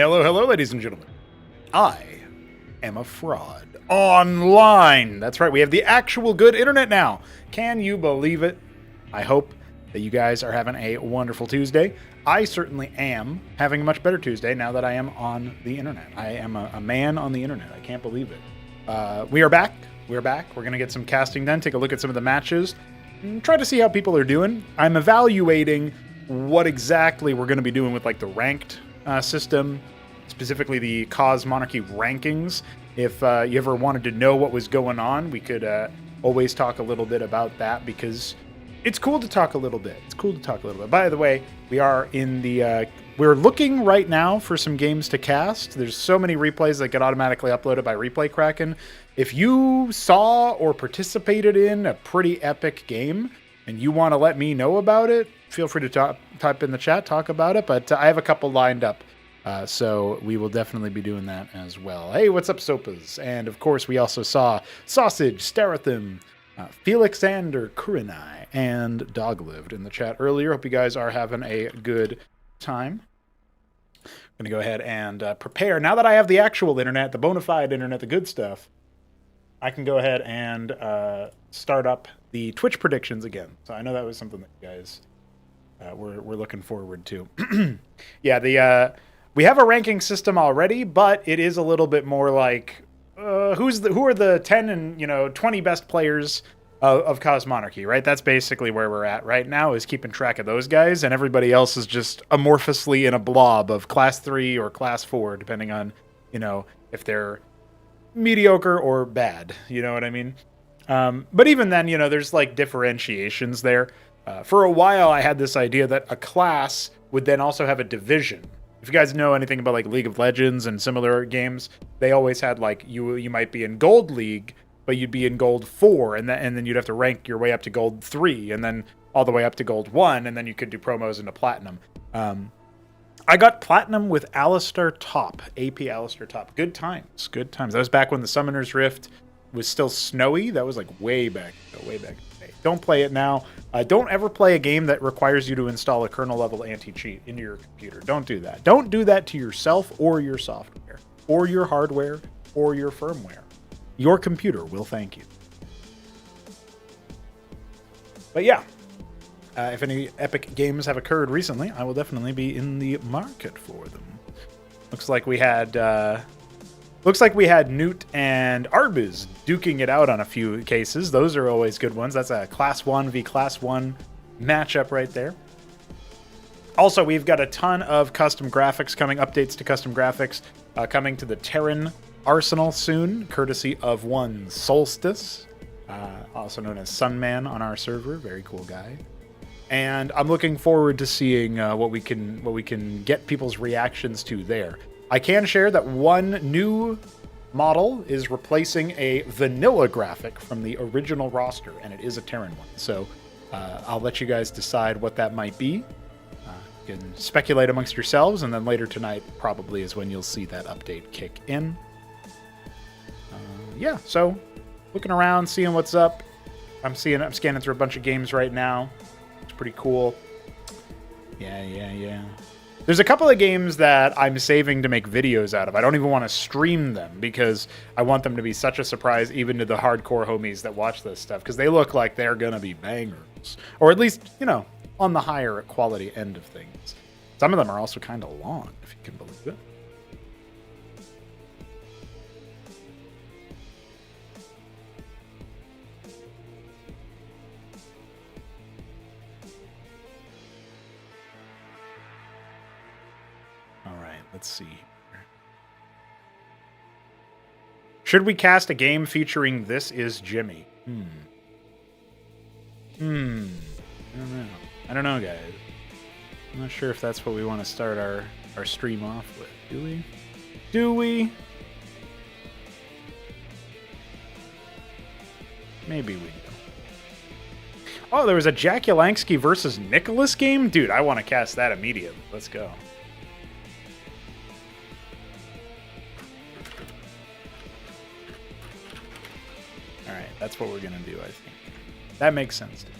Hello, hello, ladies and gentlemen. I am a fraud. Online! That's right, we have the actual good internet now. Can you believe it? I hope that you guys are having a wonderful Tuesday. I certainly am having a much better Tuesday now that I am on the internet. I am a man on the internet. I can't believe it. We are back. We're back. We're going to get some casting done, take a look at some of the matches, and try to see how people are doing. I'm evaluating what exactly we're going to be doing with like the ranked system, specifically the Cosmonarchy rankings. If you ever wanted to know what was going on, we could always talk a little bit about that because it's cool to talk a little bit. It's cool to talk a little bit. By the way, we are in the we're looking right now for some games to cast. There's so many replays that get automatically uploaded by Replay Kraken. If you saw or participated in a pretty epic game and you want to let me know about it, feel free to type in the chat, talk about it. But I have a couple lined up. So we will definitely be doing that as well. Hey, what's up, Sopas? And of course, we also saw Sausage, Starathim, Felixander, Kurinai, and Doglived in the chat earlier. Hope you guys are having a good time. I'm going to go ahead and prepare. Now that I have the actual internet, the bona fide internet, the good stuff, I can go ahead and start up the Twitch predictions again. So I know that was something that you guys we're looking forward to. Yeah, we have a ranking system already, but it is a little bit more like who are the 10 and 20 best players of Cosmonarchy, right? That's basically where we're at right now, is keeping track of those guys, and everybody else is just amorphously in a blob of class 3 or class 4, depending on if they're mediocre or bad. You know what I mean? But even then, there's like differentiations there. For a while, I had this idea that a class would then also have a division. If you guys know anything about like League of Legends and similar games, they always had like you might be in Gold League, but you'd be in Gold 4, and then you'd have to rank your way up to Gold 3, and then all the way up to Gold 1, and then you could do promos into Platinum. I got Platinum with Alistair Top, AP Alistair Top. Good times, good times. That was back when the Summoner's Rift was still snowy. That was like way back in the day. Don't play it now. Don't ever play a game that requires you to install a kernel-level anti-cheat into your computer. Don't do that. Don't do that to yourself or your software or your hardware or your firmware. Your computer will thank you. But yeah, if any epic games have occurred recently, I will definitely be in the market for them. Looks like we had Newt and Arbiz duking it out on a few cases. Those are always good ones. That's a Class 1 v Class 1 matchup right there. Also, we've got a ton of custom graphics coming, updates to custom graphics coming to the Terran Arsenal soon, courtesy of one Solstice, also known as Sunman on our server. Very cool guy. And I'm looking forward to seeing what we can get people's reactions to there. I can share that one new model is replacing a vanilla graphic from the original roster, and it is a Terran one. So I'll let you guys decide what that might be. You can speculate amongst yourselves, and then later tonight probably is when you'll see that update kick in. Yeah, so looking around, seeing what's up. I'm scanning through a bunch of games right now. It's pretty cool. Yeah. There's a couple of games that I'm saving to make videos out of. I don't even want to stream them because I want them to be such a surprise even to the hardcore homies that watch this stuff, because they look like they're going to be bangers. Or at least, on the higher quality end of things. Some of them are also kind of long, if you can believe it. Let's see. Should we cast a game featuring This Is Jimmy? I don't know, guys. I'm not sure if that's what we want to start our stream off with. Do we? Maybe we do. Oh, there was a Jack Yelansky versus Nicholas game? Dude, I want to cast that immediately. Let's go. That's what we're going to do, I think. That makes sense to me.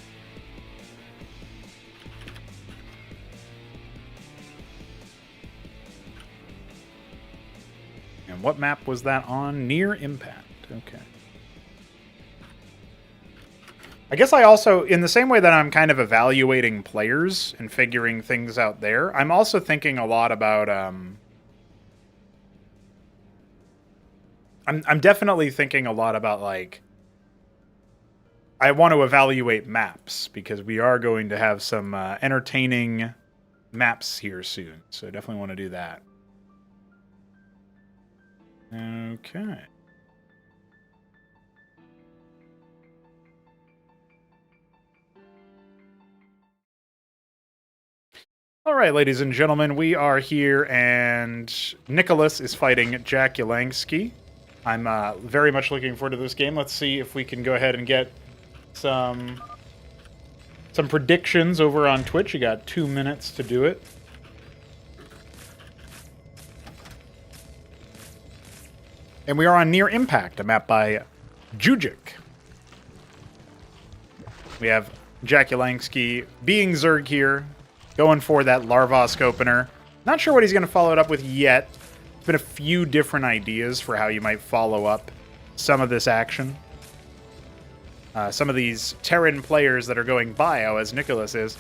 And what map was that on? Near Impact. Okay. I guess I also, in the same way that I'm kind of evaluating players and figuring things out there, I'm also thinking a lot about, I'm definitely thinking a lot about, like, I want to evaluate maps, because we are going to have some entertaining maps here soon, so definitely want to do that. Okay. All right, ladies and gentlemen, we are here, and Nicholas is fighting Jack Yelangsky. I'm very much looking forward to this game. Let's see if we can go ahead and get some predictions over on Twitch. You got 2 minutes to do it. And we are on Near Impact, a map by Jujic. We have Jack Yelangsky being Zerg here, going for that Larvosk opener. Not sure what he's going to follow it up with yet. There's been a few different ideas for how you might follow up some of this action. Some of these Terran players that are going bio, as Nicholas is,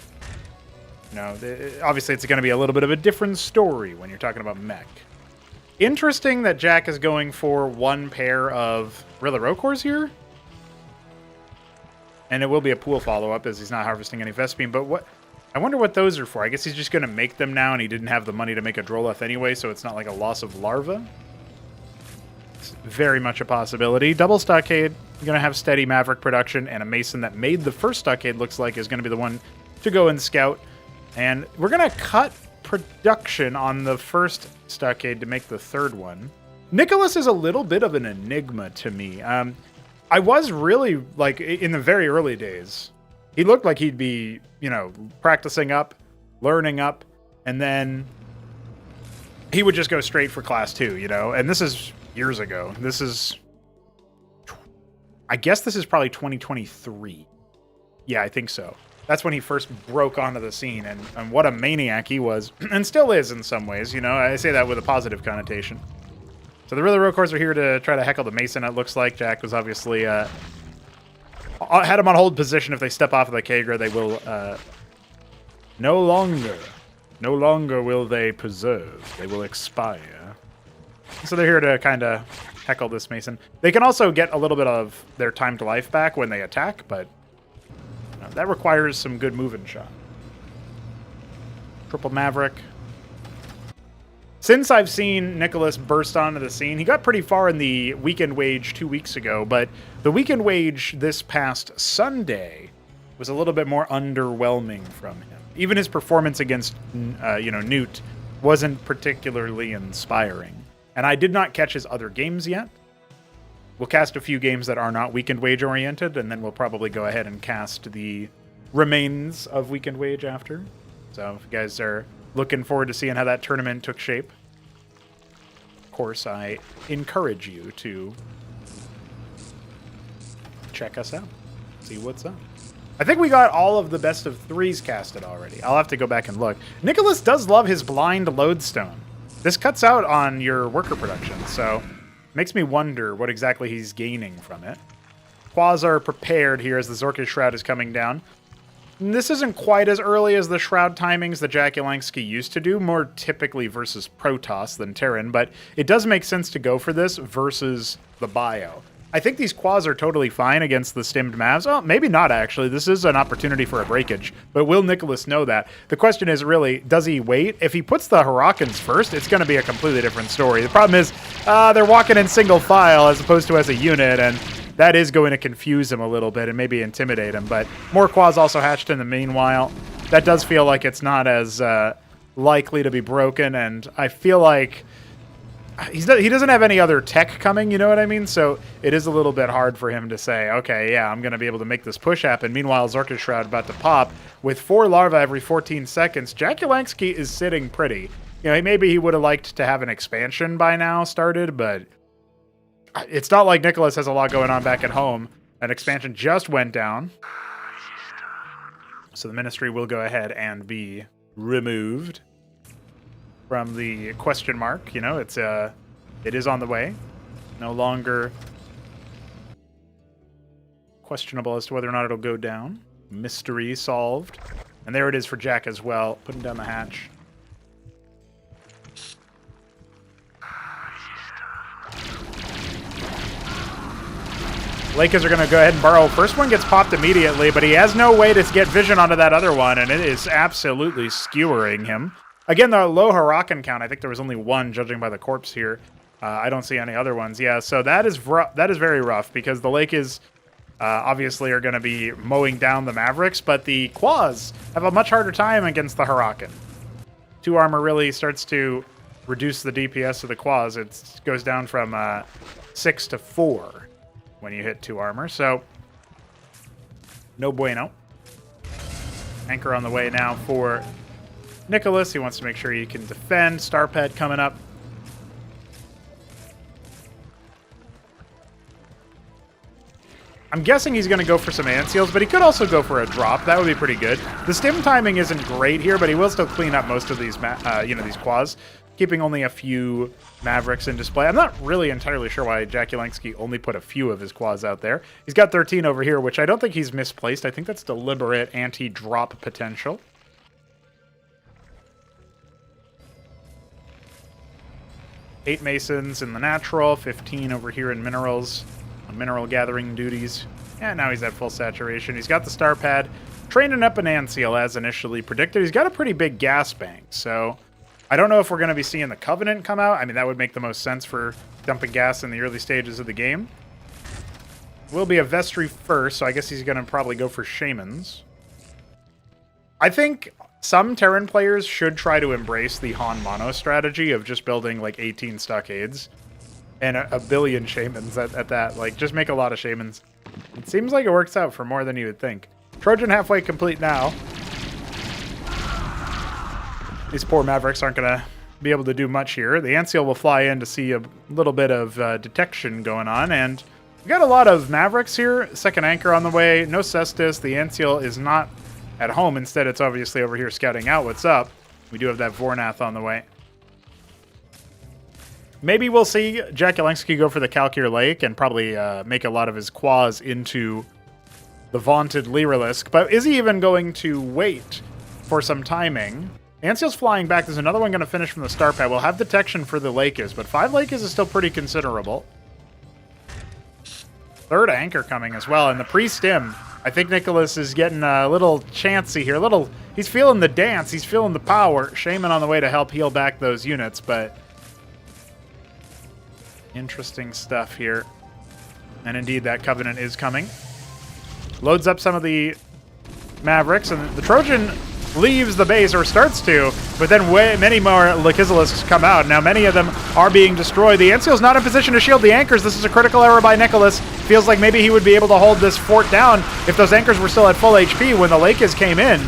you know, obviously it's going to be a little bit of a different story when you're talking about mech. Interesting that Jack is going for one pair of Rilla Rokors here. And it will be a pool follow-up, as he's not harvesting any Vespene. But what... I wonder what those are for. I guess he's just going to make them now, and he didn't have the money to make a Droleth anyway, so it's not like a loss of larva. It's very much a possibility. Double Stockade, going to have steady Maverick production, and a Mason that made the first Stockade looks like is going to be the one to go and scout. And we're going to cut production on the first Stockade to make the third one. Nicholas is a little bit of an enigma to me. I was really, like, in the very early days, he looked like he'd be, you know, practicing up, learning up, and then he would just go straight for Class 2, you know? And this is years ago. This is... I guess this is probably 2023. Yeah, I think so. That's when he first broke onto the scene, and what a maniac he was, and still is in some ways, you know? I say that with a positive connotation. So the Rilla Rokors are here to try to heckle the Mason, it looks like. Jack was obviously... had him on hold position. If they step off of the Kagra, they will no longer will they preserve. They will expire. So they're here to kind of heckle this Mason. They can also get a little bit of their time to life back when they attack, but you know, that requires some good moving shot. Triple Maverick. Since I've seen Nicholas burst onto the scene, he got pretty far in the Weekend Wage 2 weeks ago, but the Weekend Wage this past Sunday was a little bit more underwhelming from him. Even his performance against, Newt wasn't particularly inspiring. And I did not catch his other games yet. We'll cast a few games that are not Weekend Wage oriented, and then we'll probably go ahead and cast the remains of Weekend Wage after. So if you guys are looking forward to seeing how that tournament took shape, of course, I encourage you to check us out, see what's up. I think we got all of the best of threes casted already. I'll have to go back and look. Nicholas does love his blind lodestone. This cuts out on your worker production, so makes me wonder what exactly he's gaining from it. Quasar prepared here as the Zorkish Shroud is coming down. This isn't quite as early as the Shroud timings that Jack Yelangsky used to do, more typically versus Protoss than Terran, but it does make sense to go for this versus the bio. I think these Quas are totally fine against the stimmed Mavs. Oh, maybe not, actually. This is an opportunity for a breakage, but will Nicholas know that? The question is really, does he wait? If he puts the Harakans first, it's going to be a completely different story. The problem is they're walking in single file as opposed to as a unit, and that is going to confuse him a little bit and maybe intimidate him, but more Quas also hatched in the meanwhile. That does feel like it's not as likely to be broken, and I feel like he doesn't have any other tech coming, you know what I mean? So it is a little bit hard for him to say, okay, yeah, I'm going to be able to make this push happen. Meanwhile, Zorkish Shroud about to pop with 4 larvae every 14 seconds. Jack Yelangsky is sitting pretty. You know, maybe he would have liked to have an expansion by now started, but it's not like Nicholas has a lot going on back at home. An expansion just went down. So the Ministry will go ahead and be removed from the question mark. You know, it's It is on the way. No longer questionable as to whether or not it'll go down. Mystery solved. And there it is for Jack as well, putting down the hatch. Lakers are going to go ahead and burrow. First one gets popped immediately, but he has no way to get vision onto that other one, and it is absolutely skewering him. Again, the low Huracan count, I think there was only one, judging by the corpse here. I don't see any other ones. Yeah, so that is very rough, because the Lakers obviously are going to be mowing down the Mavericks, but the Quas have a much harder time against the Huracan. 2 armor really starts to reduce the DPS of the Quas. It goes down from 6 to 4. When you hit 2 armor, so no bueno. Anchor on the way now for Nicholas. He wants to make sure he can defend. Starpad coming up. I'm guessing he's going to go for some ant seals, but he could also go for a drop. That would be pretty good. The stim timing isn't great here, but he will still clean up most of these, these Quas, keeping only a few Mavericks in display. I'm not really entirely sure why Jack Yelengsky only put a few of his Quas out there. He's got 13 over here, which I don't think he's misplaced. I think that's deliberate anti-drop potential. Eight Masons in the natural, 15 over here in minerals, on mineral gathering duties. And now he's at full saturation. He's got the star pad, training up an Anseal as initially predicted. He's got a pretty big gas bank, so I don't know if we're going to be seeing the Covenant come out. I mean, that would make the most sense for dumping gas in the early stages of the game. Will be a Vestry first, so I guess he's going to probably go for Shamans. I think some Terran players should try to embrace the Han Mono strategy of just building like 18 stockades and a billion Shamans at that. Like, just make a lot of Shamans. It seems like it works out for more than you would think. Trojan halfway complete now. These poor Mavericks aren't going to be able to do much here. The Anseal will fly in to see a little bit of detection going on, and we got a lot of Mavericks here. Second anchor on the way. No Cestus. The Anseal is not at home. Instead, it's obviously over here scouting out what's up. We do have that Vornath on the way. Maybe we'll see Jack Yelengsky go for the Kalkir Lake and probably make a lot of his Quas into the vaunted Lyrilisk. But is he even going to wait for some timing? Anseal's flying back. There's another one going to finish from the star pad. We'll have detection for the Lakers, but 5 Lakers is still pretty considerable. Third anchor coming as well, and the pre-stim. I think Nicholas is getting a little chancy here. He's feeling the dance. He's feeling the power. Shaman on the way to help heal back those units, but interesting stuff here. And indeed, that Covenant is coming. Loads up some of the Mavericks, and the Trojan leaves the base, or starts to, but then many more Lakizilisks come out. Now many of them are being destroyed. The Anseal's not in position to shield the anchors. This is a critical error by Nicholas. Feels like maybe he would be able to hold this fort down if those anchors were still at full HP when the Lakers came in.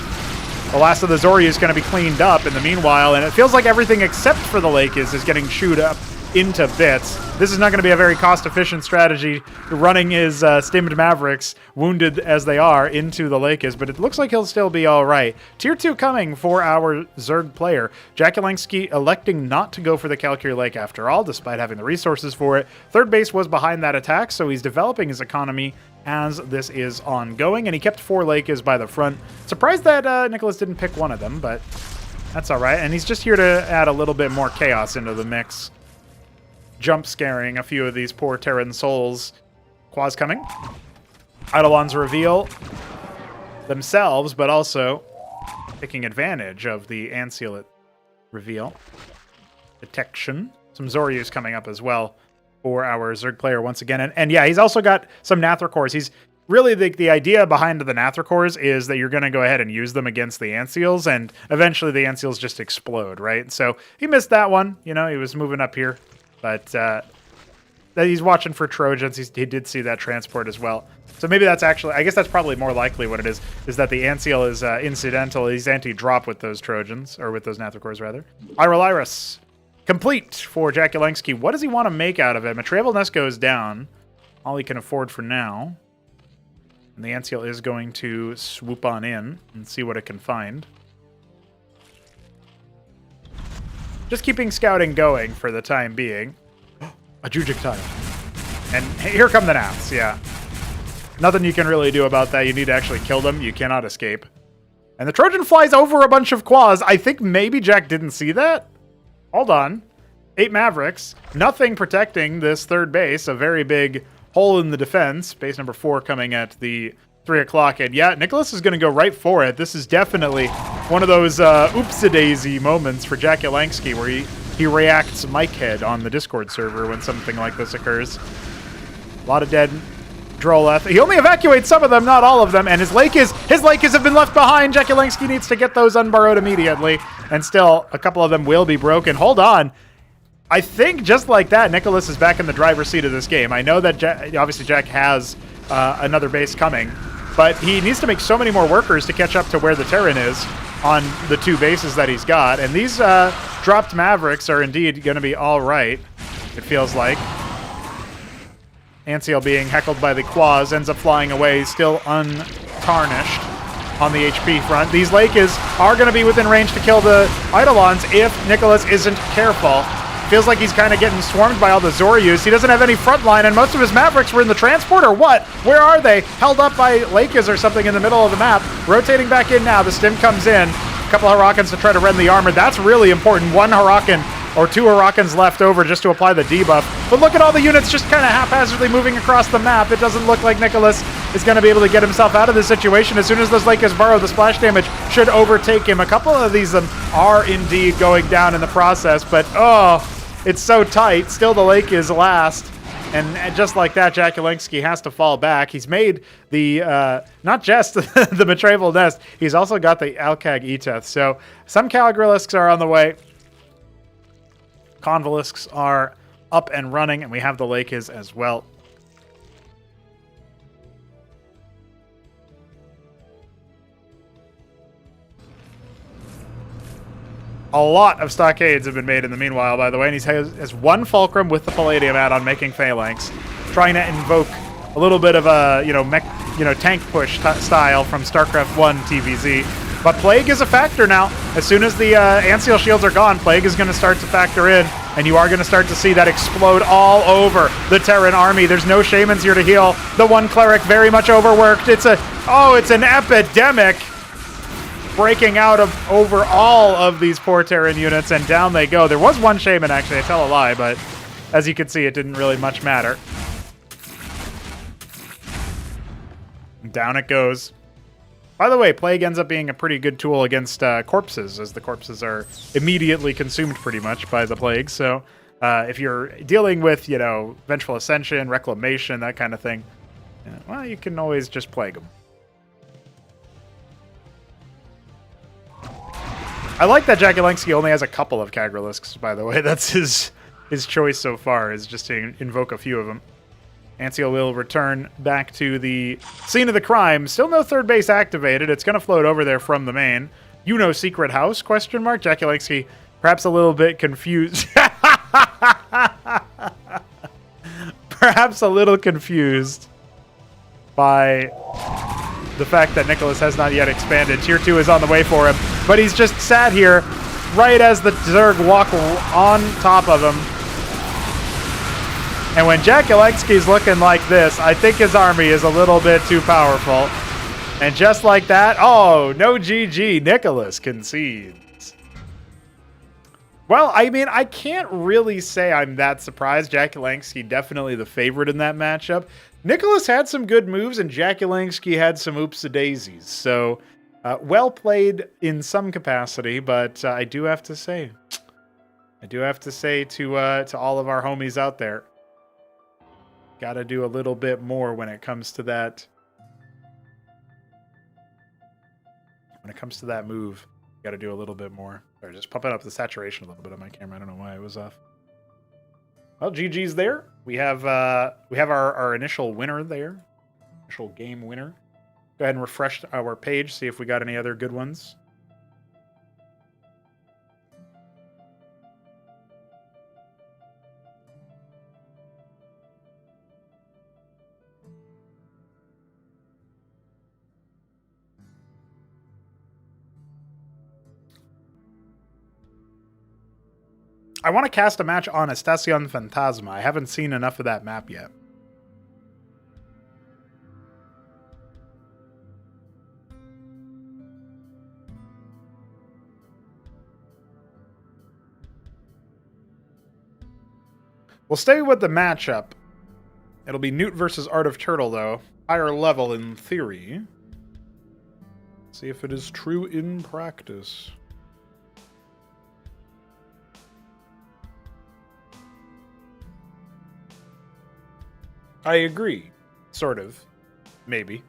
The last of the Zoryu is going to be cleaned up in the meanwhile, and it feels like everything except for the Lakers is getting chewed up into bits. This is not going to be a very cost-efficient strategy, running his stimmed Mavericks, wounded as they are, into the Lakers, but it looks like he'll still be all right. Tier 2 coming for our Zerg player. Jack Yelengsky electing not to go for the Kalkir Lake after all, despite having the resources for it. Third base was behind that attack, so he's developing his economy as this is ongoing, and he kept 4 Lakers by the front. Surprised that Nicholas didn't pick one of them, but that's all right, and he's just here to add a little bit more chaos into the mix. Jump scaring a few of these poor Terran souls. Quas coming. Eidolons reveal themselves, but also taking advantage of the Anseal reveal. Detection. Some Zoryus coming up as well for our Zerg player once again. And yeah, he's also got some Nathracores. He's really the idea behind the Nathracores is that you're going to go ahead and use them against the Anseals, and eventually the Anseals just explode, right? So he missed that one. You know, he was moving up here. But he's watching for Trojans. He did see that transport as well. So maybe that's actually, I guess that's probably more likely what it is that the Anseal is incidental. He's anti-drop with those Trojans, or with those Nathracores, rather. Iris, complete for Jack Yelengsky. What does he want to make out of it? Matravel Nest goes down. All he can afford for now. And the Anseal is going to swoop on in and see what it can find. Just keeping scouting going for the time being. A projectile. And here come the naps, yeah. Nothing you can really do about that. You need to actually kill them. You cannot escape. And the Trojan flies over a bunch of quads. I think maybe Jack didn't see that. Hold on. 8 Mavericks. Nothing protecting this third base. A very big hole in the defense. Base number 4 coming at the 3 o'clock. And yeah, Nicholas is going to go right for it. This is definitely one of those oops-a-daisy moments for Jack Yelansky where he reacts mic head on the Discord server when something like this occurs. A lot of dead Droleth. He only evacuates some of them, not all of them, and his Lakers have been left behind. Jack Yelansky needs to get those unburrowed immediately, and still, a couple of them will be broken. Hold on. I think just like that, Nicholas is back in the driver's seat of this game. I know that obviously Jack has another base coming, but he needs to make so many more workers to catch up to where the Terran is on the 2 bases that he's got, and these dropped Mavericks are indeed going to be all right, it feels like. Anseal being heckled by the Quaz ends up flying away, still untarnished on the HP front. These Lakers are going to be within range to kill the Eidolons if Nicholas isn't careful. Feels like he's kind of getting swarmed by all the Zoryus. He doesn't have any front line, and most of his Mavericks were in the transport, or what? Where are they? Held up by Lakers or something in the middle of the map. Rotating back in now. The stim comes in. A couple of Hurricanes to try to rend the armor. That's really important. 1 Hurricane or 2 Hurricanes left over just to apply the debuff. But look at all the units just kind of haphazardly moving across the map. It doesn't look like Nicholas is going to be able to get himself out of this situation. As soon as those Lakers burrow, the splash damage should overtake him. A couple of these are indeed going down in the process, but oh, it's so tight. Still the lake is last. And just like that, Jack Yelansky has to fall back. He's made the, not just the Betrayal Nest, he's also got the Alcag Eteth. So some Caligralisks are on the way. Convolisks are up and running, and we have the Lakers as well. A lot of stockades have been made in the meanwhile, by the way, and he has 1 Fulcrum with the Palladium add-on making Phalanx, trying to invoke a little bit of a, tank push style from Starcraft 1 TVZ. But Plague is a factor now. As soon as the Anseal shields are gone, Plague is going to start to factor in, and you are going to start to see that explode all over the Terran army. There's no Shamans here to heal. The 1 Cleric very much overworked. It's an epidemic breaking out over all of these poor Terran units, and down they go. There was 1 Shaman, actually. I tell a lie, but as you can see, it didn't really much matter. Down it goes. By the way, Plague ends up being a pretty good tool against corpses, as the corpses are immediately consumed pretty much by the Plague. So if you're dealing with, Vengeful Ascension, Reclamation, that kind of thing, well, you can always just Plague them. I like that Jack Yelansky only has a couple of Cagralisks, by the way. That's his choice so far, is just to invoke a few of them. Anseal will return back to the scene of the crime. Still no third base activated. It's going to float over there from the main. Secret house, question mark? Jack Yelansky perhaps a little bit confused. Perhaps a little confused by the fact that Nicholas has not yet expanded. Tier 2 is on the way for him, but he's just sat here right as the Zerg walk on top of him. And when Jack Yelansky's looking like this, I think his army is a little bit too powerful. And just like that, oh, no GG, Nicholas concedes. Well, I mean, I can't really say I'm that surprised. Jack Yelansky definitely the favorite in that matchup. Nicholas had some good moves, and Jack Yelansky had some oops-a-daisies. So, well played in some capacity, but I do have to say to all of our homies out there, got to do a little bit more when it comes to that. When it comes to that move, got to do a little bit more. Or just pumping up the saturation a little bit on my camera. I don't know why it was off. Well, GG's there. We have our initial winner there. Initial game winner. Go ahead and refresh our page, see if we got any other good ones. I want to cast a match on Estacion Fantasma. I haven't seen enough of that map yet. We'll stay with the matchup. It'll be Newt versus Art of Turtle, though. Higher level in theory. See if it is true in practice. I agree. Sort of. Maybe.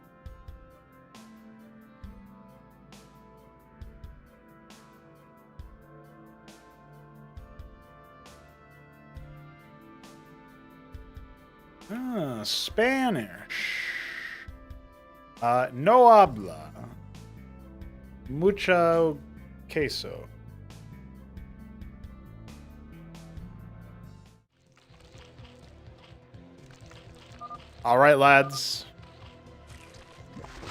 Spanish. No habla. Mucho queso. All right, lads.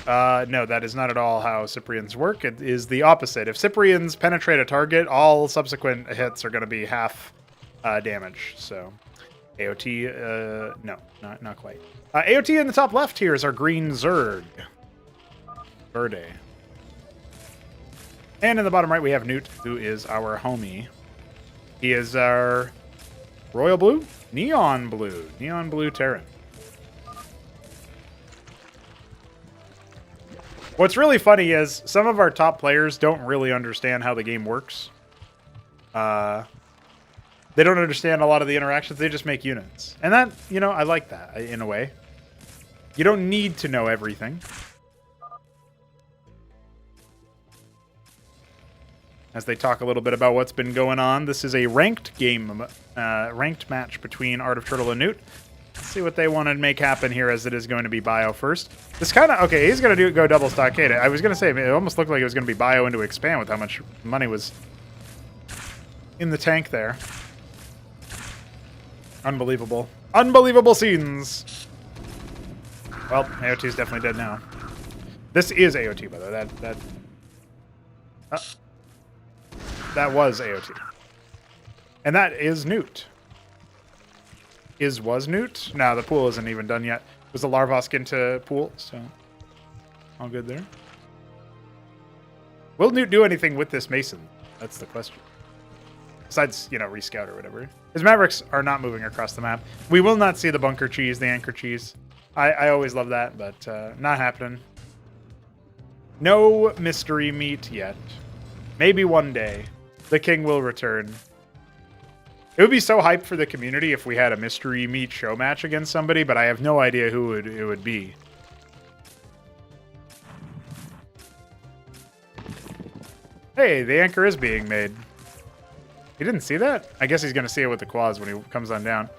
No, that is not at all how Cyprians work. It is the opposite. If Cyprians penetrate a target, all subsequent hits are going to be half damage. So, AOT, no, not quite. AOT in the top left here is our green Zerg. Verde. And in the bottom right, we have Newt, who is our homie. He is our royal blue? Neon blue Terran. What's really funny is some of our top players don't really understand how the game works. They don't understand a lot of the interactions. They just make units. And that, you know, I like that in a way. You don't need to know everything. As they talk a little bit about what's been going on, this is a ranked game, ranked match between Art of Turtle and Newt. Let's see what they want to make happen here, as it is going to be bio first. This kind of... Okay, he's going to go double stockade. I was going to say, it almost looked like it was going to be bio into expand with how much money was in the tank there. Unbelievable. Unbelievable scenes! Well, AOT is definitely dead now. This is AOT, by the way. That was AOT. And that is Newt. Was Newt? No, the pool isn't even done yet. It was the Larvosk into pool, so all good there. Will Newt do anything with this Mason? That's the question. Besides, you know, rescout or whatever. His Mavericks are not moving across the map. We will not see the bunker cheese, the anchor cheese. I always love that, but not happening. No mystery meat yet. Maybe one day. The king will return. It would be so hyped for the community if we had a mystery meat show match against somebody, but I have no idea who it would be. Hey, the anchor is being made. He didn't see that? I guess he's going to see it with the quads when he comes on down.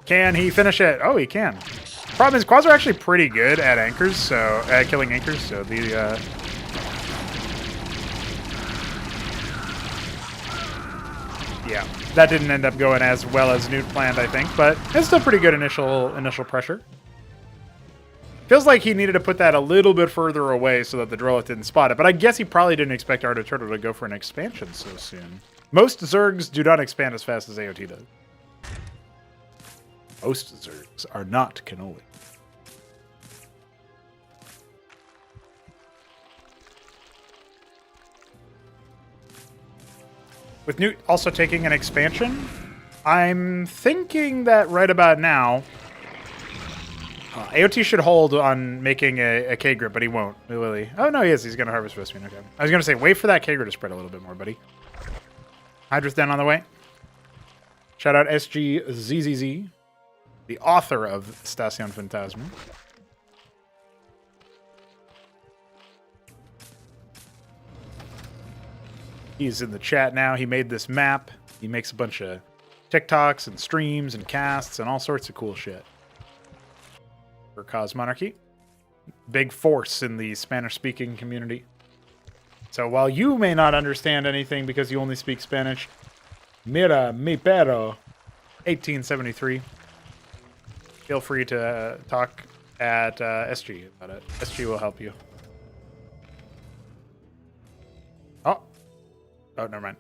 Can he finish it? Oh, he can. Problem is, quads are actually pretty good at anchors, so at killing anchors, so the yeah, that didn't end up going as well as Newt planned, I think, but it's still pretty good initial pressure. Feels like he needed to put that a little bit further away so that the Drollet didn't spot it, but I guess he probably didn't expect Art of Turtle to go for an expansion so soon. Most Zergs do not expand as fast as AOT does. Most Zergs are not cannoli. With Newt also taking an expansion, I'm thinking that right about now, AOT should hold on making a K-grip, but he won't, will he? Oh, no, he is. He's going to Harvest Vespine. Okay. I was going to say, wait for that K-grip to spread a little bit more, buddy. Hydra's down on the way. Shout out SGZZZ, the author of Estacion Fantasma. He's in the chat now. He made this map. He makes a bunch of TikToks and streams and casts and all sorts of cool shit. For Cosmonarchy. Big force in the Spanish-speaking community. So while you may not understand anything because you only speak Spanish, mira mi perro, 1873. Feel free to talk at SG about it. SG will help you. Oh, never mind.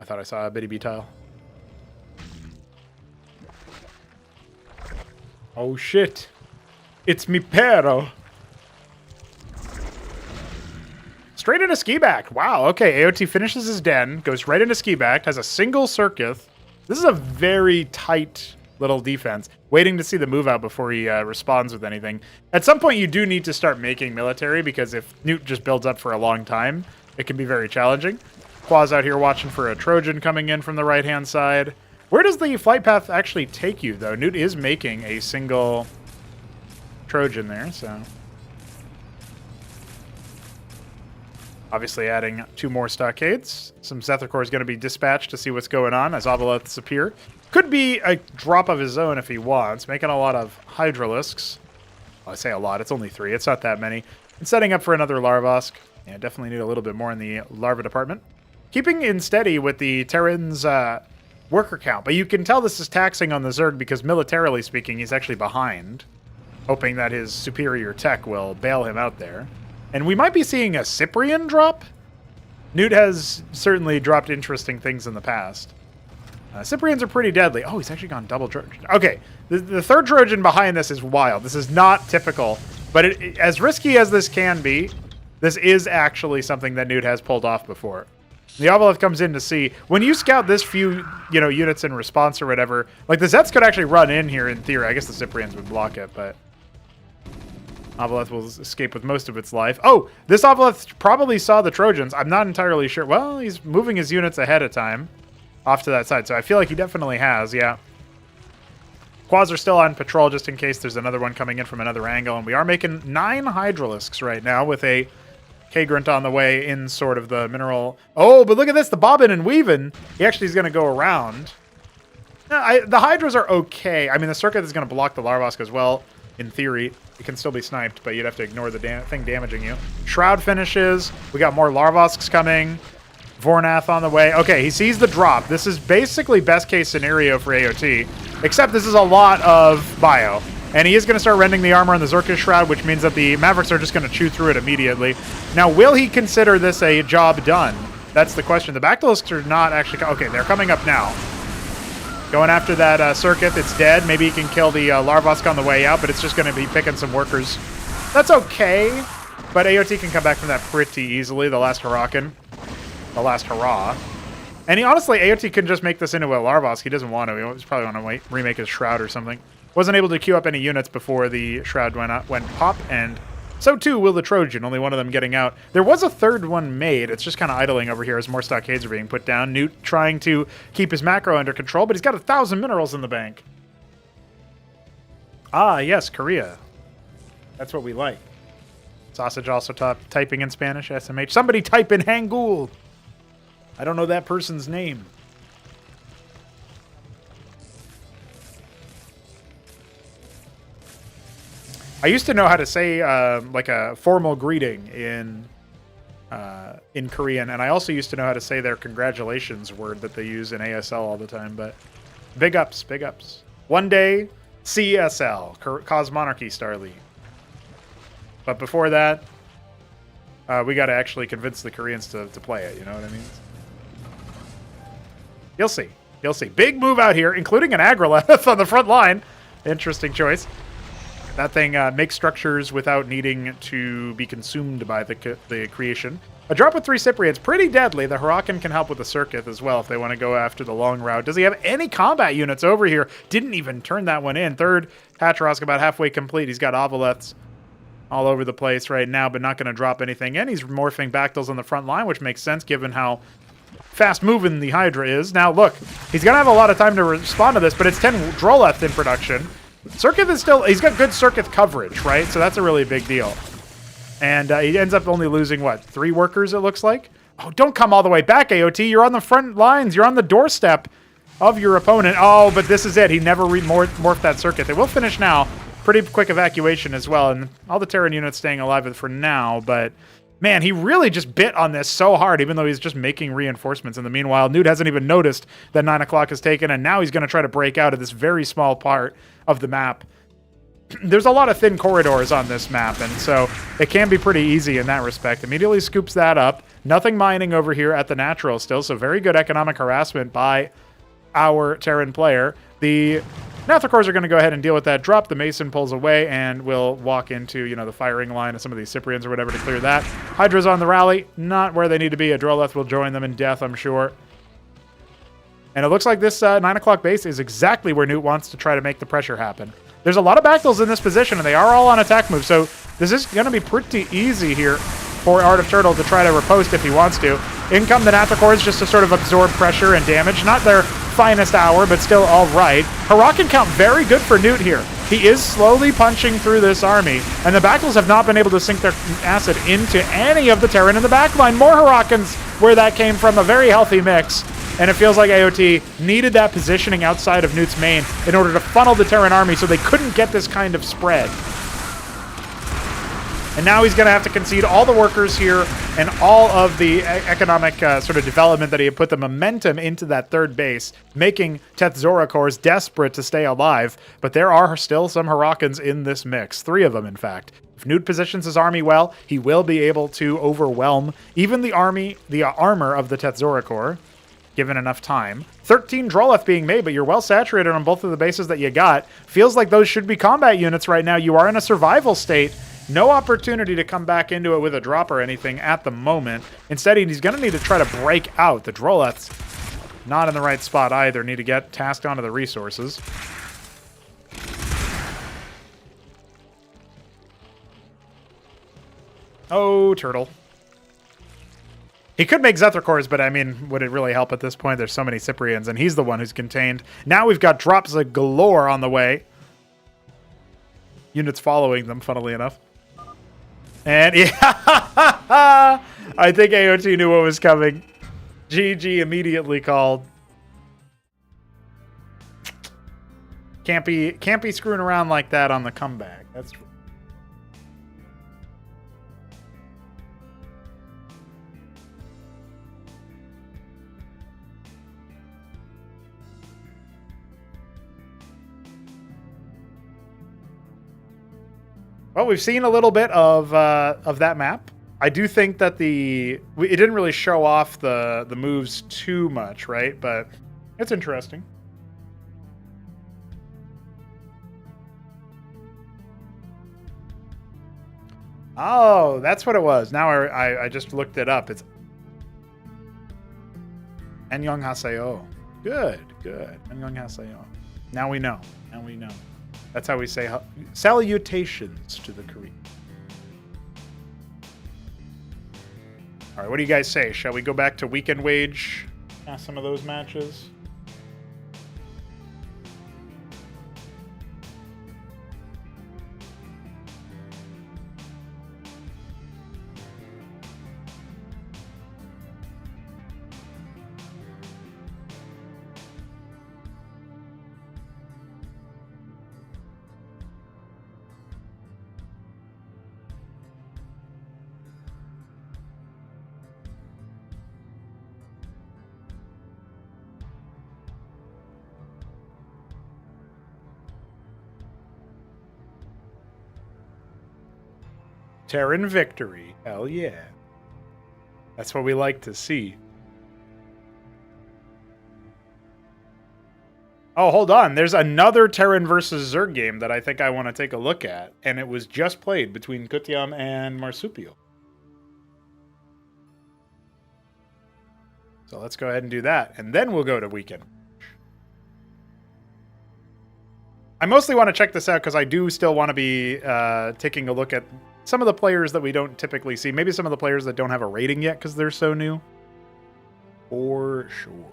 I thought I saw a bitty bee tile. Oh shit. It's me pero. Straight into ski back. Wow, okay. AOT finishes his den, goes right into ski back, has a single circuit. This is a very tight little defense. Waiting to see the move out before he responds with anything. At some point, you do need to start making military, because if Newt just builds up for a long time, it can be very challenging. Quaz out here watching for a Trojan coming in from the right-hand side. Where does the flight path actually take you, though? Newt is making a single Trojan there, so... Obviously adding 2 more stockades. Some Zethicor is going to be dispatched to see what's going on as Obelisks appear. Could be a drop of his own if he wants. Making a lot of Hydralisks. Well, I say a lot. It's only 3. It's not that many. And setting up for another Larvosk. Yeah, definitely need a little bit more in the larva department. Keeping in steady with the Terran's worker count. But you can tell this is taxing on the Zerg because militarily speaking, he's actually behind. Hoping that his superior tech will bail him out there. And we might be seeing a Cyprian drop. Newt has certainly dropped interesting things in the past. Cyprians are pretty deadly. Oh, he's actually gone double Trojan. Okay, the third Trojan behind this is wild. This is not typical. But as risky as this can be, this is actually something that Newt has pulled off before. The Obelisk comes in to see. When you scout this few, units in response or whatever, like the Zets could actually run in here in theory. I guess the Cyprians would block it, but... Obelisk will escape with most of its life. Oh, this Obelisk probably saw the Trojans. I'm not entirely sure. Well, he's moving his units ahead of time off to that side, so I feel like he definitely has, yeah. Quads are still on patrol just in case there's another one coming in from another angle, and we are making 9 Hydralisks right now with a K-Grunt on the way in sort of the mineral. Oh, but look at this, the bobbin and weaving. He actually is going to go around. The Hydras are okay. I mean, the Circuit is going to block the Larvosk as well. In theory, it can still be sniped, but you'd have to ignore the thing damaging you. Shroud finishes. We got more Larvosks coming. Vornath on the way. Okay, he sees the drop. This is basically best case scenario for AOT, except this is a lot of bio. And he is going to start rending the armor on the Zerkish Shroud, which means that the Mavericks are just going to chew through it immediately. Now, will he consider this a job done? That's the question. The Bactylisks are not actually... Okay, they're coming up now. Going after that Circuit, it's dead. Maybe he can kill the Larvosk on the way out, but it's just going to be picking some workers. That's okay, but AOT can come back from that pretty easily. The last Huracan. The last hurrah. And honestly, AOT can just make this into a Larvosk. He doesn't want to. He's probably want to remake his Shroud or something. Wasn't able to queue up any units before the Shroud went pop, and so too will the Trojan, only one of them getting out. There was a third one made. It's just kind of idling over here as more stockades are being put down. Newt trying to keep his macro under control, but he's got 1,000 minerals in the bank. Ah, yes, Korea. That's what we like. Sausage also typing in Spanish, SMH. Somebody type in Hangul. I don't know that person's name. I used to know how to say like a formal greeting in Korean, and I also used to know how to say their congratulations word that they use in ASL all the time. But big ups, big ups. One day, CSL, Cosmonarchy Star League. But before that, we got to actually convince the Koreans to play it. You know what I mean? You'll see. You'll see. Big move out here, including an Agrolith on the front line. Interesting choice. That thing makes structures without needing to be consumed by the creation. A drop with 3 Cyprians, pretty deadly. The Huracan can help with the Circuit as well if they want to go after the long route. Does he have any combat units over here? Didn't even turn that one in. Third Hatrask about halfway complete. He's got Oveleths all over the place right now, but not going to drop anything in. He's morphing Bactyls on the front line, which makes sense given how fast-moving the Hydra is. Now, look, he's going to have a lot of time to respond to this, but it's 10 Droleth in production. Circuit is still... He's got good Circuit coverage, right? So that's a really big deal. And he ends up only losing, what, 3 workers, it looks like? Oh, don't come all the way back, AOT. You're on the front lines. You're on the doorstep of your opponent. Oh, but this is it. He never morphed that Circuit. They will finish now. Pretty quick evacuation as well. And all the Terran units staying alive for now. But, man, he really just bit on this so hard, even though he's just making reinforcements. In the meanwhile, Newt hasn't even noticed that 9 o'clock is taken. And now he's going to try to break out of this very small part of the map. There's a lot of thin corridors on this map, and so it can be pretty easy in that respect. Immediately scoops that up. Nothing mining over here at the natural still, so very good economic harassment by our Terran player. The Nathicors are going to go ahead and deal with that drop. The Mason pulls away, and we'll walk into, you know, the firing line of some of these Cyprians or whatever to clear that. Hydra's on the rally. Not where they need to be. A Droleth will join them in death, I'm sure. And it looks like this 9 o'clock base is exactly where Newt wants to try to make the pressure happen. There's a lot of Bactals in this position, and they are all on attack moves, so this is going to be pretty easy here for Art of Turtle to try to riposte if he wants to. In come the Nathicors just to sort of absorb pressure and damage. Not their finest hour, but still all right. Huracan count very good for Newt here. He is slowly punching through this army, and the Bactals have not been able to sink their acid into any of the Terran in the backline. More Huracans where that came from, a very healthy mix. And it feels like AOT needed that positioning outside of Newt's main in order to funnel the Terran army so they couldn't get this kind of spread. And now he's going to have to concede all the workers here and all of the economic sort of development that he had put the momentum into that third base, making Tethzoracors desperate to stay alive. But there are still some Huracans in this mix. 3 of them, in fact. If Newt positions his army well, he will be able to overwhelm even the armor of the Tethzoracor, given enough time. 13 Droleth being made, but you're well saturated on both of the bases that you got. Feels like those should be combat units right now. You are in a survival state. No opportunity to come back into it with a drop or anything at the moment. Instead, he's going to need to try to break out. The Droleth's not in the right spot either. Need to get tasked onto the resources. Oh, Turtle. He could make Zethicors, but I mean, would it really help at this point? There's so many Cyprians, and he's the one who's contained. Now we've got drops of galore on the way. Units following them, funnily enough. And yeah, I think AOT knew what was coming. GG immediately called. Can't be screwing around like that on the comeback. That's true. Well, we've seen a little bit of that map. I do think that it didn't really show off the moves too much, right? But it's interesting. Oh, that's what it was. Now I just looked it up. It's Annyeonghaseyo. Good. Annyeonghaseyo. Now we know. That's how we say salutations to the Korean. All right, what do you guys say? Shall we go back to Weekend Wage? Some of those matches. Terran victory. Hell yeah. That's what we like to see. Oh, hold on. There's another Terran versus Zerg game that I think I want to take a look at. And it was just played between Kutyam and Marsupial. So let's go ahead and do that. And then we'll go to Weekend. I mostly want to check this out because I do still want to be taking a look at some of the players that we don't typically see. Maybe some of the players that don't have a rating yet because they're so new. For sure.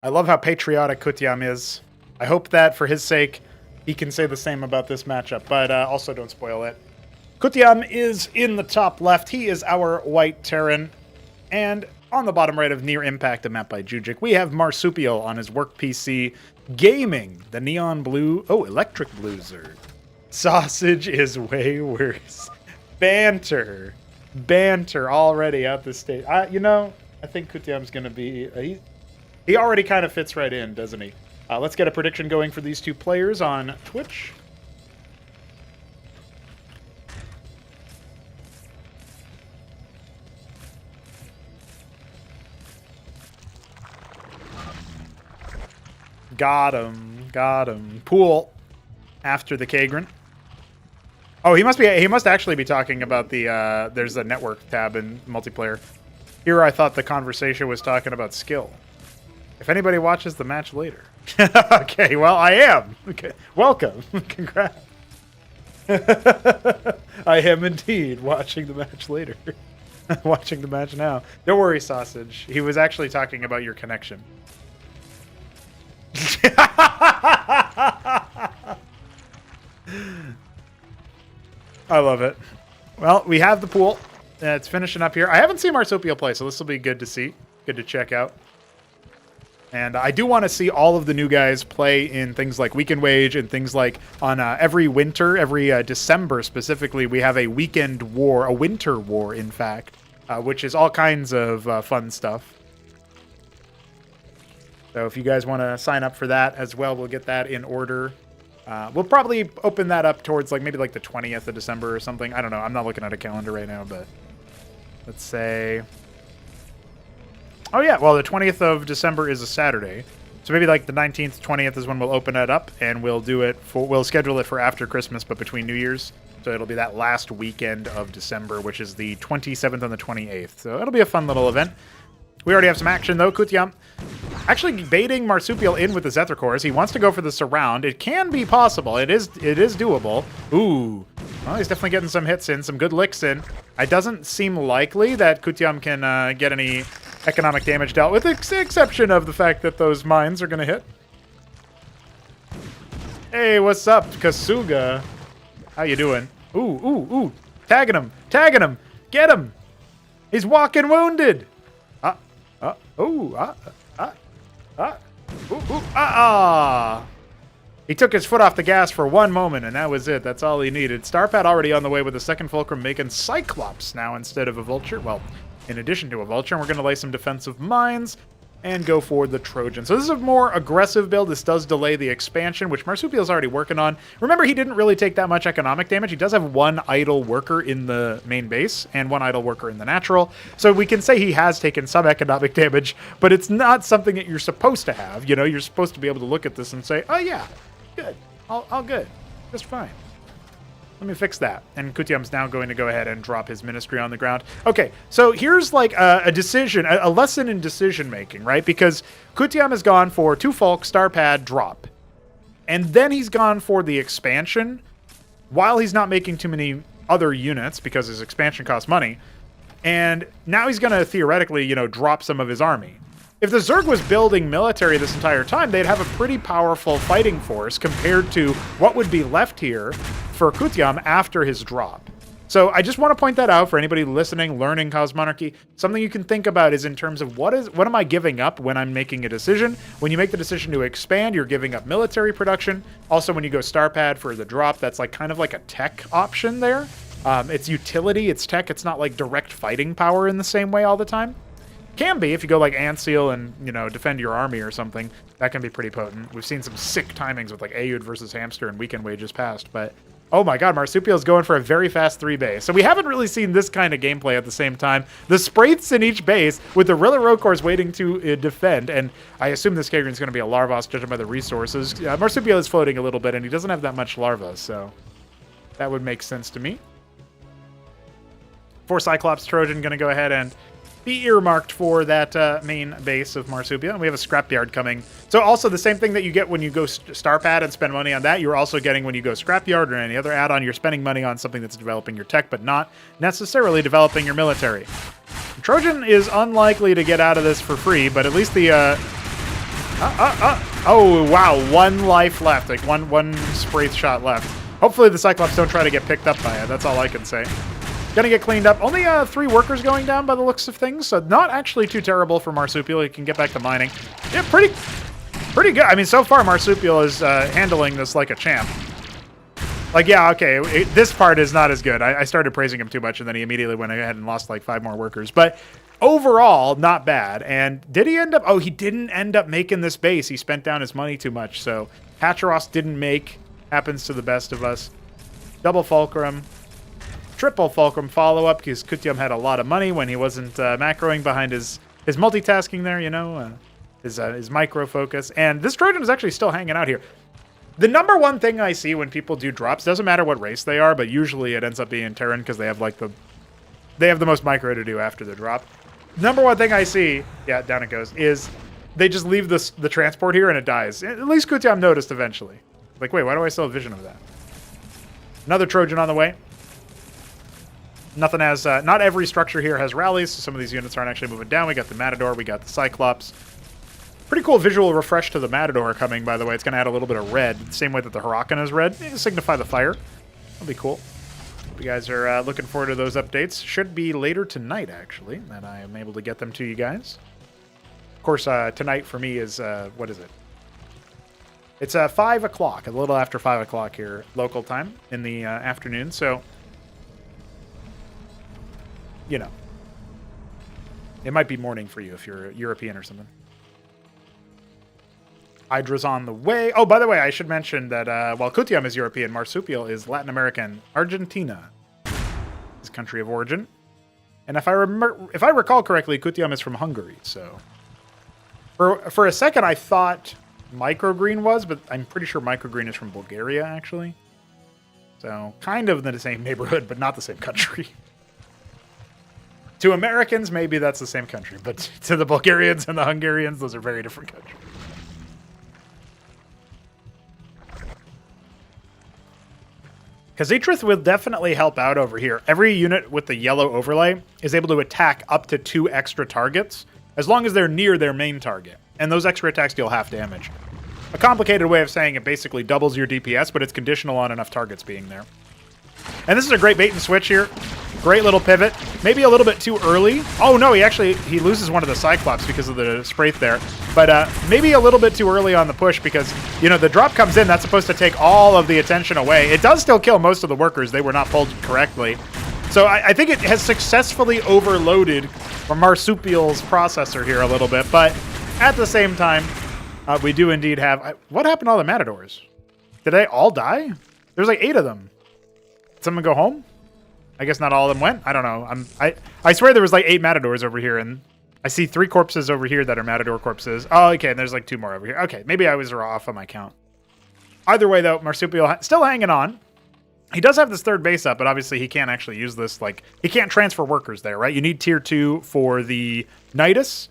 I love how patriotic Kutyam is. I hope that, for his sake, he can say the same about this matchup. But also, don't spoil it. Kutiam is in the top left. He is our white Terran. And on the bottom right of Near Impact, a map by Jujic, we have Marsupial on his work PC gaming the neon blue. Oh, electric blue Zerg. Sausage is way worse. Banter already out the state. I think Kutiam's going to be... he already kind of fits right in, doesn't he? Let's get a prediction going for these two players on Twitch. Got him. Pool after the Kagran. Oh, he must actually be talking about the there's a network tab in multiplayer. Here I thought the conversation was talking about skill. If anybody watches the match later. Okay, well, I am. Okay. Welcome. Congrats. I am indeed watching the match later. Watching the match now. Don't worry, Sausage. He was actually talking about your connection. I love it. Well, we have the pool. It's finishing up here. I haven't seen Marsupial play, so this will be good to see. Good to check out. And I do want to see all of the new guys play in things like Weekend Wage and things like on every winter, every December specifically, we have a weekend war, a winter war, in fact, which is all kinds of fun stuff. So if you guys want to sign up for that as well, we'll get that in order. We'll probably open that up towards maybe the 20th of December or something. I don't know. I'm not looking at a calendar right now, but let's say... Oh, yeah. Well, the 20th of December is a Saturday. So maybe the 19th, 20th is when we'll open it up, and we'll do it we'll schedule it for after Christmas, but between New Year's. So it'll be that last weekend of December, which is the 27th and the 28th. So it'll be a fun little event. We already have some action, though. Kutiam actually baiting Marsupial in with the Zethar He wants to go for the surround. It can be possible. It is doable. Ooh. Well, he's definitely getting some hits in, some good licks in. It doesn't seem likely that Kutiam can get any economic damage dealt with, exception of the fact that those mines are going to hit. Hey, what's up, Kasuga? How you doing? Ooh. Tagging him. Get him. He's walking wounded. He took his foot off the gas for one moment, and that was it. That's all he needed. Starpad already on the way with the second Fulcrum, making Cyclops now instead of a Vulture. Well, in addition to a Vulture, and we're going to lay some defensive mines and go for the Trojan. So this is a more aggressive build. This does delay the expansion, which Marsupial's already working on. Remember, he didn't really take that much economic damage. He does have one idle worker in the main base and one idle worker in the natural. So we can say he has taken some economic damage, but it's not something that you're supposed to have. You know, you're supposed to be able to look at this and say, oh yeah, good, all good, just fine. Let me fix that. And Kutiam's now going to go ahead and drop his ministry on the ground. Okay, so here's a decision, a lesson in decision making, right? Because Kutiam has gone for 2 Fulk, Starpad, drop. And then he's gone for the expansion while he's not making too many other units because his expansion costs money. And now he's going to theoretically, drop some of his army. If the Zerg was building military this entire time, they'd have a pretty powerful fighting force compared to what would be left here for Kutiam after his drop. So I just want to point that out for anybody listening, learning Cosmonarchy. Something you can think about is in terms of what am I giving up when I'm making a decision? When you make the decision to expand, you're giving up military production. Also, when you go Starpad for the drop, that's kind of like a tech option there. It's utility, it's tech, it's not like direct fighting power in the same way all the time. Can be if you go like Antseal and, defend your army or something. That can be pretty potent. We've seen some sick timings with Aoud versus Hamster and Weekend Wages past, but oh my god, Marsupial's going for a very fast 3 base. So we haven't really seen this kind of gameplay at the same time. The Spraiths in each base with the Rilla Rokors waiting to defend, and I assume this Kagran's going to be a Larvos judging by the resources. Marsupial is floating a little bit, and he doesn't have that much larva, so that would make sense to me. 4 Cyclops Trojan going to go ahead and be earmarked for that main base of Marsupial. And we have a scrapyard coming. So also the same thing that you get when you go Starpad and spend money on that, you're also getting when you go scrapyard or any other add-on. You're spending money on something that's developing your tech, but not necessarily developing your military. Trojan is unlikely to get out of this for free, but at least the... oh, wow. 1 life left. One Spraith shot left. Hopefully the Cyclops don't try to get picked up by it. That's all I can say. Gonna get cleaned up. Only 3 workers going down by the looks of things, so not actually too terrible for Marsupial. He can get back to mining. Yeah, pretty good. I mean, so far Marsupial is handling this like a champ. Like, yeah, okay, this part is not as good. I started praising him too much, and then he immediately went ahead and lost like 5 more workers. But overall, not bad. And did he end up... Oh, he didn't end up making this base. He spent down his money too much, so Hatteros didn't make. Happens to the best of us. Double Fulcrum. Triple Fulcrum follow-up, because Kutyum had a lot of money when he wasn't macroing behind his multitasking there, you know, his micro-focus. And this Trojan is actually still hanging out here. The number one thing I see when people do drops, doesn't matter what race they are, but usually it ends up being Terran because they have like they have the most micro to do after the drop. Number one thing I see, yeah, down it goes, is they just leave the transport here and it dies. At least Kutyum noticed eventually. Like, wait, why do I still have vision of that? Another Trojan on the way. Nothing has, not every structure here has rallies, so some of these units aren't actually moving down. We got the Matador, we got the Cyclops. Pretty cool visual refresh to the Matador coming, by the way. It's going to add a little bit of red, the same way that the Huracan is red. Signify the fire. That'll be cool. You guys are looking forward to those updates. Should be later tonight, actually, that I am able to get them to you guys. Of course, tonight for me is, what is it? It's 5 o'clock, a little after 5 o'clock here, local time, in the afternoon, so, you know. It might be morning for you if you're European or something. Hydra's on the way. Oh, by the way, I should mention that while Kutyum is European, Marsupial is Latin American. Argentina, his country of origin. And if I recall correctly, Kutyum is from Hungary. So, for a second, I thought Microgreen was, but I'm pretty sure Microgreen is from Bulgaria, actually. So, kind of in the same neighborhood, but not the same country. To Americans, maybe that's the same country, but to the Bulgarians and the Hungarians, those are very different countries. Khaz'trith will definitely help out over here. Every unit with the yellow overlay is able to attack up to 2 extra targets, as long as they're near their main target. And those extra attacks deal half damage. A complicated way of saying it basically doubles your DPS, but it's conditional on enough targets being there. And this is a great bait and switch here. Great little pivot. Maybe a little bit too early. Oh no, he loses one of the Cyclops because of the Spraith there. But maybe a little bit too early on the push because, you know, the drop comes in. That's supposed to take all of the attention away. It does still kill most of the workers. They were not pulled correctly. So I think it has successfully overloaded Marsupial's processor here a little bit. But at the same time, we do indeed have... What happened to all the Matadors? Did they all die? There's like 8 of them. Did someone go home? I guess not all of them went. I don't know. I swear there was like 8 Matadors over here, and I see 3 corpses over here that are Matador corpses. Oh, okay, and there's like 2 more over here. Okay, maybe I was off on my count. Either way, though, Marsupial still hanging on. He does have this 3rd base up, but obviously he can't actually use this. Like, he can't transfer workers there, right? You need tier 2 for the Nidus.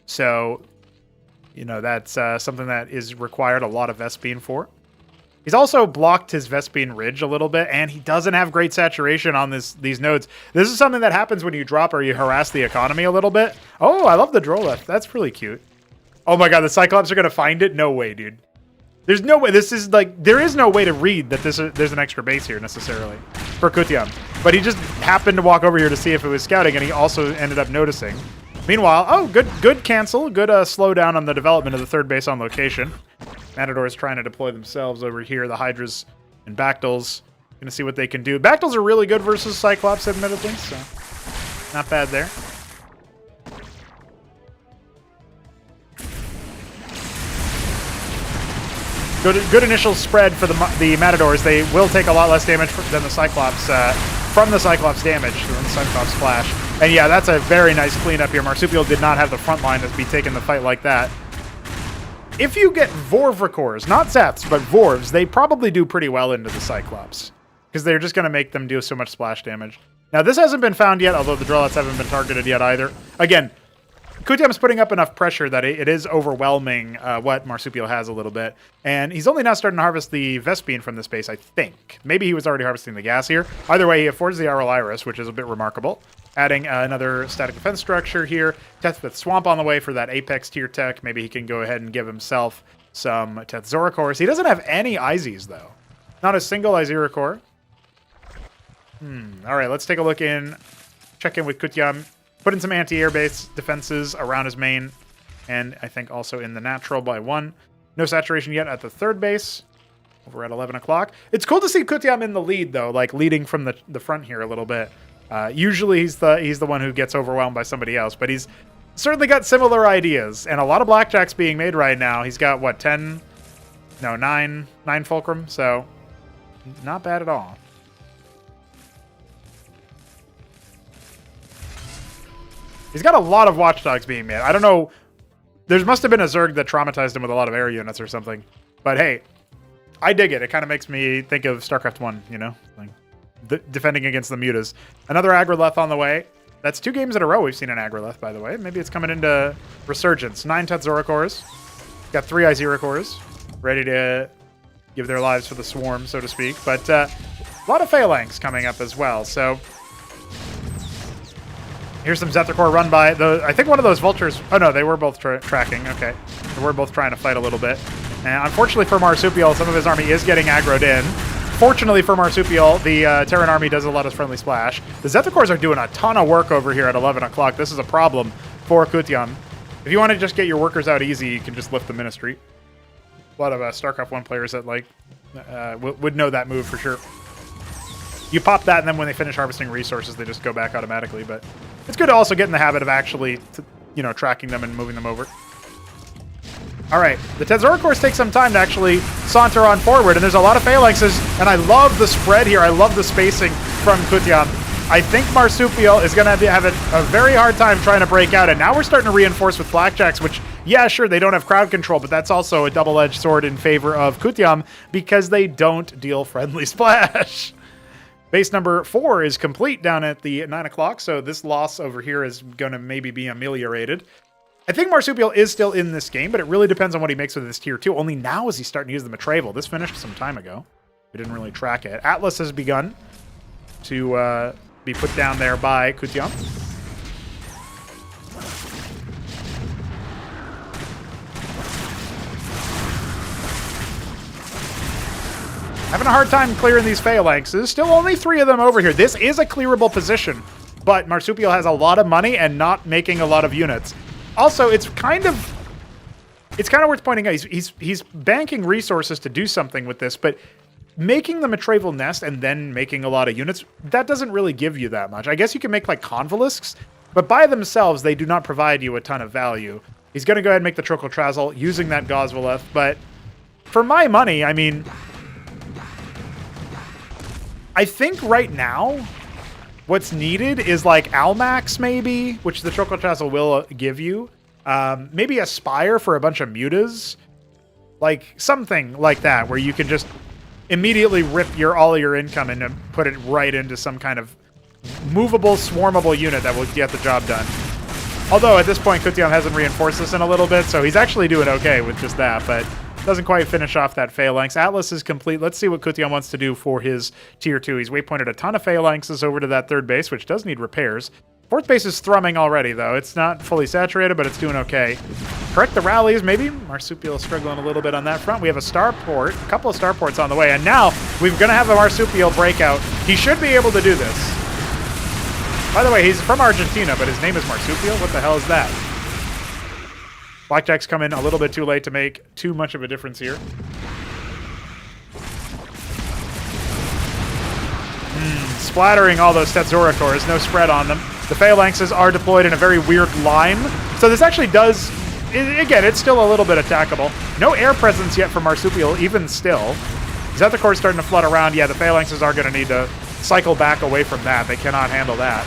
So, you know, that's something that is required a lot of Vespene for. He's also blocked his Vespene Ridge a little bit, and he doesn't have great saturation on these nodes. This is something that happens when you drop or you harass the economy a little bit. Oh, I love the Droleth. That's really cute. Oh my god, the Cyclops are going to find it? No way, dude. There's no way. This is like, there is no way to read that there's an extra base here necessarily for Kutyum. But he just happened to walk over here to see if it was scouting, and he also ended up noticing. Meanwhile, oh, good cancel. Good slowdown on the development of the 3rd base on location. Matadors trying to deploy themselves over here. The Hydras and Bactyls going to see what they can do. Bactyls are really good versus Cyclops, admittedly, so not bad there. Good initial spread for the Matadors. They will take a lot less damage than the Cyclops from the Cyclops damage, than the Cyclops flash. And yeah, that's a very nice cleanup here. Marsupial did not have the front line to be taking the fight like that. If you get Vorvrakors, not Zeths, but Vorvs, they probably do pretty well into the Cyclops. Because they're just going to make them do so much splash damage. Now, this hasn't been found yet, although the Droleths haven't been targeted yet either. Again, Kutyum's putting up enough pressure that it is overwhelming what Marsupial has a little bit. And he's only now starting to harvest the Vespene from this base, I think. Maybe he was already harvesting the gas here. Either way, he affords the Aural Iris, which is a bit remarkable. Adding another static defense structure here. Tethfith Swamp on the way for that Apex tier tech. Maybe he can go ahead and give himself some Tethzoricors. He doesn't have any Izes, though. Not a single Izira core. All right, let's take a look in. Check in with Kutyam. Put in some anti-air base defenses around his main. And I think also in the natural by 1. No saturation yet at the third base. Over at 11 o'clock. It's cool to see Kutyam in the lead, though, like leading from the front here a little bit. Usually he's the one who gets overwhelmed by somebody else, but he's certainly got similar ideas. And a lot of blackjacks being made right now. He's got, what, 10? No, 9 fulcrum, so not bad at all. He's got a lot of watchdogs being made. I don't know. There must have been a Zerg that traumatized him with a lot of air units or something. But hey, I dig it. It kind of makes me think of Starcraft 1, you know? Like defending against the mutas. Another Agroleth on the way. That's 2 games in a row we've seen an Agroleth, by the way. Maybe it's coming into resurgence. 9 Tetzora cores. Got 3 Izira cores. Ready to give their lives for the swarm, so to speak. But a lot of Phalanx coming up as well. So here's some Zephyr core run by. I think one of those vultures. Oh, no, they were both tracking. Okay. They were both trying to fight a little bit. And unfortunately for Marsupial, some of his army is getting aggroed in. Fortunately for Marsupial, the Terran army does a lot of friendly splash. The Zephyr cores are doing a ton of work over here at 11 o'clock. This is a problem for Kutyam. If you want to just get your workers out easy, you can just lift the Ministry. A lot of StarCraft 1 players that like would know that move for sure. You pop that, and then when they finish harvesting resources, they just go back automatically. But it's good to also get in the habit of actually, tracking them and moving them over. All right, the Tetzora cores take some time to actually saunter on forward, and there's a lot of phalanxes, and I love the spread here. I love the spacing from Kutyam. I think Marsupial is going to have a very hard time trying to break out, and now we're starting to reinforce with blackjacks, which, yeah, sure, they don't have crowd control, but that's also a double-edged sword in favor of Kutyam because they don't deal friendly splash. Base number 4 is complete down at the 9 o'clock, so this loss over here is going to maybe be ameliorated. I think Marsupial is still in this game, but it really depends on what he makes with his tier 2. Only now is he starting to use the Matravel. This finished some time ago. We didn't really track it. Atlas has begun to be put down there by Kutyam. Having a hard time clearing these phalanxes. Still only 3 of them over here. This is a clearable position, but Marsupial has a lot of money and not making a lot of units. Also, it's kind of worth pointing out, he's banking resources to do something with this, but making the Matravel nest and then making a lot of units, that doesn't really give you that much. I guess you can make like convolisks, but by themselves, they do not provide you a ton of value. He's going to go ahead and make the Trocotrazil using that Gosvaleth, but for my money, I mean, I think right now, what's needed is like Almax maybe, which the Trocotrazil will give you. Maybe a Spire for a bunch of mutas. Like something like that where you can just immediately rip all of your income and put it right into some kind of movable, swarmable unit that will get the job done. Although at this point, Kutyam hasn't reinforced this in a little bit, so he's actually doing okay with just that, but doesn't quite finish off that phalanx. Atlas is complete. Let's see what Kutyam wants to do for his tier 2. He's waypointed a ton of phalanxes over to that 3rd base, which does need repairs. 4th base is thrumming already, though. It's not fully saturated, but it's doing okay. Correct the rallies, maybe. Marsupial is struggling a little bit on that front. We have a starport, a couple of starports on the way, and now we're going to have a Marsupial breakout. He should be able to do this. By the way, he's from Argentina, but his name is Marsupial? What the hell is that? Blackjacks come in a little bit too late to make too much of a difference here. Splattering all those Tetzora cores, no spread on them. The phalanxes are deployed in a very weird line. So this actually does, again, it's still a little bit attackable. No air presence yet from Marsupial, even still. Zephyr core starting to flood around. Yeah, the phalanxes are going to need to cycle back away from that. They cannot handle that.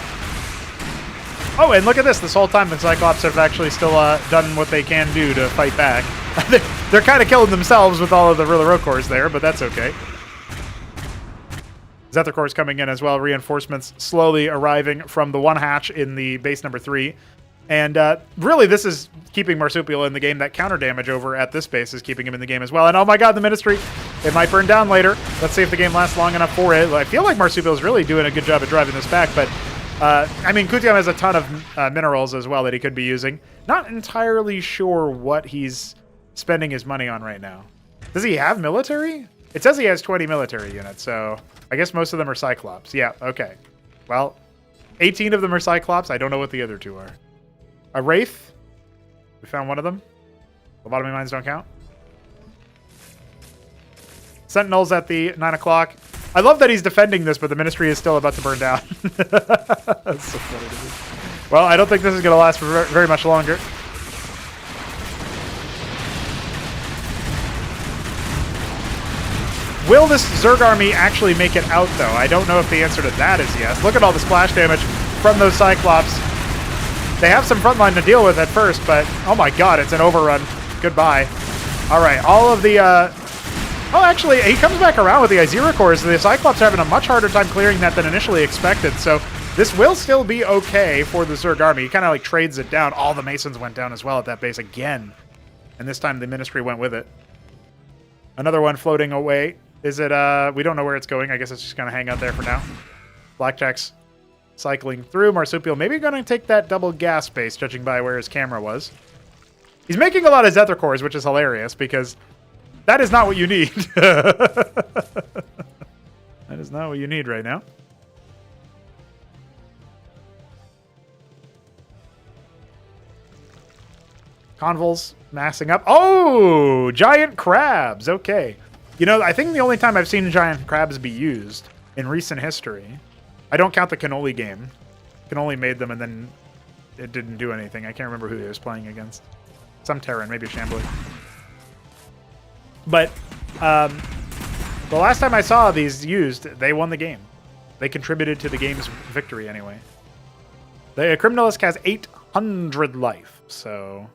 Oh, and look at this. This whole time, the Cyclops have actually still done what they can do to fight back. They're kind of killing themselves with all of the Rilaro cores there, but that's okay. Zephyr cores coming in as well. Reinforcements slowly arriving from the 1 hatch in the base number 3. And really, this is keeping Marsupial in the game. That counter damage over at this base is keeping him in the game as well. And oh my god, the Ministry. It might burn down later. Let's see if the game lasts long enough for it. I feel like Marsupial is really doing a good job at driving this back, but I mean, Kutyam has a ton of minerals as well that he could be using. Not entirely sure what he's spending his money on right now. Does he have military? It says he has 20 military units, so I guess most of them are Cyclops. Yeah, okay. Well, 18 of them are Cyclops. I don't know what the other 2 are. A Wraith. We found one of them. Lobotomy mines don't count. Sentinels at the 9 o'clock. I love that he's defending this, but the Ministry is still about to burn down. That's so funny to me. Well, I don't think this is going to last for very much longer. Will this Zerg army actually make it out, though? I don't know if the answer to that is yes. Look at all the splash damage from those Cyclops. They have some frontline to deal with at first, but oh my god, it's an overrun. Goodbye. All right, all of the... Oh, actually, he comes back around with the Izira cores. The Cyclops are having a much harder time clearing that than initially expected, so this will still be okay for the Zerg army. He kind of like trades it down. All the Masons went down as well at that base again, and this time the Ministry went with it. Another one floating away. Is it, we don't know where it's going. I guess it's just going to hang out there for now. Blackjack's cycling through. Marsupial maybe going to take that double gas base, judging by where his camera was. He's making a lot of Zephyr cores, which is hilarious, because that is not what you need. That is not what you need right now. Convols massing up. Oh, giant crabs. Okay. You know, I think the only time I've seen giant crabs be used in recent history, I don't count the Cannoli game. Cannoli made them and then it didn't do anything. I can't remember who he was playing against. Some Terran, maybe Shambly. But the last time I saw these used, they won the game. They contributed to the game's victory anyway. The Criminalist has 800 life, so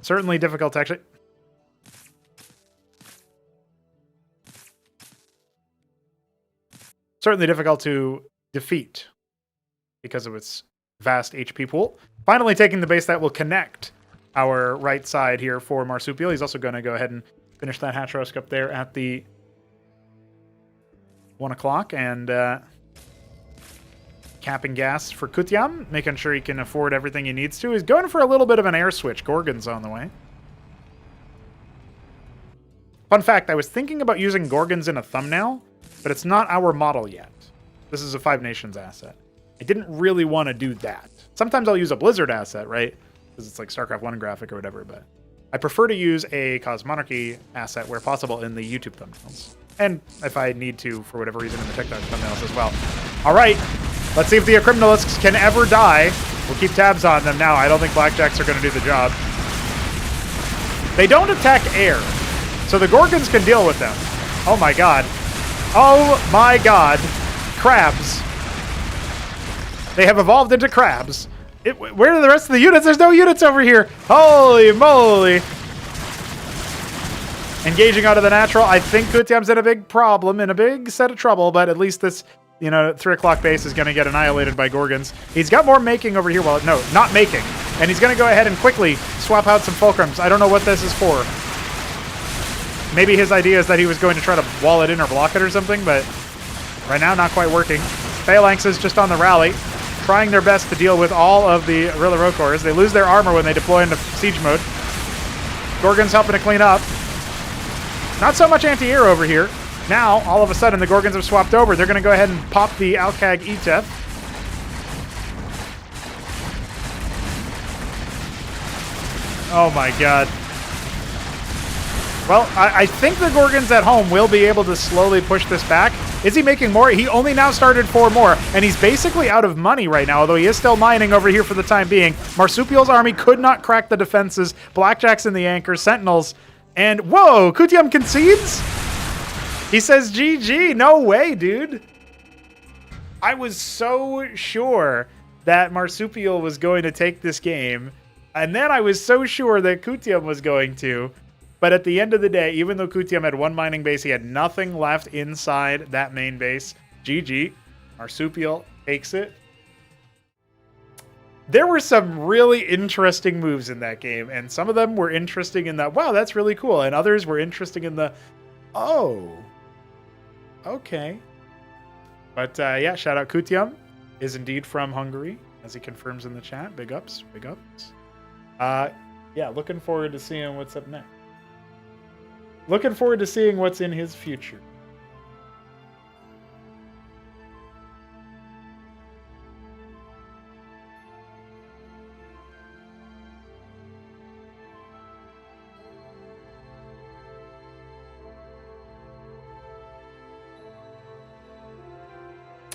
certainly difficult to actually... Certainly difficult to defeat because of its vast HP pool. Finally taking the base that will connect our right side here for Marsupial. He's also going to go ahead and finish that Hatrosk up there at the 1 o'clock and capping gas for Kutyam, making sure he can afford everything he needs to. He's going for a little bit of an air switch. Gorgon's on the way. Fun fact, I was thinking about using Gorgons in a thumbnail, but it's not our model yet. This is a Five Nations asset. I didn't really want to do that. Sometimes I'll use a Blizzard asset, right? Because it's like Starcraft 1 graphic or whatever, but I prefer to use a Cosmonarchy asset where possible in the YouTube thumbnails. And if I need to, for whatever reason, in the TikTok thumbnails as well. All right, let's see if the Criminalists can ever die. We'll keep tabs on them now. I don't think Blackjacks are going to do the job. They don't attack air, so the Gorgons can deal with them. Oh my god. Oh my god. Crabs. They have evolved into crabs. Where are the rest of the units? There's no units over here. Holy moly. Engaging out of the natural. I think Kutyam's in a big problem, in a big set of trouble, but at least this, 3 o'clock base is going to get annihilated by Gorgons. He's got more making over here. Well, no, not making. And he's going to go ahead and quickly swap out some Fulcrums. I don't know what this is for. Maybe his idea is that he was going to try to wall it in or block it or something, but right now, not quite working. Phalanx is just on the rally, trying their best to deal with all of the Guerrilla Rokors. They lose their armor when they deploy into siege mode. Gorgon's helping to clean up. Not so much anti-air over here. Now, all of a sudden, the Gorgons have swapped over. They're going to go ahead and pop the Alcag Eteth. Oh my god. Well, I think the Gorgons at home will be able to slowly push this back. Is he making more? He only now started 4 more, and he's basically out of money right now, although he is still mining over here for the time being. Marsupial's army could not crack the defenses. Blackjack's in the anchor, Sentinels, and whoa, Kutyam concedes? He says GG. No way, dude. I was so sure that Marsupial was going to take this game, and then I was so sure that Kutyam was going to. But at the end of the day, even though Kutyam had 1 mining base, he had nothing left inside that main base. GG. Marsupial takes it. There were some really interesting moves in that game, and some of them were interesting in that, wow, that's really cool, and others were interesting in the, oh, okay. But yeah, shout out Kutyam is indeed from Hungary, as he confirms in the chat. Big ups, big ups. Yeah, looking forward to seeing what's up next. Looking forward to seeing what's in his future.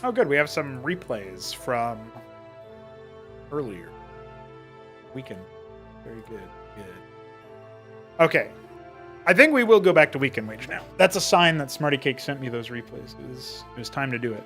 Oh, good. We have some replays from earlier. Weekend. Very good. Good. Okay. I think we will go back to Weekend Wage now. That's a sign that Smarty Cake sent me those replays. It was time to do it.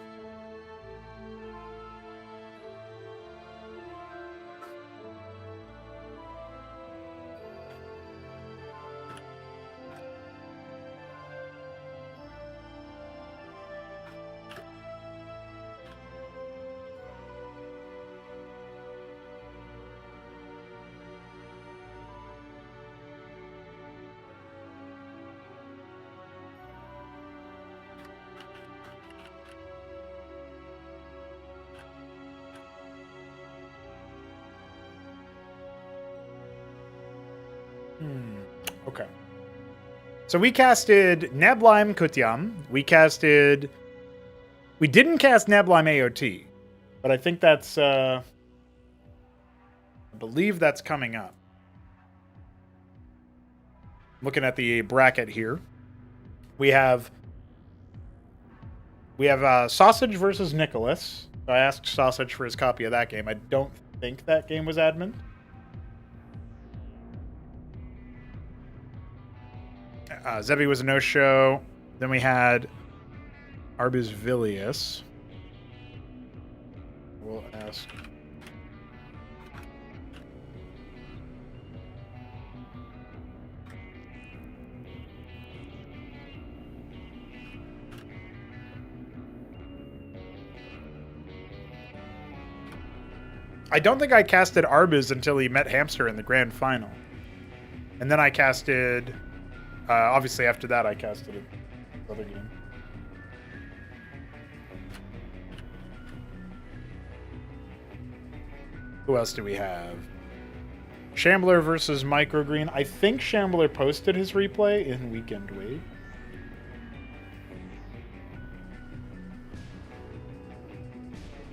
Okay. So we casted Nabline Kutyam. We didn't cast Nabline AOT, but I think that's, I believe that's coming up. Looking at the bracket here. We have Sausage versus Nicholas. I asked Sausage for his copy of that game. I don't think that game was admin. Zebi was a no-show. Then we had Arbus Vilius. We'll ask. I don't think I casted Arbus until he met Hamster in the grand final. And then I casted... obviously, after that, I casted another game. Who else do we have? Shambler versus Microgreen. I think Shambler posted his replay in Weekend Wave.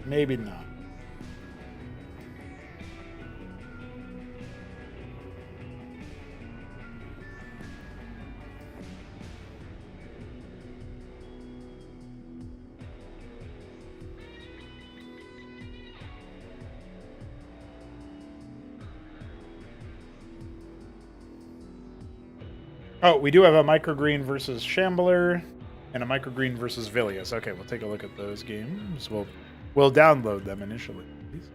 Maybe not. Oh, we do have a Microgreen versus Shambler and a Microgreen versus Vilius. Okay, we'll take a look at those games. We'll download them initially, please.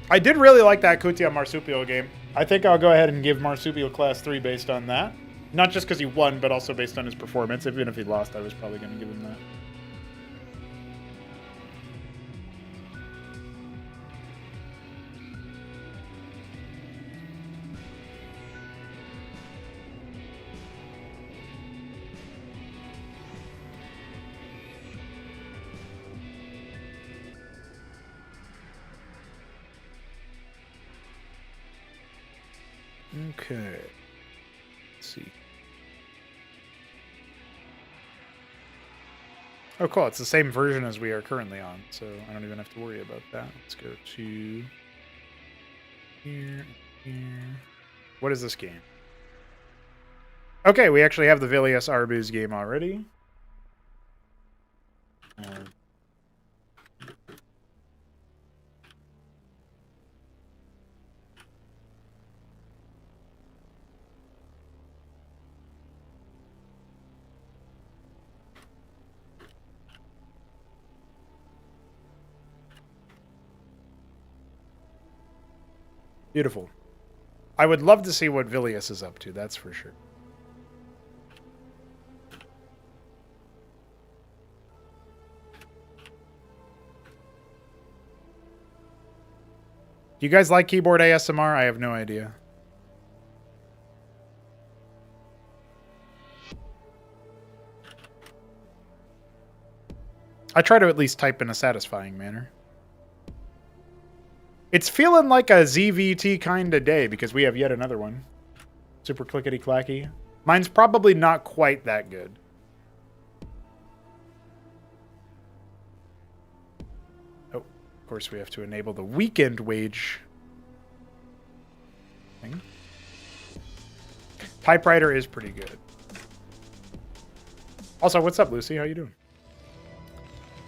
I did really like that Kutia Marsupial game. I think I'll go ahead and give Marsupial Class 3 based on that. Not just because he won, but also based on his performance. Even if he lost, I was probably going to give him that. Okay. Let's see. Oh, cool. It's the same version as we are currently on, so I don't even have to worry about that. Let's go to here. What is this game? Okay, we actually have the Vilius Arbus game already. Beautiful. I would love to see what Vilius is up to, that's for sure. Do you guys like keyboard ASMR? I have no idea. I try to at least type in a satisfying manner. It's feeling like a ZVT kind of day because we have yet another one. Super clickety-clacky. Mine's probably not quite that good. Oh, of course we have to enable the weekend wage thing. Typewriter is pretty good. Also, what's up, Lucy? How you doing?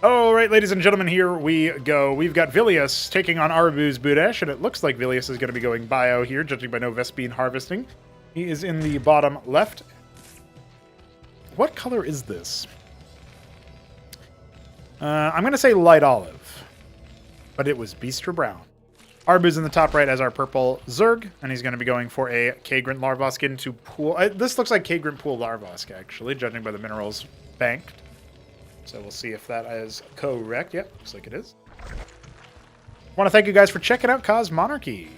All right, ladies and gentlemen, here we go. We've got Vilius taking on Arbuz Budesh, and it looks like Vilius is going to be going bio here, judging by no Vespene harvesting. He is in the bottom left. What color is this? I'm going to say light olive, but it was Beastra Brown. Arbuz in the top right as our purple Zerg, and he's going to be going for a Kagrant Larvosk into pool. This looks like Kagrant Pool Larvosk, actually, judging by the minerals banked. So we'll see if that is correct. Yep, looks like it is. I want to thank you guys for checking out Cosmonarchy.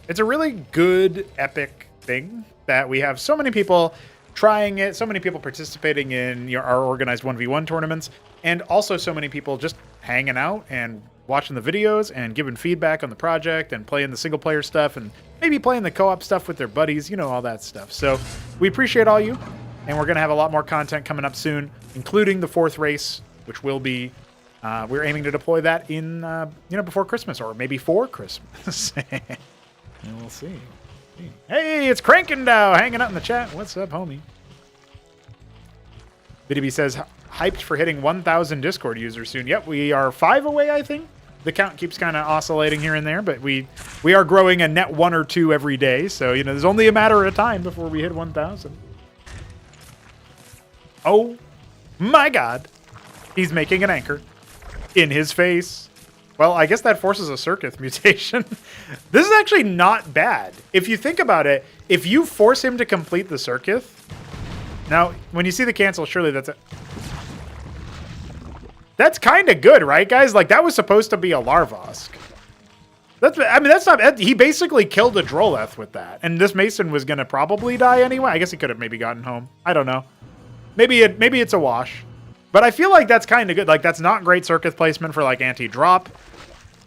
It's a really good, epic thing that we have so many people trying it, so many people participating in our organized 1v1 tournaments, and also so many people just hanging out and watching the videos and giving feedback on the project and playing the single-player stuff and maybe playing the co-op stuff with their buddies, you know, all that stuff. So we appreciate all you. And we're going to have a lot more content coming up soon, including the 4th race, which will be, we're aiming to deploy that in, before Christmas, or maybe for Christmas. And we'll see. Hey, it's Crankendow hanging out in the chat. What's up, homie? VDB says, hyped for hitting 1,000 Discord users soon. Yep, we are 5 away, I think. The count keeps kind of oscillating here and there, but we are growing a net 1 or 2 every day. So, there's only a matter of time before we hit 1,000. Oh my god. He's making an anchor in his face. Well, I guess that forces a Circuith mutation. This is actually not bad. If you think about it, if you force him to complete the Circuith... Now, when you see the cancel, surely that's it. That's kind of good, right, guys? Like, that was supposed to be a Larvosk. That's not... He basically killed a Droleth with that. And this Mason was going to probably die anyway. I guess he could have maybe gotten home. I don't know. Maybe it's a wash. But I feel like that's kind of good. Like, that's not great Circuith placement for, like, anti-drop.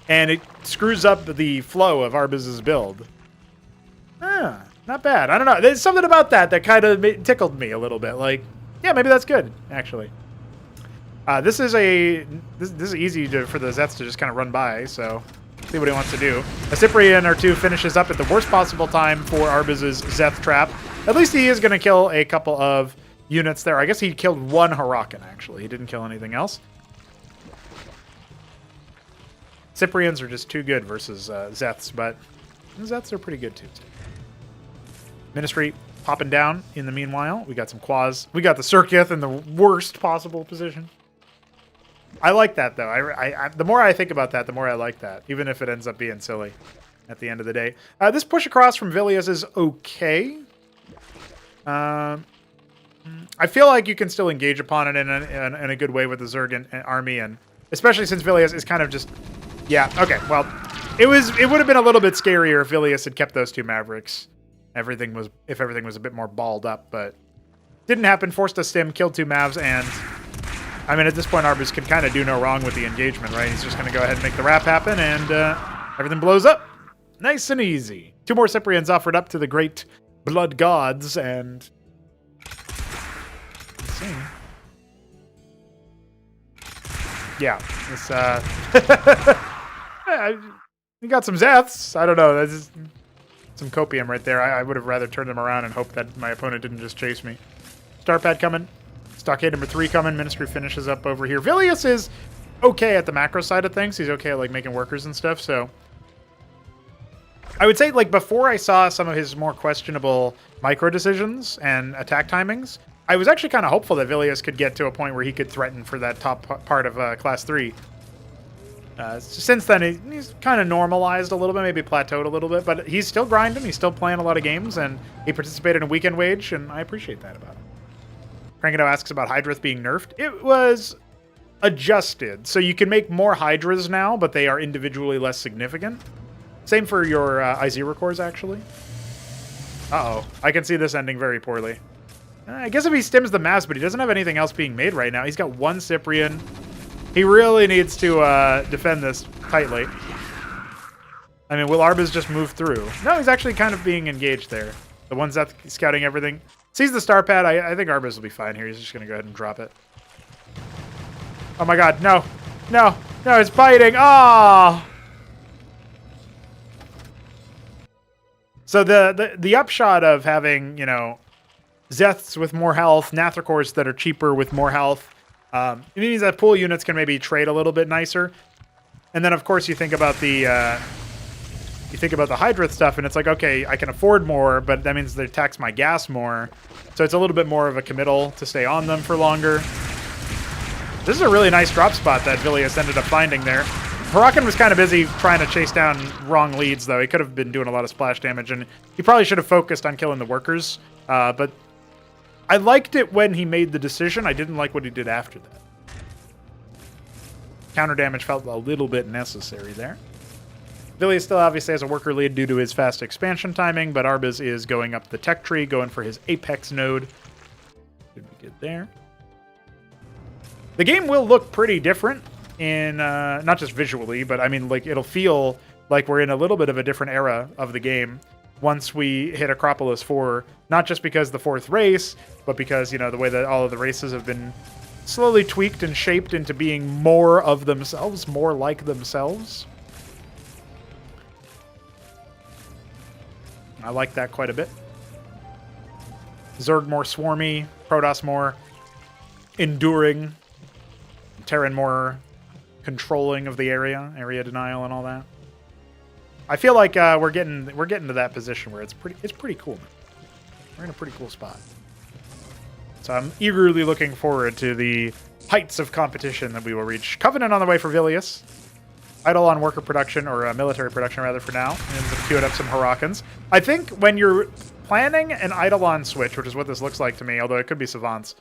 And it screws up the flow of Arbuz's build. Not bad. I don't know. There's something about that kind of tickled me a little bit. Like, yeah, maybe that's good, actually. This is easy for the Zeths to just kind of run by, so see what he wants to do. A Cyprian or two finishes up at the worst possible time for Arbuz's Zeth trap. At least he is going to kill a couple of units there. I guess he killed one Hurakan, actually. He didn't kill anything else. Cyprians are just too good versus Zeths, but Zeths are pretty good too. Ministry popping down in the meanwhile. We got some Quas. We got the Circuith in the worst possible position. I like that, though. I the more I think about that, the more I like that, even if it ends up being silly at the end of the day. This push across from Vilius is okay. I feel like you can still engage upon it in a good way with the Zerg and army, and especially since Vilius is kind of just... Yeah, okay, well, it would have been a little bit scarier if Vilius had kept those 2 Mavericks. If everything was a bit more balled up, but didn't happen. Forced a stim, killed 2 Mavs, and I mean, at this point, Arbuz can kind of do no wrong with the engagement, right? He's just going to go ahead and make the wrap happen, and everything blows up. Nice and easy. 2 more Cyprians offered up to the great blood gods, and... Let's see. Yeah, this, you got some Zeths. I don't know. That's just some copium right there. I would have rather turned them around and hoped that my opponent didn't just chase me. Starpad coming. Stockade number 3 coming. Ministry finishes up over here. Vilius is okay at the macro side of things. He's okay at, like, making workers and stuff, so... I would say, like, before I saw some of his more questionable micro decisions and attack timings, I was actually kind of hopeful that Vilius could get to a point where he could threaten for that top part of Class 3. Since then, he's kind of normalized a little bit, maybe plateaued a little bit, but he's still grinding, he's still playing a lot of games, and he participated in Weekend Wage, and I appreciate that about him. Crankido asks about Hydrith being nerfed. It was adjusted, so you can make more Hydras now, but they are individually less significant. Same for your Izira cores, actually. Uh-oh. I can see this ending very poorly. I guess if he stims the Mavs, but he doesn't have anything else being made right now. He's got 1 Cyprian. He really needs to defend this tightly. I mean, will Arbus just move through? No, he's actually kind of being engaged there. The one's that's scouting everything. Sees the star pad. I think Arbus will be fine here. He's just going to go ahead and drop it. Oh my god, no. No, no, it's biting. Oh! So the upshot of having, you know, Zeths with more health, Nathricors that are cheaper with more health, it means that pool units can maybe trade a little bit nicer. And then, of course, you think about the Hydrith stuff, and it's like, okay, I can afford more, but that means they tax my gas more. So it's a little bit more of a committal to stay on them for longer. This is a really nice drop spot that Vilius ended up finding there. Hurakan was kind of busy trying to chase down wrong leads, though. He could have been doing a lot of splash damage, and he probably should have focused on killing the workers. But I liked it when he made the decision. I didn't like what he did after that. Counter damage felt a little bit necessary there. Vilius still obviously has a worker lead due to his fast expansion timing, but Arbus is going up the tech tree, going for his Apex node. Should be good there. The game will look pretty different in, not just visually, but I mean, like, it'll feel like we're in a little bit of a different era of the game once we hit Acropolis 4, not just because the 4th race, but because, you know, the way that all of the races have been slowly tweaked and shaped into being more of themselves, more like themselves. I like that quite a bit. Zerg more swarmy, Protoss more enduring, Terran more controlling of the area denial and all that. I feel like we're getting to that position where it's pretty cool, man. We're in a pretty cool spot. So I'm eagerly looking forward to the heights of competition that we will reach. Covenant on the way for Vilius. Idle on worker production, or military production rather, for now. And queuing up some Hurakans. I think when you're planning an Eidolon switch, which is what this looks like to me, although it could be Savants,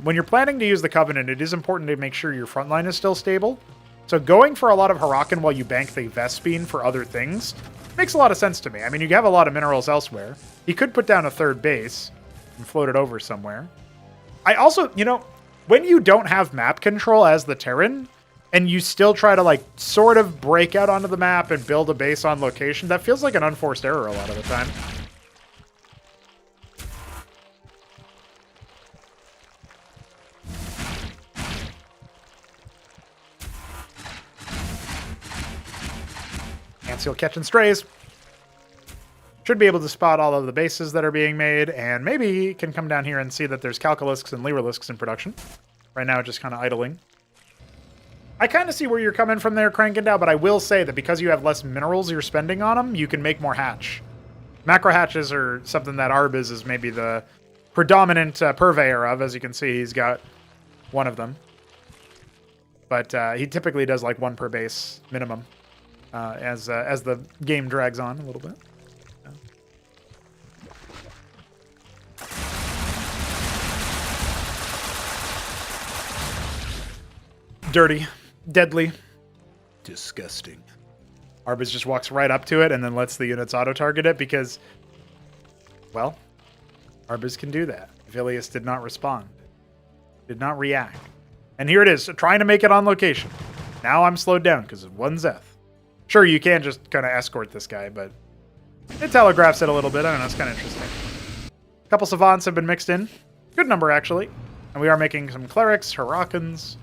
when you're planning to use the Covenant, it is important to make sure your front line is still stable. So going for a lot of Hurakan while you bank the Vespene for other things makes a lot of sense to me. I mean, you have a lot of minerals elsewhere. You could put down a third base and float it over somewhere. I also, you know, when you don't have map control as the Terran, and you still try to, like, sort of break out onto the map and build a base on location, that feels like an unforced error a lot of the time. Antseal catching strays. Should be able to spot all of the bases that are being made, and maybe can come down here and see that there's Calculisks and Lyrilisks in production. Right now, just kind of idling. I kind of see where you're coming from there, Crankendow, but I will say that because you have less minerals you're spending on them, you can make more hatch. Macro hatches are something that Arbus is maybe the predominant purveyor of. As you can see, he's got one of them. But he typically does like one per base minimum as the game drags on a little bit. Dirty. Deadly. Disgusting. Arbus just walks right up to it and then lets the units auto-target it because, well, Arbus can do that. Vilius did not respond. Did not react. And here it is, trying to make it on location. Now I'm slowed down because of one Zeth. Sure, you can just kind of escort this guy, but it telegraphs it a little bit. I don't know, it's kind of interesting. A couple Savants have been mixed in. Good number, actually. And we are making some Clerics, Hurakans.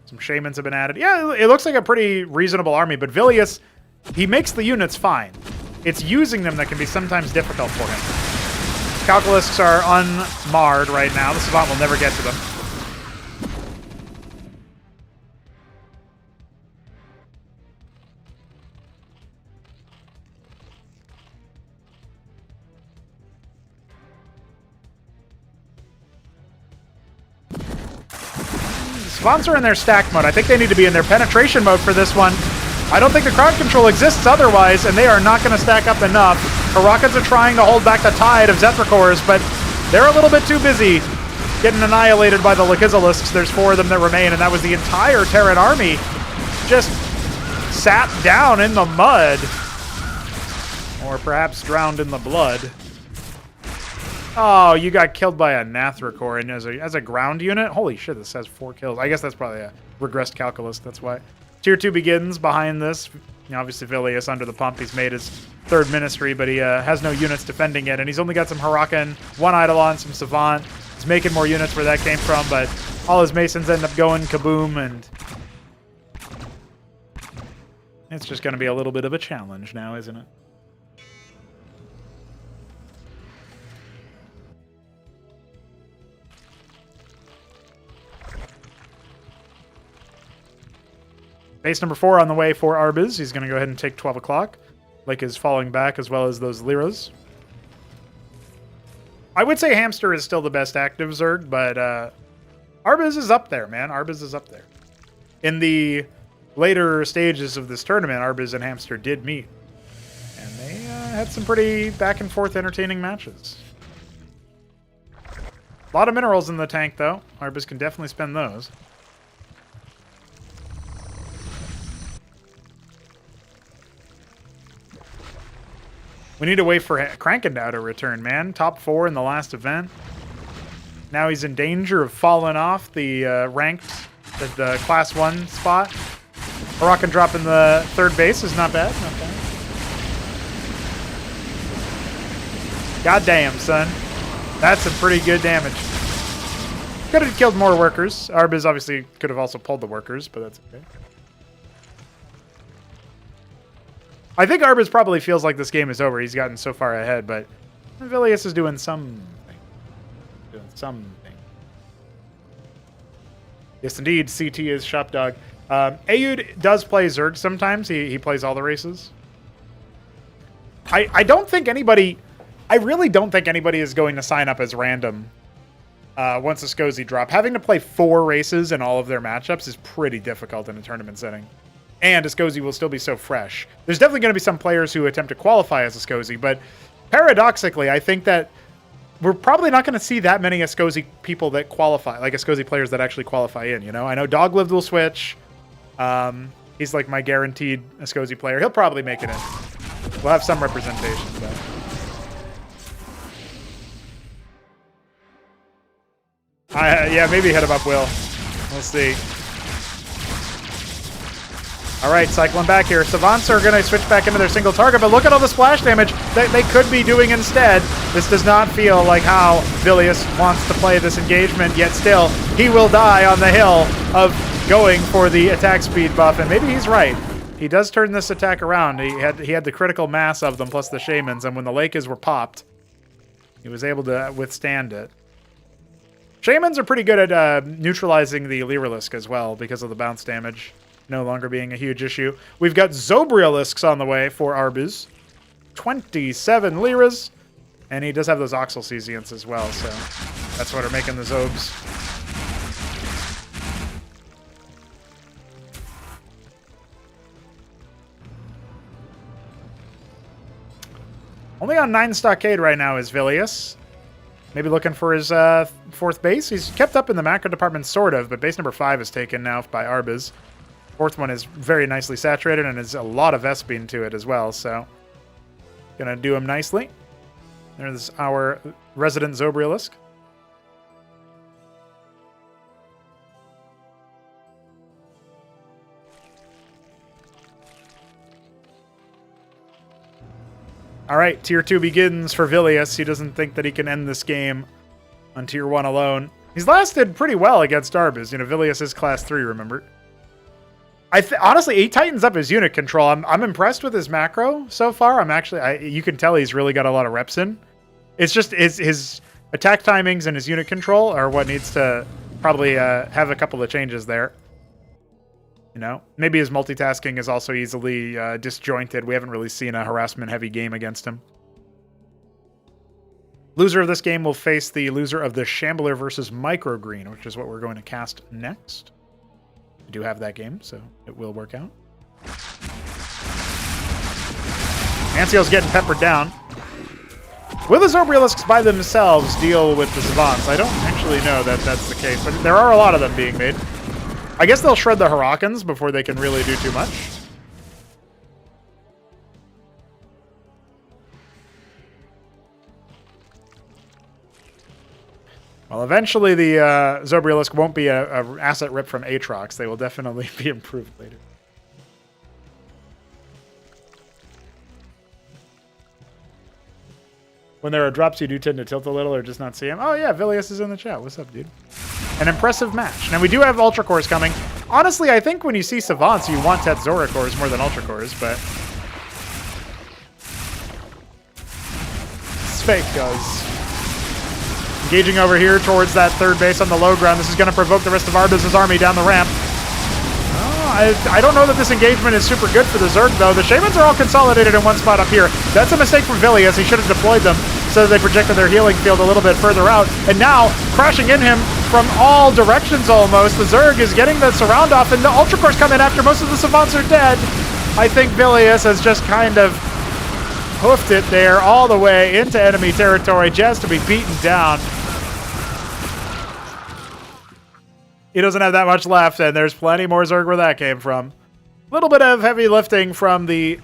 Some Shamans have been added. Yeah, it looks like a pretty reasonable army, but Vilius, he makes the units fine. It's using them that can be sometimes difficult for him. Calculisks are unmarred right now. The Savant will never get to them. Savants are in their stack mode. I think they need to be in their penetration mode for this one. I don't think the crowd control exists otherwise, and they are not going to stack up enough. Hurakans are trying to hold back the tide of Zethicors, but they're a little bit too busy getting annihilated by the Lakizilisks. There's 4 of them that remain, and that was the entire Terran army just sat down in the mud. Or perhaps drowned in the blood. Oh, you got killed by a Nathracore and as a ground unit? Holy shit, this has 4 kills. I guess that's probably a regressed calculus, that's why. Tier 2 begins behind this. You know, obviously, Vilius under the pump. He's made his 3rd ministry, but he has no units defending it, and he's only got some Hurakan, 1 Eidolon, some Savant. He's making more units where that came from, but all his Masons end up going kaboom, and it's just going to be a little bit of a challenge now, isn't it? Base number 4 on the way for Arbiz. He's going to go ahead and take 12 o'clock. Lake is falling back as well as those Lyras. I would say Hamster is still the best active Zerg, but Arbiz is up there, man. Arbiz is up there. In the later stages of this tournament, Arbiz and Hamster did meet. And they had some pretty back and forth entertaining matches. A lot of minerals in the tank, though. Arbiz can definitely spend those. We need to wait for Krankendow to return, man. Top 4 in the last event. Now he's in danger of falling off the ranked, the class 1 spot. Hurakan drop in the 3rd base is not bad. Not bad. God damn, son. That's some pretty good damage. Could have killed more workers. Arbiz obviously could have also pulled the workers, but that's okay. I think Arbiz probably feels like this game is over. He's gotten so far ahead, but Vilius is doing something. Doing something. Yes, indeed. CT is shop dog. Ayud does play Zerg sometimes. He plays all the races. I don't think anybody... I really don't think anybody is going to sign up as random once the SCOZY drop. Having to play 4 races in all of their matchups is pretty difficult in a tournament setting. And a SCOZY will still be so fresh. There's definitely going to be some players who attempt to qualify as a SCOZY, but paradoxically, I think that we're probably not going to see that many SCOZY people that qualify, like SCOZY players that actually qualify in, you know? I know Doglived will switch. He's like my guaranteed SCOZY player. He'll probably make it in. We'll have some representation, but... yeah, maybe hit him up, Will. We'll see. All right, cycling back here. Savants are going to switch back into their single target, but look at all the splash damage that they could be doing instead. This does not feel like how Vilius wants to play this engagement, yet still, he will die on the hill of going for the attack speed buff, and maybe he's right. He does turn this attack around. He had the critical mass of them plus the Shamans, and when the Lakers were popped, he was able to withstand it. Shamans are pretty good at neutralizing the Lyralisk as well because of the bounce damage. No longer being a huge issue. We've got Zobrialisks on the way for Arbiz. 27 Lyras. And he does have those Oxal Cesiants as well, so that's what are making the Zobs. Only on 9 Stockade right now is Vilius. Maybe looking for his 4th base. He's kept up in the macro department, sort of, but base number 5 is taken now by Arbiz. 4th one is very nicely saturated and has a lot of Vespene to it as well, so gonna do him nicely. There's our resident Zobrialisk. All right, Tier 2 begins for Vilius. He doesn't think that he can end this game on Tier 1 alone. He's lasted pretty well against Arbiz. You know, Vilius is Class 3, remember? Honestly, he tightens up his unit control. I'm impressed with his macro so far. You can tell he's really got a lot of reps in. It's just his attack timings and his unit control are what needs to probably have a couple of changes there. You know, maybe his multitasking is also easily disjointed. We haven't really seen a harassment-heavy game against him. Loser of this game will face the loser of the Shambler versus Microgreen, which is what we're going to cast next. We do have that game, so it will work out. Anseal's getting peppered down. Will the Zobrialisks by themselves deal with the Savants? I don't actually know that that's the case, but there are a lot of them being made. I guess they'll shred the Hurakans before they can really do too much. Well, eventually the Zobrielisk won't be a asset rip from Aatrox. They will definitely be improved later. When there are drops, you do tend to tilt a little or just not see him. Oh, yeah, Vilius is in the chat. What's up, dude? An impressive match. Now, we do have Ultra Cores coming. Honestly, I think when you see Savants, you want Tetzora Cores more than Ultra Cores, but... Fake goes. Engaging over here towards that third base on the low ground. This is going to provoke the rest of Arbiz's army down the ramp. I don't know that this engagement is super good for the Zerg, though. The Shamans are all consolidated in one spot up here. That's a mistake from Vilius. He should have deployed them so that they projected their healing field a little bit further out. And now, crashing in him from all directions almost, the Zerg is getting the surround off, and the Ultra Cores come in after most of the Savants are dead. I think Vilius has just kind of hoofed it there all the way into enemy territory just to be beaten down. He doesn't have that much left, and there's plenty more Zerg where that came from. A little bit of heavy lifting from the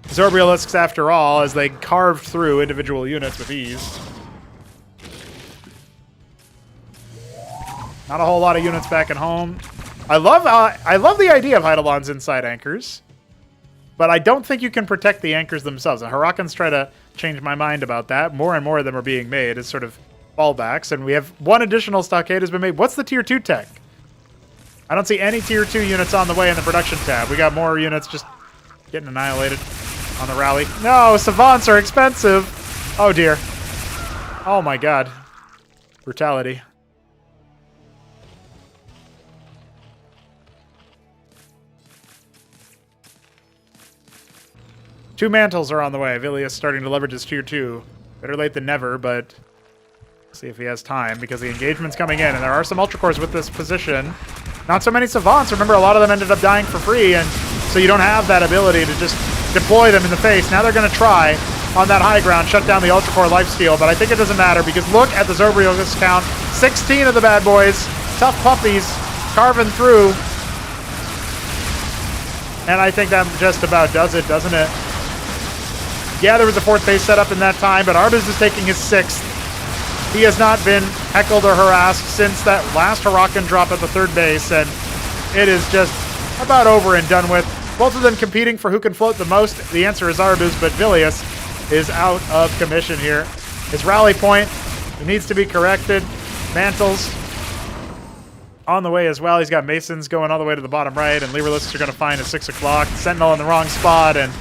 Zobrielisks after all, as they carved through individual units with ease. Not a whole lot of units back at home. I love the idea of Eidolon's inside anchors, but I don't think you can protect the anchors themselves. And Hurrican's try to change my mind about that. More and more of them are being made as sort of fallbacks, and we have one additional stockade has been made. What's the tier 2 tech? I don't see any tier 2 units on the way in the production tab. We got more units just getting annihilated on the rally. No, Savants are expensive. Oh, dear. Oh, my God. Brutality. Two mantles are on the way. Vilius starting to leverage his tier 2. Better late than never, but see if he has time, because the engagement's coming in, and there are some Ultra Cores with this position. Not so many Savants. Remember, a lot of them ended up dying for free, and so you don't have that ability to just deploy them in the face. Now they're going to try, on that high ground, shut down the Ultra Core lifesteal, but I think it doesn't matter, because look at the Zobrielisk count. 16 of the bad boys. Tough puppies carving through. And I think that just about does it, doesn't it? Yeah, there was a fourth base set up in that time, but Arbiz is taking his 6th. He has not been heckled or harassed since that last Huracan drop at the third base, and it is just about over and done with. Both of them competing for who can float the most. The answer is Arbiz, but Vilius is out of commission here. His rally point needs to be corrected. Mantles on the way as well. He's got Masons going all the way to the bottom right, and Liberalists are going to find at 6 o'clock. Sentinel in the wrong spot, and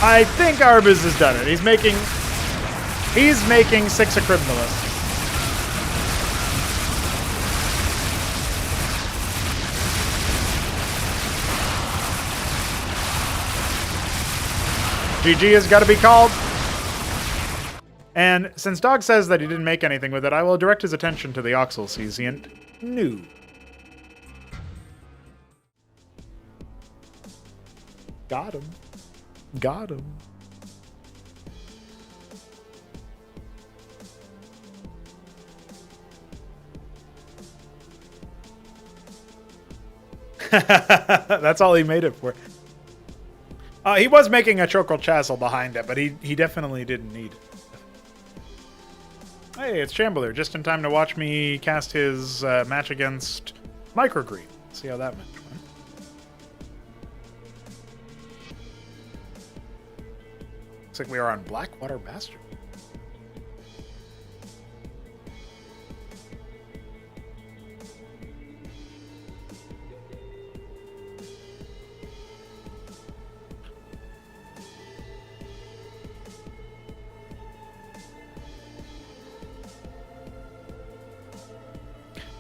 I think Arbiz has done it. He's making 6 a criminalist. GG has got to be called. And since Dog says that he didn't make anything with it, I will direct his attention to the Oxel Cesiant. No. Got him. Got him. That's all he made it for. He was making a Chokral Chassel behind it, but he definitely didn't need it. Hey, it's Chambler, just in time to watch me cast his match against Microgreen. See how that match went. Looks like we are on Blackwater Bastard.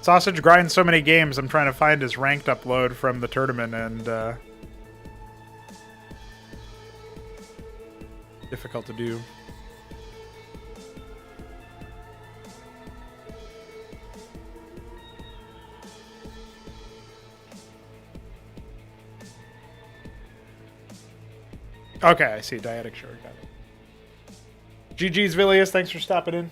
Sausage grinds so many games, I'm trying to find his ranked upload from the tournament, and difficult to do. Okay, I see. Dyadic, sure. Got it. GG's Vilius, thanks for stopping in.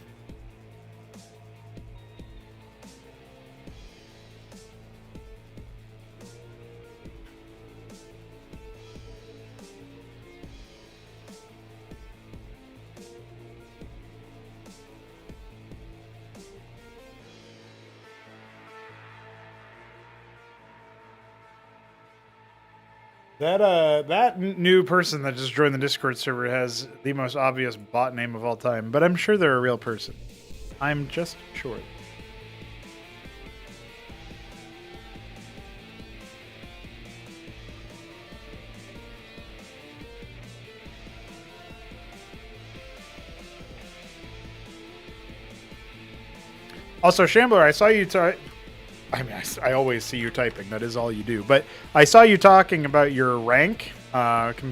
That new person that just joined the Discord server has the most obvious bot name of all time, but I'm sure they're a real person. I'm just sure. Also, Shambler, I saw you I mean, I always see you typing. That is all you do. But I saw you talking about your rank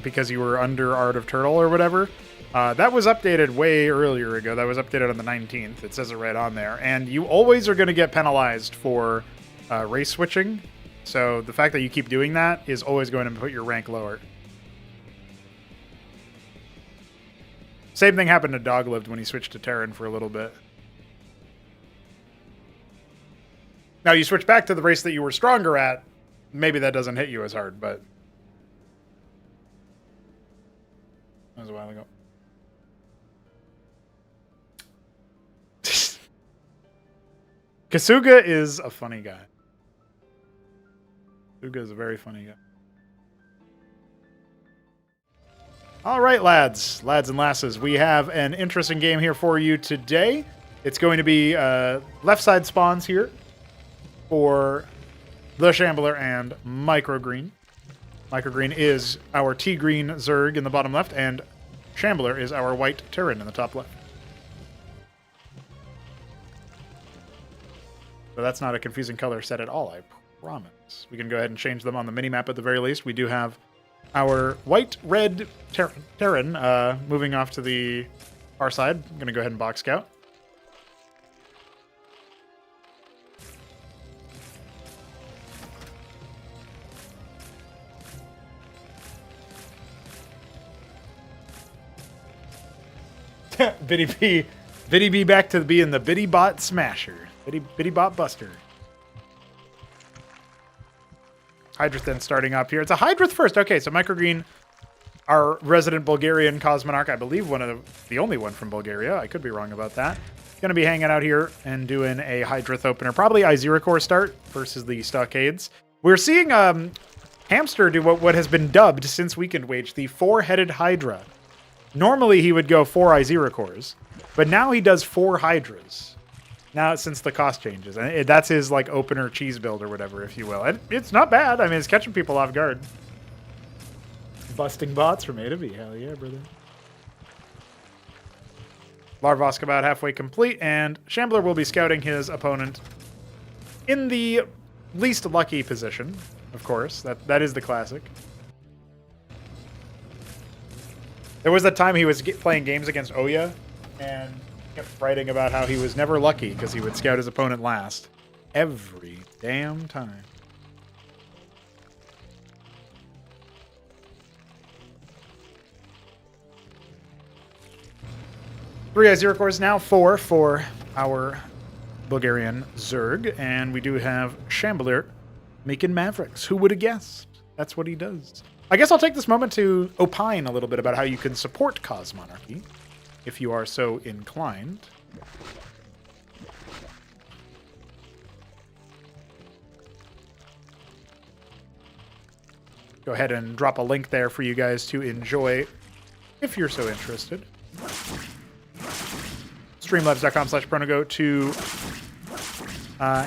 because you were under Art of Turtle or whatever. That was updated way earlier ago. That was updated on the 19th. It says it right on there. And you always are going to get penalized for race switching. So the fact that you keep doing that is always going to put your rank lower. Same thing happened to Doglived when he switched to Terran for a little bit. Now, you switch back to the race that you were stronger at, maybe that doesn't hit you as hard, but... That was a while ago. Kasuga is a funny guy. Kasuga is a very funny guy. All right, lads and lasses, we have an interesting game here for you today. It's going to be left side spawns here for the Shambler and Microgreen. Microgreen is our T-green Zerg in the bottom left, and Shambler is our white Terran in the top left. So that's not a confusing color set at all, I promise. We can go ahead and change them on the minimap at the very least. We do have our white-red Terran moving off to the far side. I'm going to go ahead and box scout. Biddy B back to being the Biddy Bot Smasher. Biddy Bot Buster. Hydrith then starting up here. It's a Hydrith first. Okay, so Microgreen, our resident Bulgarian Cosmonarch, I believe the only one from Bulgaria. I could be wrong about that. Going to be hanging out here and doing a Hydrith opener. Probably Iziracore start versus the Stockades. We're seeing Hamster do what has been dubbed since Weekend Wage, the four-headed Hydra. Normally he would go 4 Iziracores, but now he does 4 Hydras. Now since the cost changes, and that's his like opener cheese build or whatever, if you will. And it's not bad. I mean, it's catching people off guard. Busting bots from A to B. Hell yeah, brother. Larvosk about halfway complete, and Shambler will be scouting his opponent in the least lucky position, of course. That is the classic. There was a time he was playing games against Oya and kept writing about how he was never lucky because he would scout his opponent last. Every damn time. Three Iziracores now, 4 for our Bulgarian Zerg. And we do have Shambler making Mavericks. Who would have guessed? That's what he does. I guess I'll take this moment to opine a little bit about how you can support Cosmonarchy, if you are so inclined. Go ahead and drop a link there for you guys to enjoy, if you're so interested. Streamlabs.com/pronogo to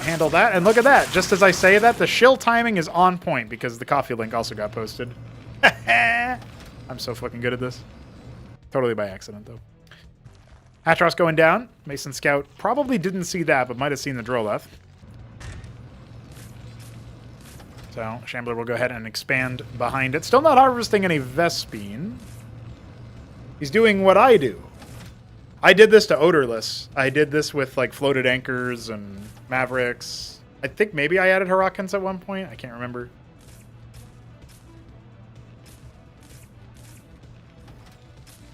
handle that. And look at that. Just as I say that, the shill timing is on point because the coffee link also got posted. I'm so fucking good at this. Totally by accident, though. Hatros going down. Mason Scout probably didn't see that, but might have seen the Droleth. So Shambler will go ahead and expand behind it. Still not harvesting any Vespine. He's doing what I do. I did this to Odorless. I did this with like floated anchors and Mavericks. I think maybe I added Hurricanes at one point. I can't remember.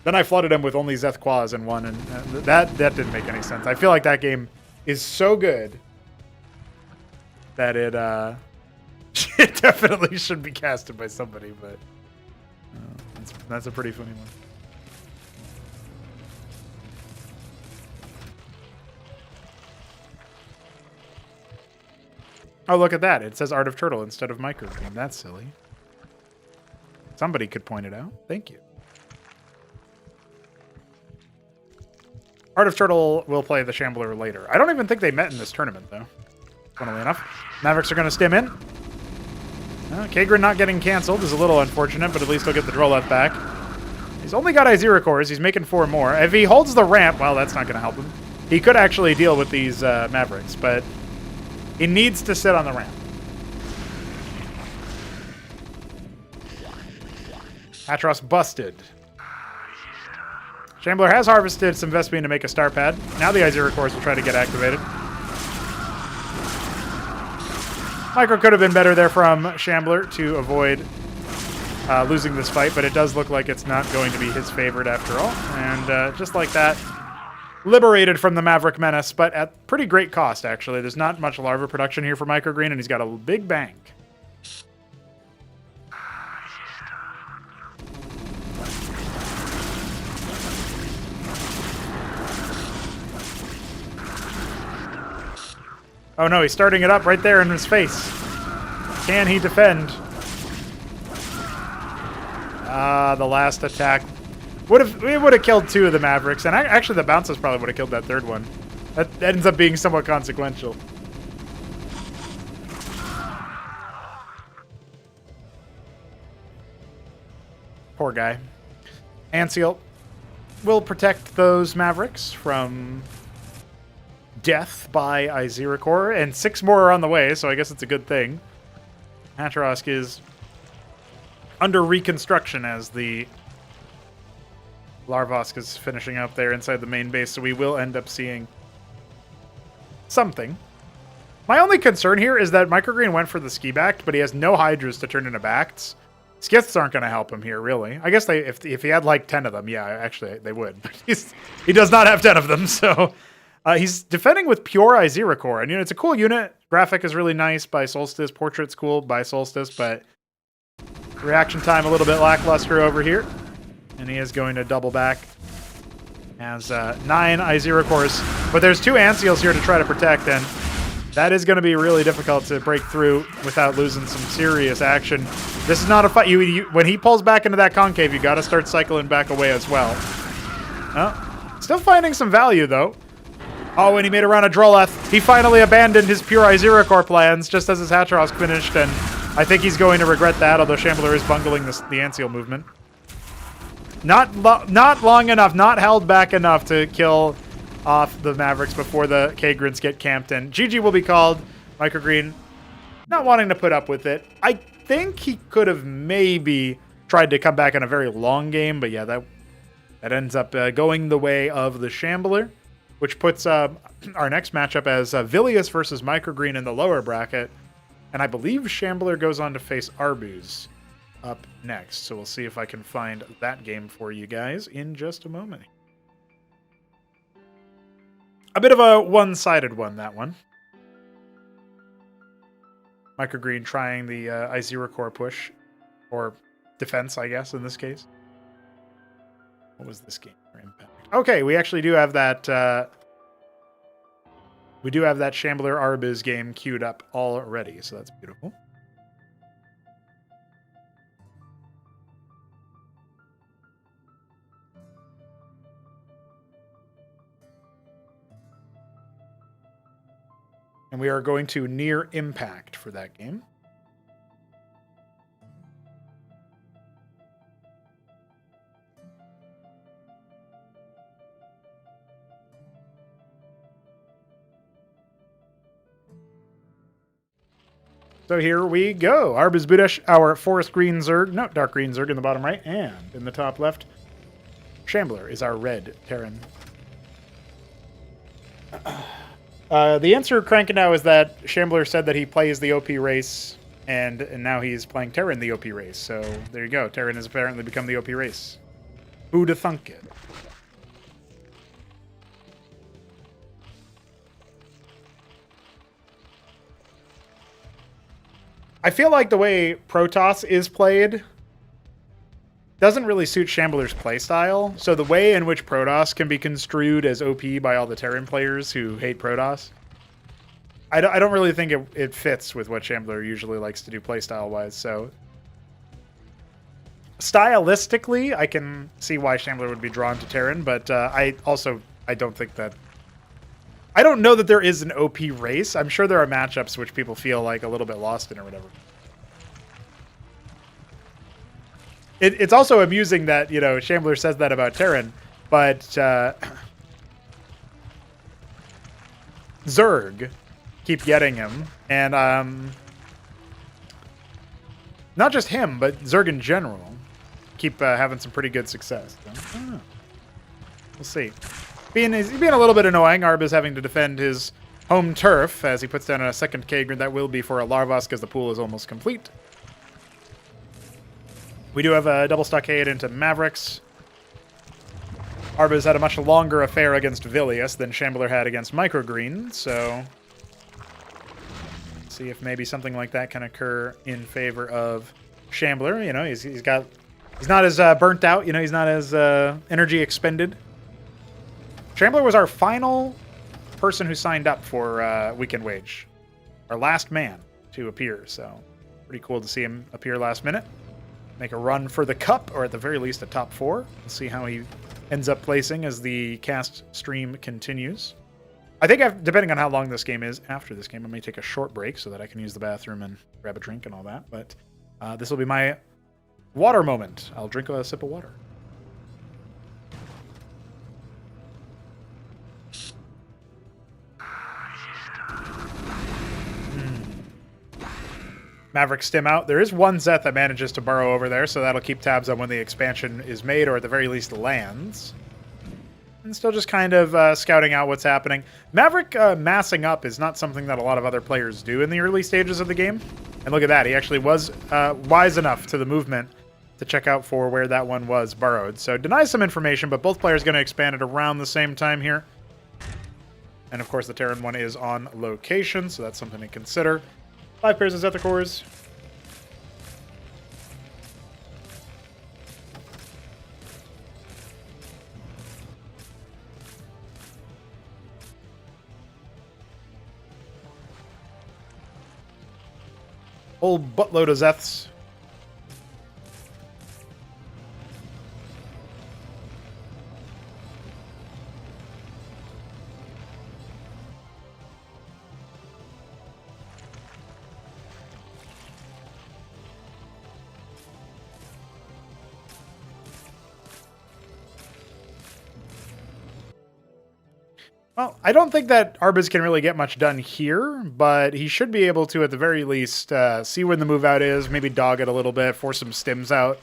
Then I flooded him with only Zeth Quas in one, and that didn't make any sense. I feel like that game is so good that it it definitely should be casted by somebody, but that's a pretty funny one. Oh, look at that. It says Art of Turtle instead of Microgreen. That's silly. Somebody could point it out. Thank you. Heart of Turtle will play the Shambler later. I don't even think they met in this tournament, though. Funnily enough. Mavericks are going to stim in. Kagrin not getting canceled is a little unfortunate, but at least he'll get the Droleth back. He's only got Izira cores. He's making 4 more. If he holds the ramp, well, that's not going to help him. He could actually deal with these Mavericks, but he needs to sit on the ramp. Atros busted. Shambler has harvested some Vespene to make a star pad. Now the Izira cores will try to get activated. Micro could have been better there from Shambler to avoid losing this fight, but it does look like it's not going to be his favorite after all. And just like that, liberated from the Maverick Menace, but at pretty great cost, actually. There's not much larva production here for Microgreen, and he's got a big bank. Oh no, he's starting it up right there in his face. Can he defend? The last attack it would have killed 2 of the Mavericks, and actually the bounces probably would have killed that 3rd one. That ends up being somewhat consequential. Poor guy. Anseal will protect those Mavericks from death by Izira core, and 6 more are on the way, so I guess it's a good thing. Hatrosk is under reconstruction as the Larvosk is finishing up there inside the main base, so we will end up seeing something. My only concern here is that Microgreen went for the Ski-Backed, but he has no Hydras to turn into Bacts. Skiths aren't going to help him here, really. I guess if he had like 10 of them, yeah, actually they would. But he does not have 10 of them, so he's defending with pure Izira core. And it's a cool unit. Graphic is really nice by Solstice. Portrait's cool by Solstice, but reaction time a little bit lackluster over here. And he is going to double back. Has 9 Izira cores. But there's 2 Anseals here to try to protect, and that is going to be really difficult to break through without losing some serious action. This is not a fight. When he pulls back into that concave, you got to start cycling back away as well. Still finding some value, though. Oh, and he made a round of Droleth. He finally abandoned his pure Izira core plans just as his Hatrosk finished, and I think he's going to regret that, although Shambler is bungling the Anseal movement. Not long enough, not held back enough to kill off the Mavericks before the Kagrins get camped in. GG will be called. Microgreen not wanting to put up with it. I think he could have maybe tried to come back in a very long game, but yeah, that ends up going the way of the Shambler, which puts our next matchup as Vilius versus Microgreen in the lower bracket, and I believe Shambler goes on to face Arbuz up next, so we'll see if I can find that game for you guys in just a moment. A bit of a one-sided one, that one. Microgreen trying the Izira core push, or defense, I guess, in this case. What was this game for Impact? Okay, we actually do have that. We do have that Shambler Arbuz game queued up already, so that's beautiful. And we are going to near impact for that game. So here we go. Arbuz Budesh, our forest green Zerg. No, dark green Zerg in the bottom right. And in the top left, Shambler is our red Terran. The answer cranking now is that Shambler said that he plays the OP race, and now he's playing Terran the OP race. So there you go. Terran has apparently become the OP race. Who'da thunk it? I feel like the way Protoss is played doesn't really suit Shambler's playstyle. So the way in which Protoss can be construed as OP by all the Terran players who hate Protoss, I don't really think it fits with what Shambler usually likes to do playstyle-wise. So stylistically, I can see why Shambler would be drawn to Terran, but I don't think that... I don't know that there is an OP race. I'm sure there are matchups which people feel like a little bit lost in or whatever. It's also amusing that, you know, Shambler says that about Terran, but Zerg keep getting him, and not just him, but Zerg in general keep having some pretty good success. So, we'll see. He's being a little bit annoying. Arb is having to defend his home turf as he puts down a second Kagran. That will be for a Larvas because the pool is almost complete. We do have a double stockade into Mavericks. Arb has had a much longer affair against Vilius than Shambler had against Microgreen, so let's see if maybe something like that can occur in favor of Shambler. You know, he's not as burnt out. You know, he's not as energy expended. Shambler was our final person who signed up for Weekend Wage, our last man to appear. So pretty cool to see him appear last minute. Make a run for the cup, or at the very least a top 4. We'll see how he ends up placing as the cast stream continues. I think depending on how long this game is, after this game, I may take a short break so that I can use the bathroom and grab a drink and all that. But this will be my water moment. I'll drink a sip of water. Maverick stim out. There is one Zeth that manages to burrow over there, so that'll keep tabs on when the expansion is made, or at the very least lands. And still just kind of scouting out what's happening. Maverick massing up is not something that a lot of other players do in the early stages of the game. And look at that, he actually was wise enough to the movement to check out for where that one was burrowed. So denies some information, but both players going to expand it around the same time here. And of course the Terran one is on location, so that's something to consider. 5 pairs of Zethar cores. Whole buttload of Zeths. Well, I don't think that Arbiz can really get much done here, but he should be able to, at the very least, see when the move out is, maybe dog it a little bit, force some stims out.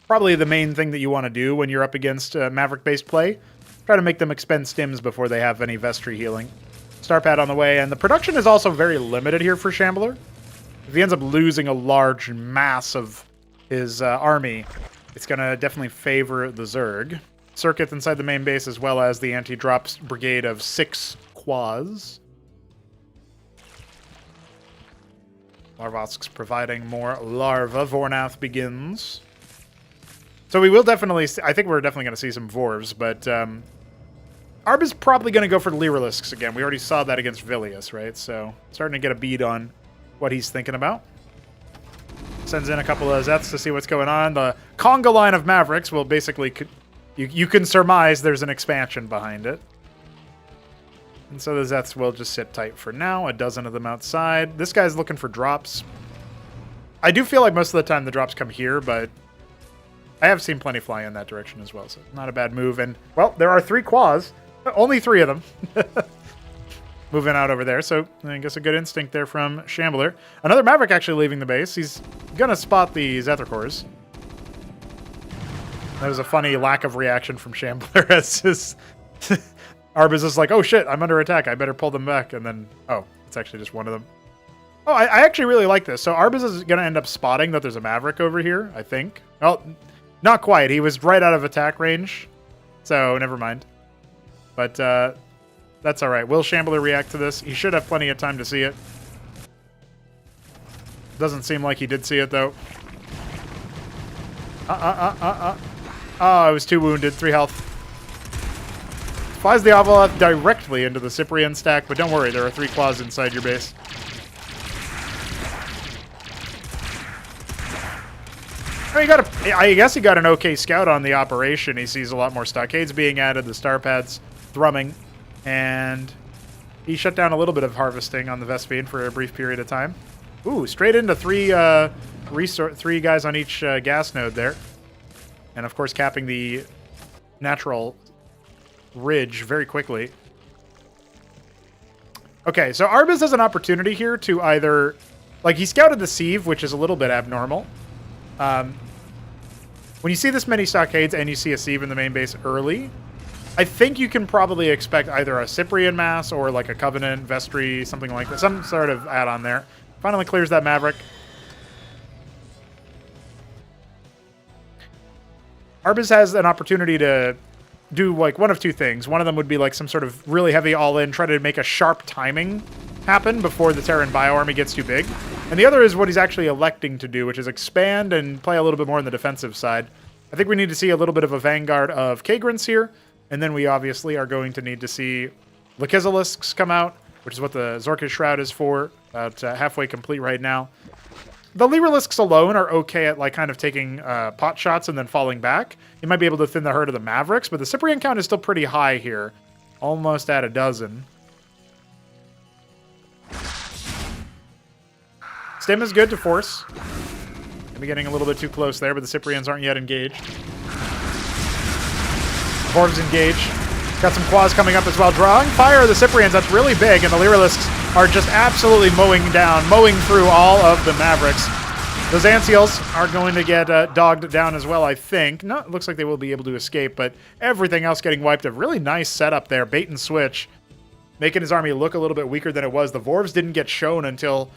Probably the main thing that you want to do when you're up against Maverick-based play. Try to make them expend stims before they have any Vestry healing. Starpad on the way, and the production is also very limited here for Shambler. If he ends up losing a large mass of his army, it's going to definitely favor the Zerg. Circuit inside the main base, as well as the anti-drops brigade of 6 Quas. Larvosk's providing more larva. Vornath begins. So we will definitely see, I think we're definitely going to see some Vorvs, but Arb is probably going to go for Lyrilisks again. We already saw that against Vilius, right? So starting to get a bead on what he's thinking about. Sends in a couple of Zeths to see what's going on. The conga line of Mavericks will basically... You can surmise there's an expansion behind it. And so the Zeths will just sit tight for now. A dozen of them outside. This guy's looking for drops. I do feel like most of the time the drops come here, but I have seen plenty fly in that direction as well, so not a bad move. And, well, there are 3 Quas. Only 3 of them. Moving out over there, so I guess a good instinct there from Shambler. Another Maverick actually leaving the base. He's going to spot the Zethar cores. That was a funny lack of reaction from Shambler as his Arb is just like, oh shit, I'm under attack, I better pull them back, and then, oh, it's actually just one of them. Oh, I actually really like this. So Arbus is going to end up spotting that there's a Maverick over here, I think. Well, not quite. He was right out of attack range, so never mind. But that's all right. Will Shambler react to this? He should have plenty of time to see it. Doesn't seem like he did see it, though. Oh, I was too wounded. 3 health. Flies the Avaloth directly into the Cyprian stack, but don't worry, there are 3 claws inside your base. I guess he got an okay scout on the operation. He sees a lot more stockades being added, the star pads thrumming, and he shut down a little bit of harvesting on the Vespine for a brief period of time. Ooh, straight into three guys on each gas node there. And of course capping the natural ridge very quickly. Okay, so Arbus has an opportunity here to either... Like, he scouted the sieve, which is a little bit abnormal. When you see this many stockades and you see a sieve in the main base early, I think you can probably expect either a Cyprian mass or like a Covenant, Vestry, something like that. Some sort of add-on there. Finally clears that Maverick. Arbus has an opportunity to do like one of two things. One of them would be like some sort of really heavy all-in, try to make a sharp timing happen before the Terran Bio army gets too big. And the other is what he's actually electing to do, which is expand and play a little bit more on the defensive side. I think we need to see a little bit of a vanguard of Kagrans here, and then we obviously are going to need to see Lachezelisks come out, which is what the Zorkish Shroud is for, about halfway complete right now. The Lyrilisks alone are okay at like kind of taking pot shots and then falling back. You might be able to thin the herd of the Mavericks, but the Cyprian count is still pretty high here. Almost at a dozen. Stim is good to force. Maybe getting a little bit too close there, but the Cyprians aren't yet engaged. Dwarves engaged. Got some quads coming up as well. Drawing fire of the Cyprians, that's really big, and the Lyrilisks are just absolutely mowing through all of the Mavericks. Those Ancials are going to get dogged down as well, I think. No, it looks like they will be able to escape, but everything else getting wiped. A really nice setup there, bait and switch, making his army look a little bit weaker than it was. The Vorvs didn't get shown until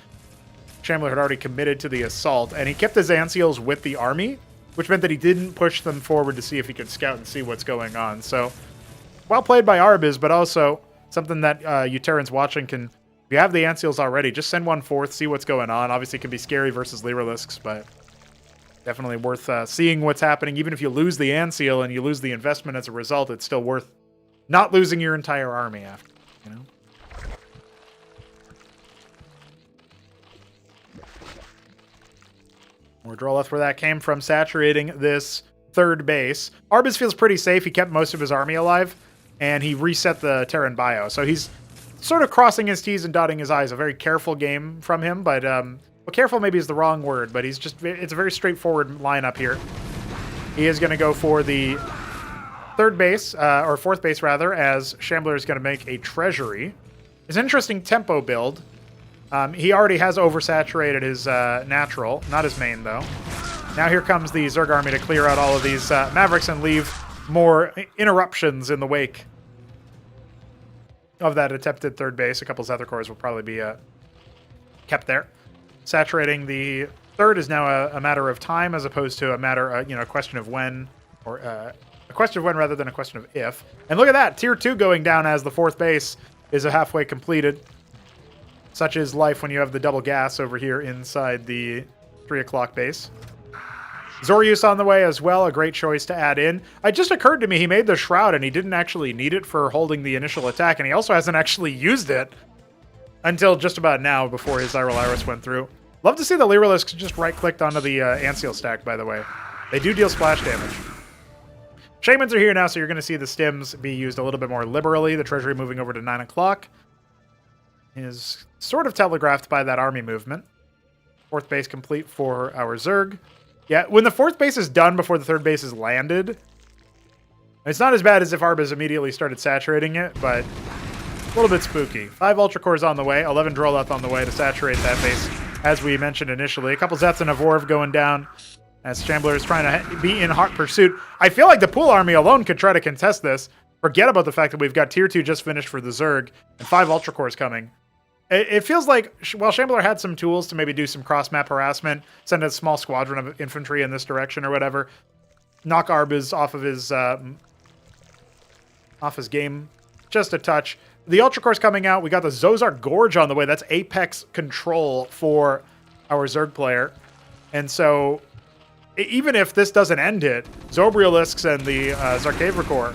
Shambler had already committed to the assault, and he kept his Ancials with the army, which meant that he didn't push them forward to see if he could scout and see what's going on. So, well played by Arbus, but also something that you Terrans watching can... If you have the Ancials already, just send one forth, see what's going on. Obviously, it can be scary versus Lyrilisks, but definitely worth seeing what's happening. Even if you lose the Ancial and you lose the investment as a result, it's still worth not losing your entire army after, you know? More Droleth where that came from, saturating this third base. Arbus feels pretty safe. He kept most of his army alive, and he reset the Terran Bio. So he's sort of crossing his T's and dotting his I's. A very careful game from him, but well, careful maybe is the wrong word, but it's a very straightforward lineup here. He is going to go for the third base, or fourth base rather, as Shambler is going to make a treasury. It's an interesting tempo build. He already has oversaturated his natural, not his main though. Now here comes the Zerg army to clear out all of these Mavericks and leave more interruptions in the wake of that attempted third base. A couple Zephyr cores will probably be kept there. Saturating the third is now a matter of time as opposed to a matter, a question of when, or a question of when rather than a question of if. And look at that, tier 2 going down as the fourth base is a halfway completed. Such is life when you have the double gas over here inside the 3 o'clock base. Zorius on the way as well, a great choice to add in. It just occurred to me he made the Shroud and he didn't actually need it for holding the initial attack, and he also hasn't actually used it until just about now before his Iral Iris went through. Love to see the Lyrilisks just right-clicked onto the Ancial stack, by the way. They do deal splash damage. Shamans are here now, so you're going to see the stims be used a little bit more liberally. The treasury moving over to 9 o'clock is sort of telegraphed by that army movement. Fourth base complete for our Zerg. Yeah, when the fourth base is done before the third base is landed, it's not as bad as if Arbus immediately started saturating it, but a little bit spooky. 5 Ultra Cores on the way, 11 Droleth on the way to saturate that base, as we mentioned initially. A couple Zets and a Vorv going down as Shambler is trying to be in hot pursuit. I feel like the Pool army alone could try to contest this. Forget about the fact that we've got tier 2 just finished for the Zerg and 5 Ultra Cores coming. It feels like, well, Shambler had some tools to maybe do some cross-map harassment, send a small squadron of infantry in this direction or whatever, knock Arbus off his game just a touch. The Ultra Core's coming out. We got the Zozar Gorge on the way. That's apex control for our Zerg player. And so, even if this doesn't end it, Zobrialisks and the Zarkavra Core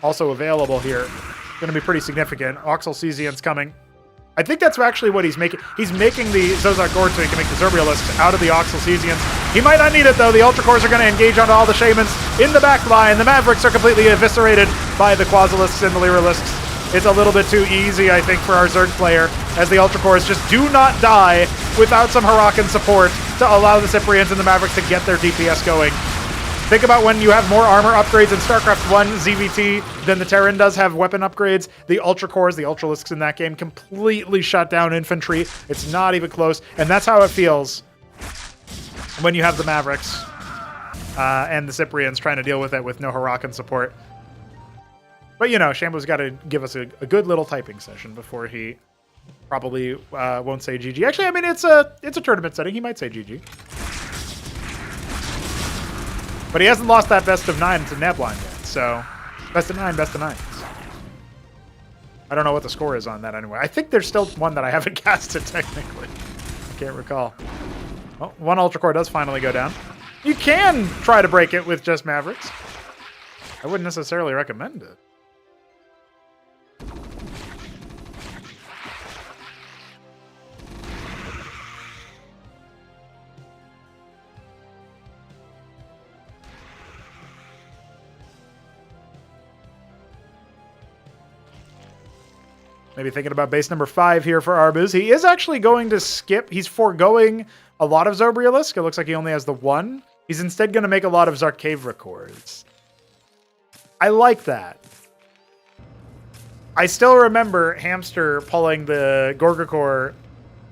also available here. Going to be pretty significant. Oxal Cesian's coming. I think that's actually what he's making. He's making the Zozar Gorge so he can make the Zobrialisks out of the Oxal Cesians. He might not need it, though. The Ultra Cores are going to engage onto all the Shamans in the back line. The Mavericks are completely eviscerated by the Quasilisks and the Lyrilisks. It's a little bit too easy, I think, for our Zerg player, as the Ultra Cores just do not die without some Hurakan support to allow the Cyprians and the Mavericks to get their DPS going. Think about when you have more armor upgrades in StarCraft 1 ZVT than the Terran does have weapon upgrades. The Ultra Cores, the Ultralisks in that game, completely shut down infantry. It's not even close. And that's how it feels when you have the Mavericks and the Cyprians trying to deal with it with no Hurakan support. But, you know, Shambo's got to give us a good little typing session before he probably won't say GG. Actually, I mean, it's a tournament setting. He might say GG. But he hasn't lost that best of 9 to Nebline yet, so best of 9, best of 9. I don't know what the score is on that anyway. I think there's still one that I haven't casted technically. I can't recall. Oh, one Ultra Core does finally go down. You can try to break it with just Mavericks. I wouldn't necessarily recommend it. Maybe thinking about base number 5 here for Arbuz. He is actually going to skip. He's foregoing a lot of Zobrialisk. It looks like he only has the one. He's instead going to make a lot of Zarkavra cores. I like that. I still remember Hamster pulling the Gorgacore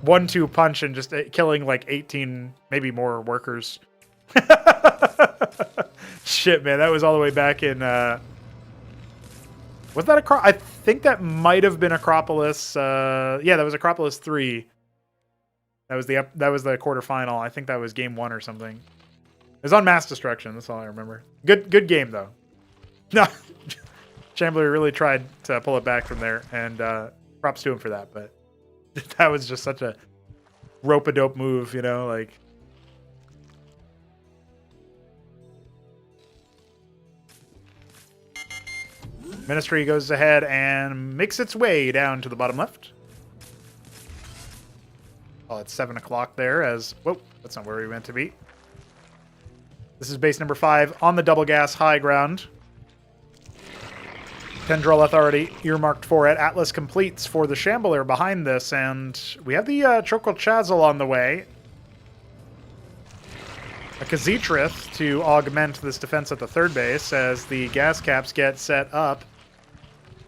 1-2 punch and just killing like 18, maybe more workers. Shit, man. That was all the way back in... was that I think that might have been Acropolis. Yeah, that was Acropolis 3. That was the quarterfinal. I think that was game 1 or something. It was on Mass Destruction. That's all I remember. Good game though. No, Chambler really tried to pull it back from there, and props to him for that. But that was just such a rope-a-dope move, you know, like. Ministry goes ahead and makes its way down to the bottom left. Oh, it's 7 o'clock there as... Whoa, that's not where we meant to be. This is base number 5 on the double gas high ground. Tendril Authority earmarked for it. Atlas completes for the Shambler behind this, and we have the Chokol Chazel on the way. A Khaz'trith to augment this defense at the third base as the gas caps get set up.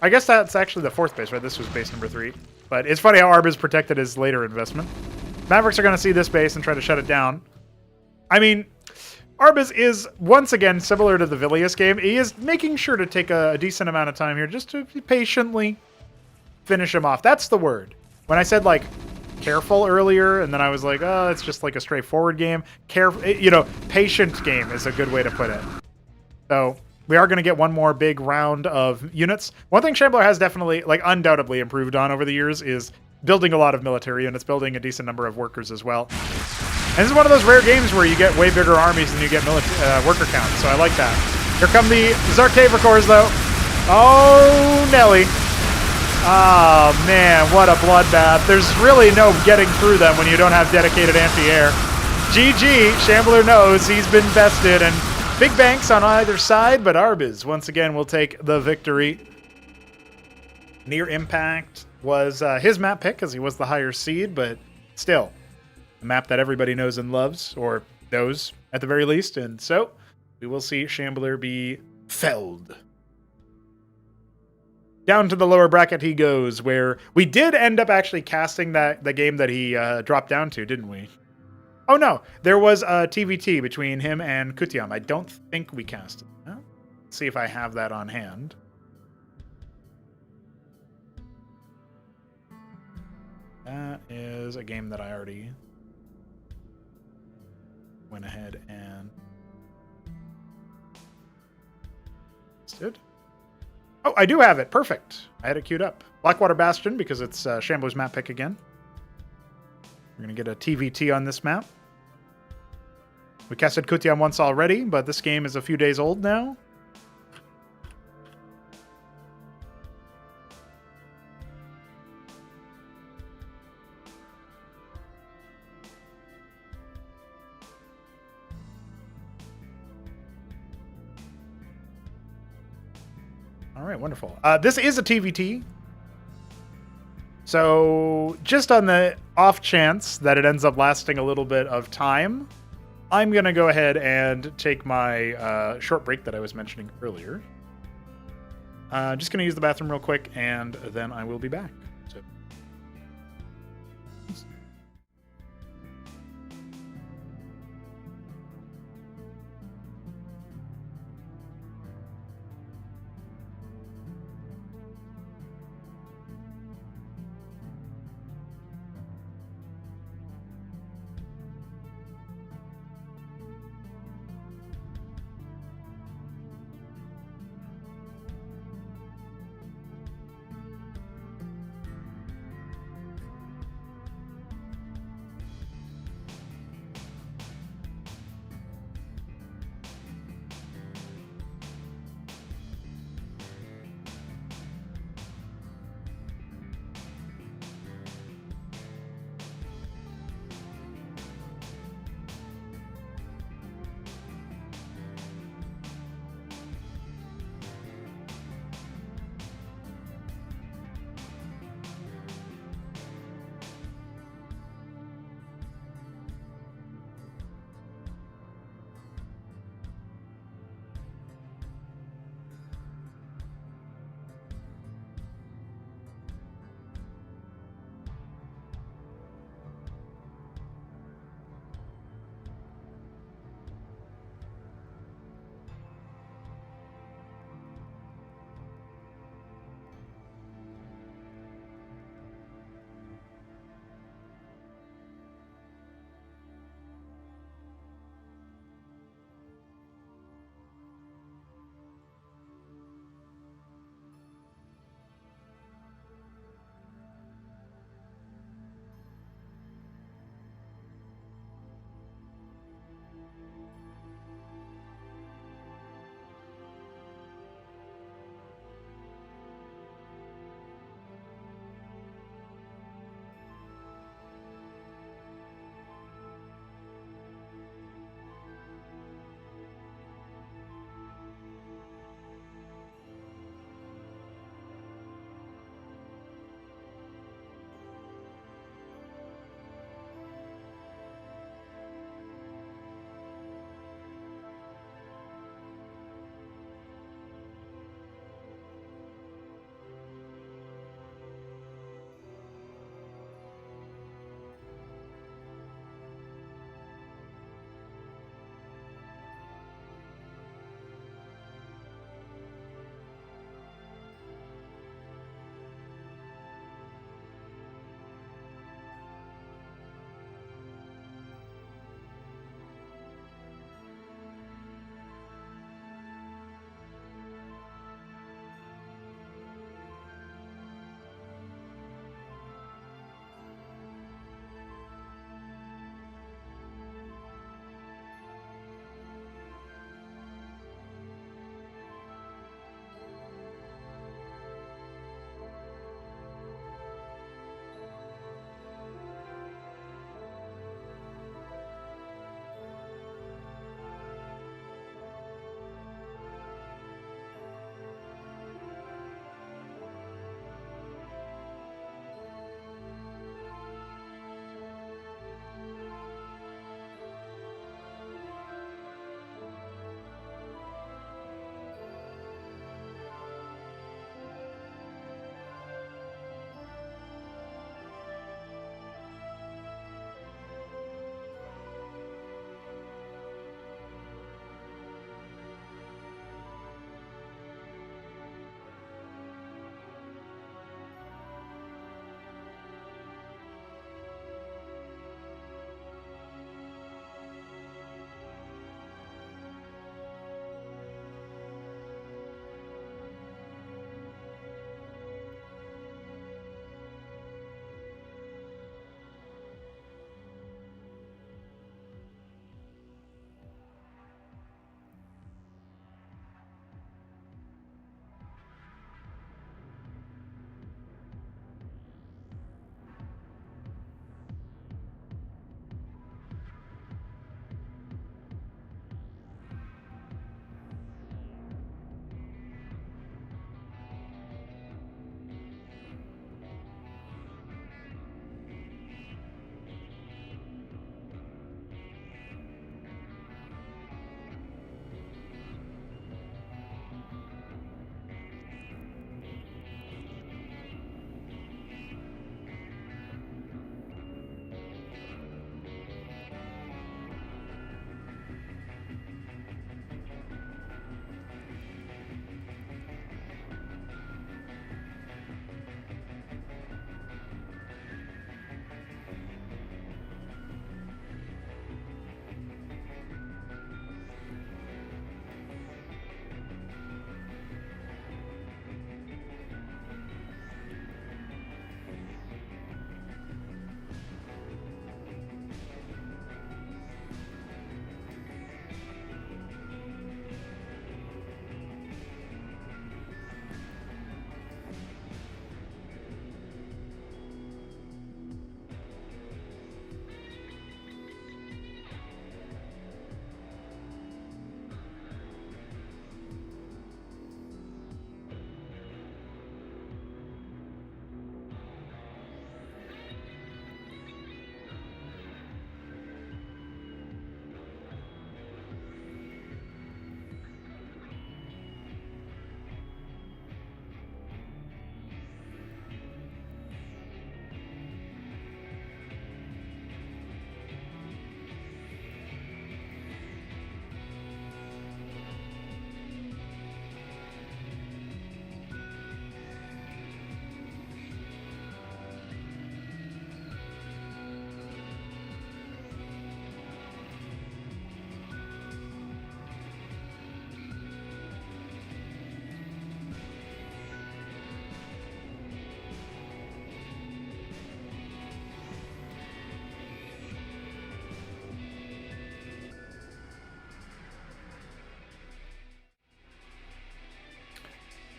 I guess that's actually the 4th base, right? This was base number 3. But it's funny how Arbuz protected his later investment. Mavericks are going to see this base and try to shut it down. I mean, Arbuz is, once again, similar to the Vilius game. He is making sure to take a decent amount of time here just to patiently finish him off. That's the word. When I said, like, careful earlier, and then I was like, oh, it's just like a straightforward game. You know, patient game is a good way to put it. So... we are going to get one more big round of units. One thing Shambler has definitely, like, undoubtedly improved on over the years is building a lot of military units, building a decent number of workers as well. And this is one of those rare games where you get way bigger armies than you get worker count, so I like that. Here come the Zarkavra cores, though. Oh, Nelly. Oh, man, what a bloodbath. There's really no getting through them when you don't have dedicated anti-air. GG, Shambler knows he's been bested, and big banks on either side, but Arbuz, once again, will take the victory. Near Impact was his map pick, as he was the higher seed, but still, a map that everybody knows and loves, or knows at the very least, and so we will see Shambler be felled. Down to the lower bracket he goes, where we did end up actually casting the game that he dropped down to, didn't we? Oh, no. There was a TVT between him and Kutiam. I don't think we cast it. Let's see if I have that on hand. That is a game that I already went ahead and casted. Oh, I do have it. Perfect. I had it queued up. Blackwater Bastion, because it's Shambo's map pick again. We're going to get a TVT on this map. We casted Kutiam once already, but this game is a few days old now. All right, wonderful. This is a TVT. So just on the off chance that it ends up lasting a little bit of time, I'm going to go ahead and take my short break that I was mentioning earlier. Just going to use the bathroom real quick, and then I will be back. So.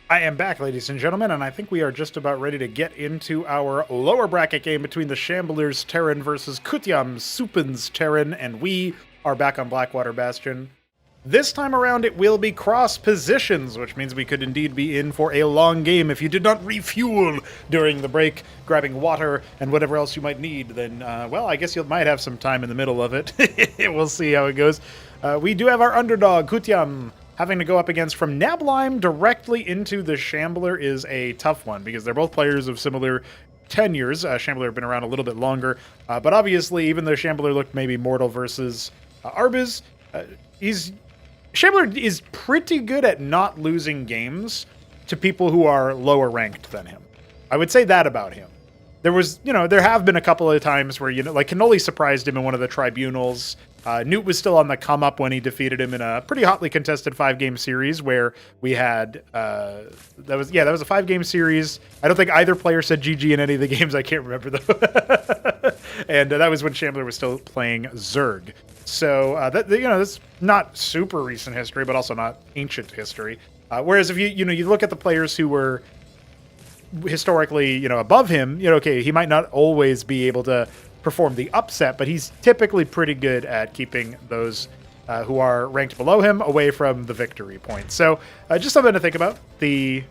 I am back, ladies and gentlemen, and I think we are just about ready to get into our lower bracket game between the Shamblers Terran versus Kutyam Supin's Terran, and we are back on Blackwater Bastion. This time around, it will be cross positions, which means we could indeed be in for a long game. If you did not refuel during the break, grabbing water and whatever else you might need, then, well, I guess you might have some time in the middle of it. We'll see how it goes. We do have our underdog, Kutyam, having to go up against from Nablime directly into the Shambler is a tough one because they're both players of similar tenures. Shambler have been around a little bit longer, but obviously, even though Shambler looked maybe mortal versus Arbiz, Shambler is pretty good at not losing games to people who are lower ranked than him. I would say that about him. There have been a couple of times where, like Cannoli surprised him in one of the tribunals. Newt was still on the come up when he defeated him in a pretty hotly contested 5-game series where we had, that was a 5-game series. I don't think either player said GG in any of the games. I can't remember though. And that was when Shambler was still playing Zerg. So that's not super recent history, but also not ancient history. Whereas if you look at the players who were historically, above him, okay, he might not always be able to perform the upset, but he's typically pretty good at keeping those who are ranked below him away from the victory point. So just something to think about. It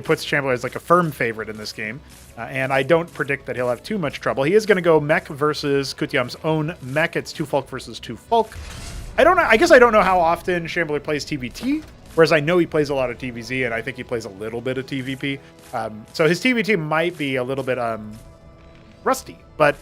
puts Shambler as like a firm favorite in this game, and I don't predict that he'll have too much trouble. He is going to go mech versus Kutyam's own mech. It's 2 Folk versus 2 Folk. I don't know. I guess I don't know how often Shambler plays TVT, whereas I know he plays a lot of TVZ, and I think he plays a little bit of TVP. So his TVT might be a little bit rusty, but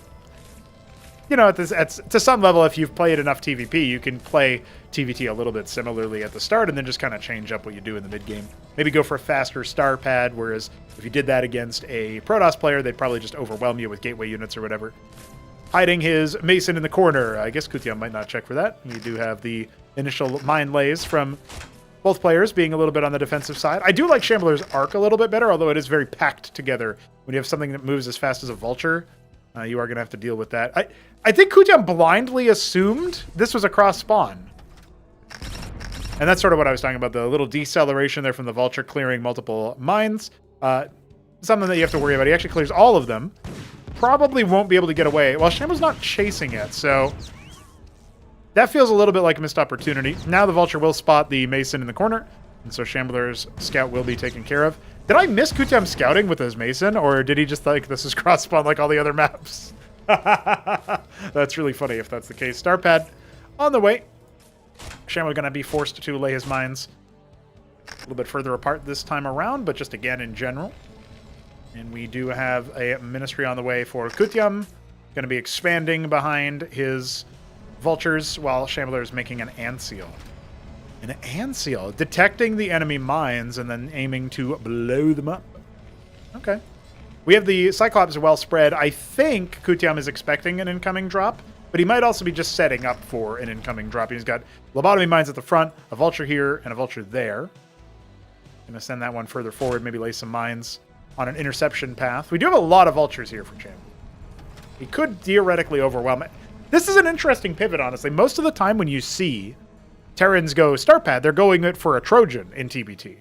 to some level, if you've played enough TVP, you can play TVT a little bit similarly at the start and then just kind of change up what you do in the mid game. Maybe go for a faster star pad, whereas if you did that against a Protoss player, they'd probably just overwhelm you with gateway units or whatever. Hiding his Mason in the corner. I guess Kutyam might not check for that. You do have the initial mine lays from both players being a little bit on the defensive side. I do like Shambler's arc a little bit better, although it is very packed together. When you have something that moves as fast as a vulture, you are going to have to deal with that. I think Kutyam blindly assumed this was a cross spawn. And that's sort of what I was talking about, the little deceleration there from the vulture clearing multiple mines. Something that you have to worry about. He actually clears all of them. Probably won't be able to get away. Well, Shambler's not chasing it, so that feels a little bit like a missed opportunity. Now the vulture will spot the Mason in the corner, and so Shambler's scout will be taken care of. Did I miss Kutyam scouting with his Mason, or did he just think this is cross spawn like all the other maps? That's really funny if that's the case. Starpad on the way. Shambler going to be forced to lay his mines a little bit further apart this time around, but just again in general. And we do have a ministry on the way for Kutyam. Going to be expanding behind his vultures while Shambler is making an Anseal. An Anseal, detecting the enemy mines and then aiming to blow them up. Okay. We have the Cyclops well spread. I think Kutyam is expecting an incoming drop, but he might also be just setting up for an incoming drop. He's got lobotomy mines at the front, a vulture here, and a vulture there. Gonna send that one further forward, maybe lay some mines on an interception path. We do have a lot of vultures here for Shambler. He could theoretically overwhelm it. This is an interesting pivot, honestly. Most of the time when you see Terrans go Starpad, they're going it for a Trojan in TBT.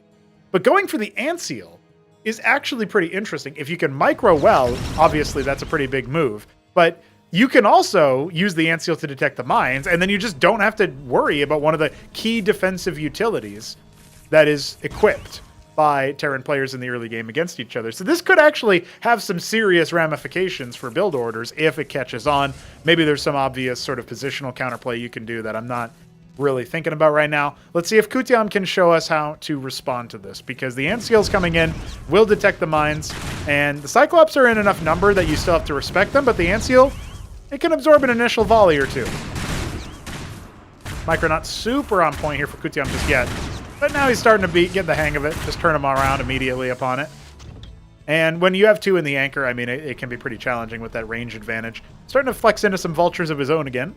But going for the Anseal is actually pretty interesting. If you can micro well, obviously that's a pretty big move. But you can also use the Anseal to detect the mines, and then you just don't have to worry about one of the key defensive utilities that is equipped by Terran players in the early game against each other. So this could actually have some serious ramifications for build orders if it catches on. Maybe there's some obvious sort of positional counterplay you can do that I'm not really thinking about right now. Let's see if Kutyam can show us how to respond to this, because the Anseal's coming in, will detect the mines, and the Cyclops are in enough number that you still have to respect them, but the Anseal, it can absorb an initial volley or two. Micro not super on point here for Kutyam just yet, but now he's starting to get the hang of it. Just turn him around immediately upon it. And when you have two in the anchor, I mean, it can be pretty challenging with that range advantage. Starting to flex into some vultures of his own again.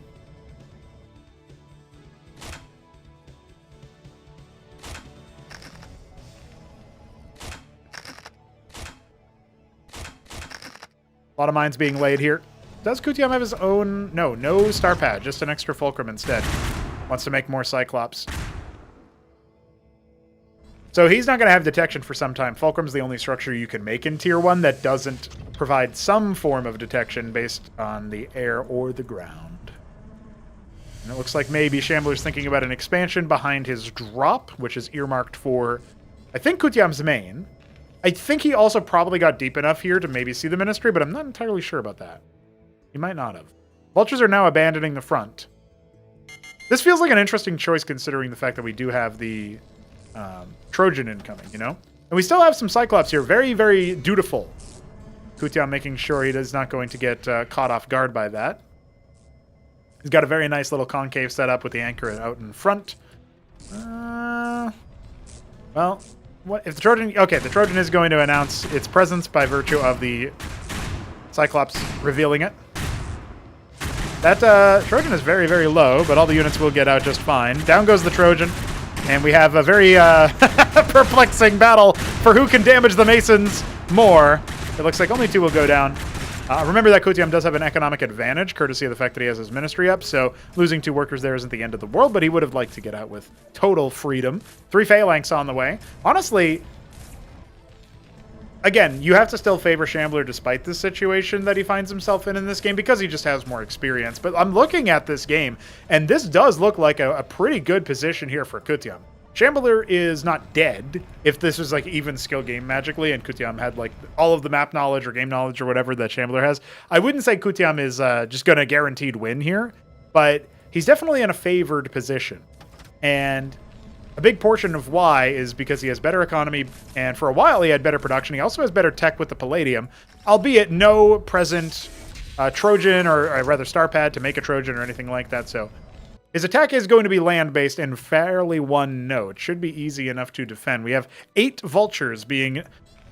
A lot of mines being laid here. Does Kutyam have his own? No star pad, just an extra fulcrum instead. Wants to make more Cyclops. So he's not going to have detection for some time. Fulcrum's the only structure you can make in Tier 1 that doesn't provide some form of detection based on the air or the ground. And it looks like maybe Shambler's thinking about an expansion behind his drop, which is earmarked for, I think, Kutiam's main. I think he also probably got deep enough here to maybe see the Ministry, but I'm not entirely sure about that. He might not have. Vultures are now abandoning the front. This feels like an interesting choice considering the fact that we do have the Trojan incoming, you know? And we still have some Cyclops here. Very, very dutiful. Kutiam making sure he is not going to get caught off guard by that. He's got a very nice little concave set up with the anchor out in front. Well, what if the Trojan... Okay, the Trojan is going to announce its presence by virtue of the Cyclops revealing it. That Trojan is very, very low, but all the units will get out just fine. Down goes the Trojan, and we have a very perplexing battle for who can damage the Masons more. It looks like only 2 will go down. Remember that Kutiam does have an economic advantage, courtesy of the fact that he has his Ministry up, so losing 2 workers there isn't the end of the world, but he would have liked to get out with total freedom. 3 Phalanx on the way. Honestly, again, you have to still favor Shambler despite the situation that he finds himself in this game because he just has more experience. But I'm looking at this game, and this does look like a pretty good position here for Kutiam. Shambler is not dead if this was like even skill game magically and Kutiam had like all of the map knowledge or game knowledge or whatever that Shambler has. I wouldn't say Kutiam is just going to guaranteed win here, but he's definitely in a favored position. And a big portion of why is because he has better economy, and for a while he had better production. He also has better tech with the Palladium, albeit no present Trojan or rather Starpad to make a Trojan or anything like that, so his attack is going to be land-based and fairly one note. Should be easy enough to defend. We have 8 vultures being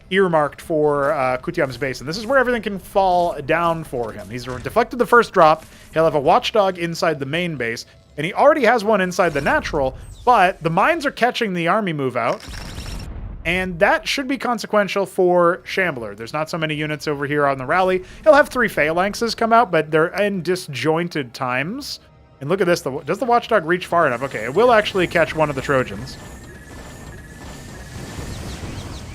earmarked for Kutiam's base, and this is where everything can fall down for him. He's deflected the first drop. He'll have a watchdog inside the main base, and he already has one inside the natural, but the mines are catching the army move out, and that should be consequential for Shambler. There's not so many units over here on the rally. He'll have 3 Phalanxes come out, but they're in disjointed times. And look at this. Does the watchdog reach far enough? Okay, it will actually catch one of the Trojans.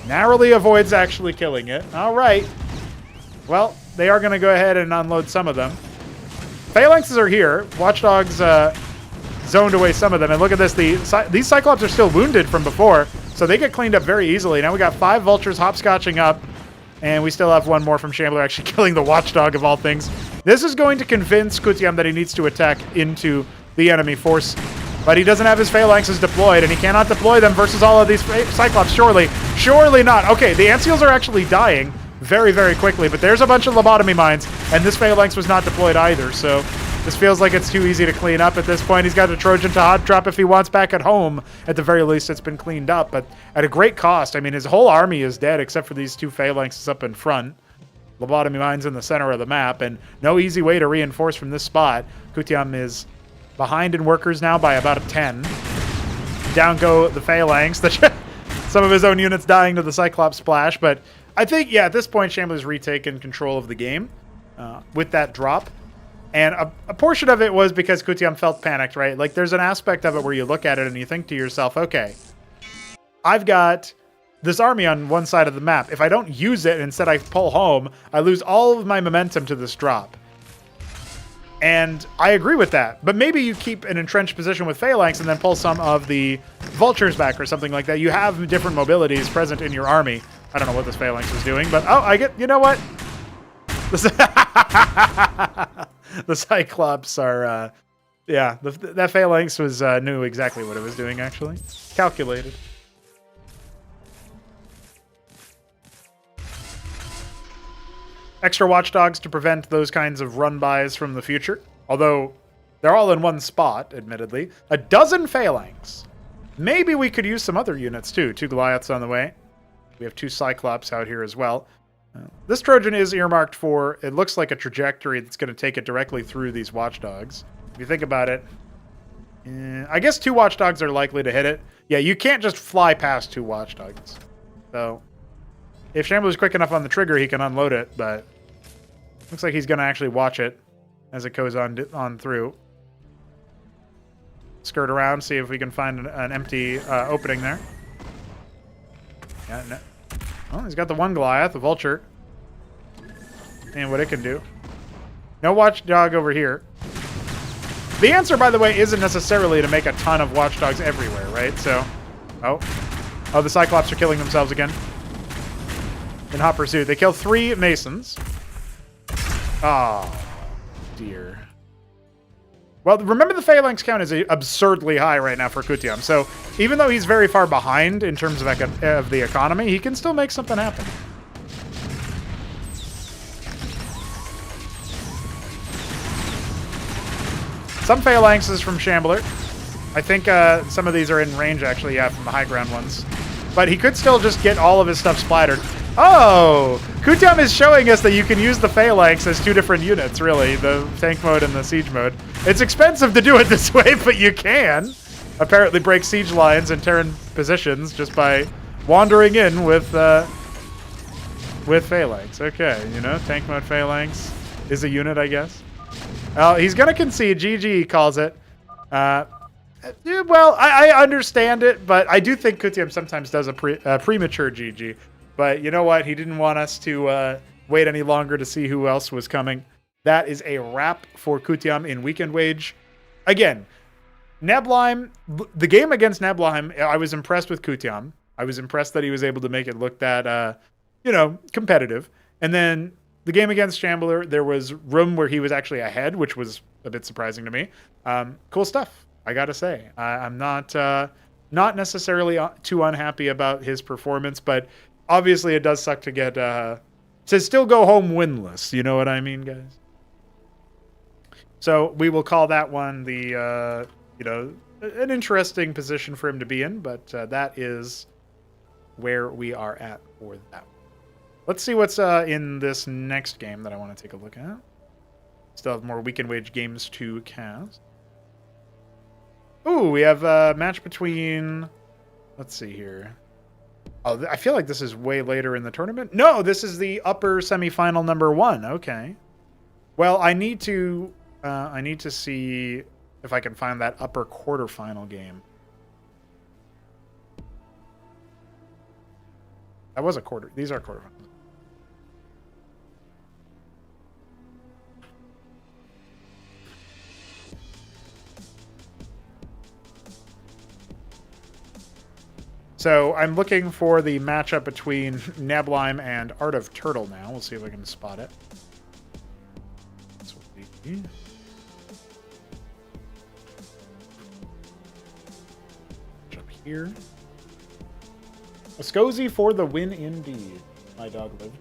Narrowly avoids actually killing it. All right. Well, they are going to go ahead and unload some of them. Phalanxes are here. Watchdogs zoned away some of them. And look at this. These Cyclops are still wounded from before, so they get cleaned up very easily. Now we got 5 vultures hopscotching up, and we still have one more from Shambler actually killing the watchdog of all things. This is going to convince Kutiam that he needs to attack into the enemy force, but he doesn't have his Phalanxes deployed, and he cannot deploy them versus all of these Cyclops, surely. Surely not. Okay, the Ant Seals are actually dying very, very quickly, but there's a bunch of lobotomy mines, and this Phalanx was not deployed either, so this feels like it's too easy to clean up at this point. He's got a Trojan to hot drop if he wants back at home. At the very least, it's been cleaned up, but at a great cost. I mean, his whole army is dead except for these 2 Phalanxes up in front. Lobotomy mines in the center of the map, and no easy way to reinforce from this spot. Kutiam is behind in workers now by about a 10. Down go the Phalanx. Some of his own units dying to the Cyclops splash, but I think, yeah, at this point, Shambler's retaken control of the game with that drop. And a portion of it was because Kutiam felt panicked, right? Like, there's an aspect of it where you look at it and you think to yourself, okay, I've got this army on one side of the map. If I don't use it and instead I pull home, I lose all of my momentum to this drop. And I agree with that. But maybe you keep an entrenched position with Phalanx and then pull some of the vultures back or something like that. You have different mobilities present in your army. I don't know what this Phalanx is doing, but oh, you know what? The Cyclops are, yeah, that Phalanx was knew exactly what it was doing, actually. Calculated. Extra watchdogs to prevent those kinds of run-bys from the future. Although, they're all in one spot, admittedly. A dozen Phalanx. Maybe we could use some other units, too. 2 Goliaths on the way. We have 2 Cyclops out here as well. This Trojan is earmarked for, it looks like a trajectory that's going to take it directly through these watchdogs. If you think about it, I guess 2 watchdogs are likely to hit it. Yeah, you can't just fly past 2 watchdogs. So, if Shambler's quick enough on the trigger, he can unload it, but looks like he's going to actually watch it as it goes on through. Skirt around, see if we can find an empty opening there. No. Oh, he's got the one Goliath, the Vulture. And what it can do. No Watchdog over here. The answer, by the way, isn't necessarily to make a ton of Watchdogs everywhere, right? So, oh, the Cyclops are killing themselves again. In hot pursuit. They kill 3 Masons. Oh, dear. Well, remember the Phalanx count is absurdly high right now for Kutiam. So even though he's very far behind in terms of the economy, he can still make something happen. Some Phalanxes from Shambler. I think some of these are in range, actually, yeah, from the high ground ones. But he could still just get all of his stuff splattered. Oh! Kutiam is showing us that you can use the Phalanx as 2 different units, really. The tank mode and the siege mode. It's expensive to do it this way, but you can. Apparently break siege lines and Terran positions just by wandering in with Phalanx. Okay, you know, tank mode Phalanx is a unit, I guess. He's going to concede. GG calls it. Well, I understand it, but I do think Kutiam sometimes does a premature GG. But you know what? He didn't want us to wait any longer to see who else was coming. That is a wrap for Kutiam in Weekend Wage. Again, Nebelheim, the game against Nebelheim, I was impressed with Kutiam. I was impressed that he was able to make it look that, competitive. And then the game against Shambler, there was room where he was actually ahead, which was a bit surprising to me. Cool stuff, I gotta say. I'm not necessarily too unhappy about his performance, but obviously it does suck to get to still go home winless. You know what I mean, guys? So we will call that one the an interesting position for him to be in, but that is where we are at for that one. Let's see what's in this next game that I want to take a look at. Still have more Weekend Wage games to cast. Ooh, we have a match between... Let's see here. Oh, I feel like this is way later in the tournament. No, this is the upper semifinal number 1. Okay. Well, I need to see if I can find that upper quarterfinal game. That was a quarter. These are quarterfinals. So I'm looking for the matchup between Nebelheim and Art of Turtle now. We'll see if I can spot it. This will be... Up here. Ascosi for the win indeed. My dog lived.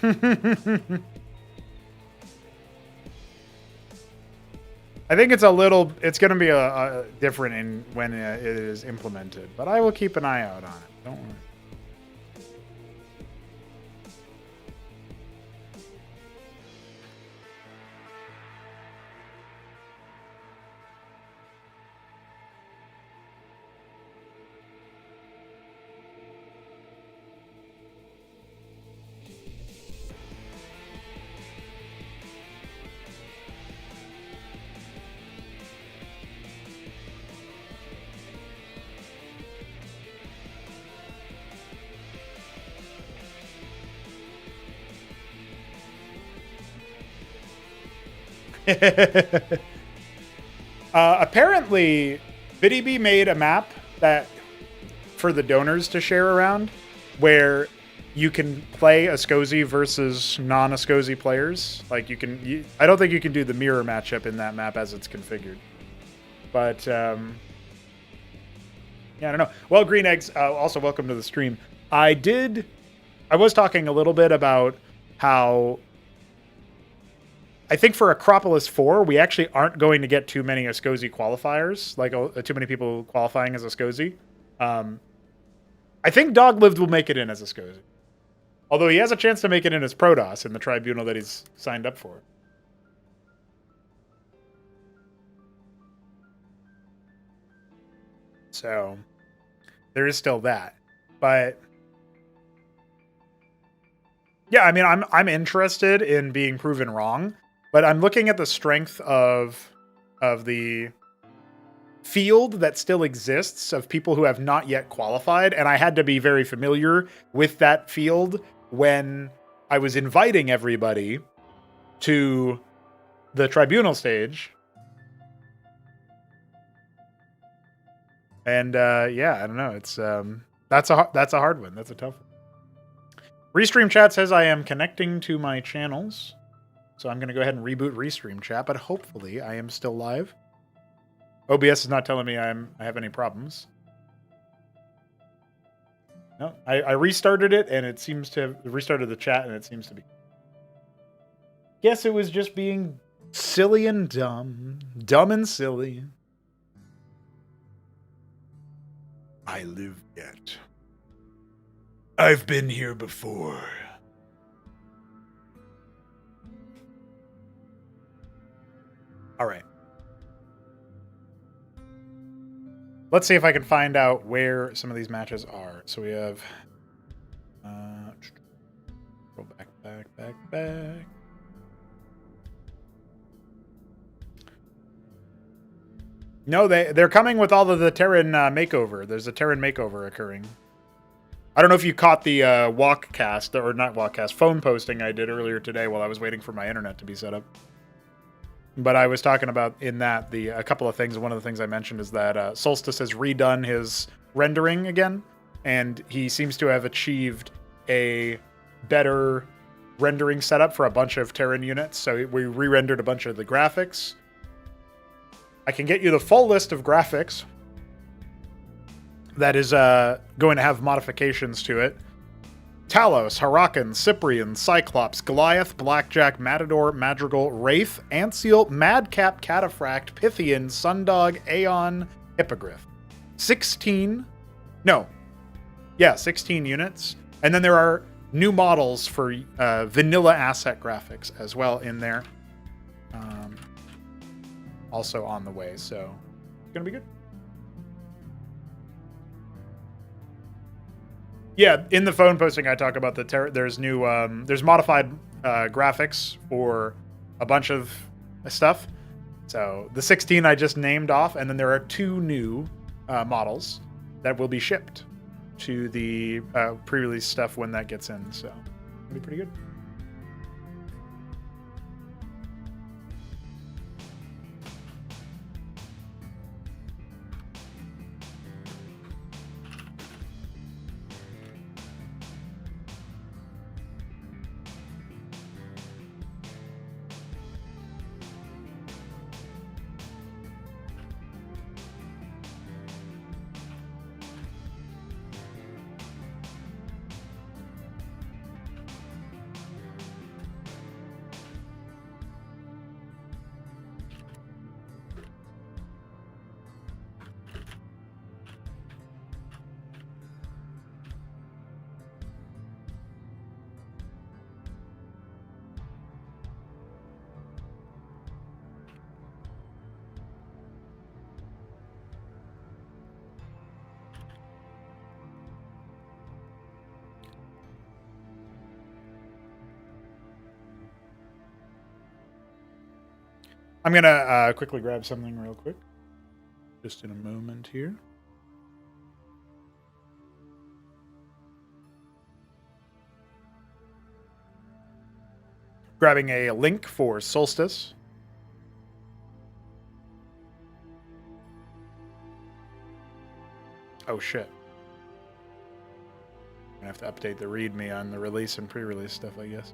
I think it's going to be a different in when it is implemented, but I will keep an eye out on it. Don't worry. Apparently, BiddyB made a map that for the donors to share around, where you can play Ascozi versus non-Ascozi players. Like I don't think you can do the mirror matchup in that map as it's configured. But yeah, I don't know. Well, Green Eggs, also welcome to the stream. I was talking a little bit about how I think for Acropolis 4, we actually aren't going to get too many Ascozi qualifiers, like too many people qualifying as Ascozi. I think Doglived will make it in as Ascozi. Although he has a chance to make it in as Protoss in the tribunal that he's signed up for. So there is still that. But yeah, I mean, I'm interested in being proven wrong, but I'm looking at the strength of the field that still exists of people who have not yet qualified, and I had to be very familiar with that field when I was inviting everybody to the tribunal stage. And yeah, I don't know. It's that's a hard one. That's a tough one. Restream chat says I am connecting to my channels, so I'm going to go ahead and reboot Restream chat. But hopefully, I am still live. OBS is not telling me I have any problems. No, I restarted it, and it seems to have restarted the chat, and it seems to be. Guess it was just being silly and dumb. Dumb and silly. I live yet. I've been here before. All right. Let's see if I can find out where some of these matches are. So we have... go back. No, they're coming with all of the Terran makeover. There's a Terran makeover occurring. I don't know if you caught the walkcast, or not walkcast, phone posting I did earlier today while I was waiting for my internet to be set up. But I was talking about in that a couple of things. One of the things I mentioned is that Solstice has redone his rendering again, and he seems to have achieved a better rendering setup for a bunch of Terran units. So we re-rendered a bunch of the graphics. I can get you the full list of graphics that is going to have modifications to it. Talos, Harakan, Cyprian, Cyclops, Goliath, Blackjack, Matador, Madrigal, Wraith, Antseal, Madcap, Cataphract, Pythian, Sundog, Aeon, Hippogriff. 16 units. And then there are new models for vanilla asset graphics as well in there. Also on the way, so it's going to be good. Yeah, in the phone posting, I talk about there's new, there's modified graphics for a bunch of stuff. So the 16 I just named off, and then there are 2 new models that will be shipped to the pre-release stuff when that gets in. So it'll be pretty good. I'm going to quickly grab something real quick. Just in a moment here. Grabbing a link for Solstice. Oh, shit. I'm going to have to update the README on the release and pre-release stuff, I guess.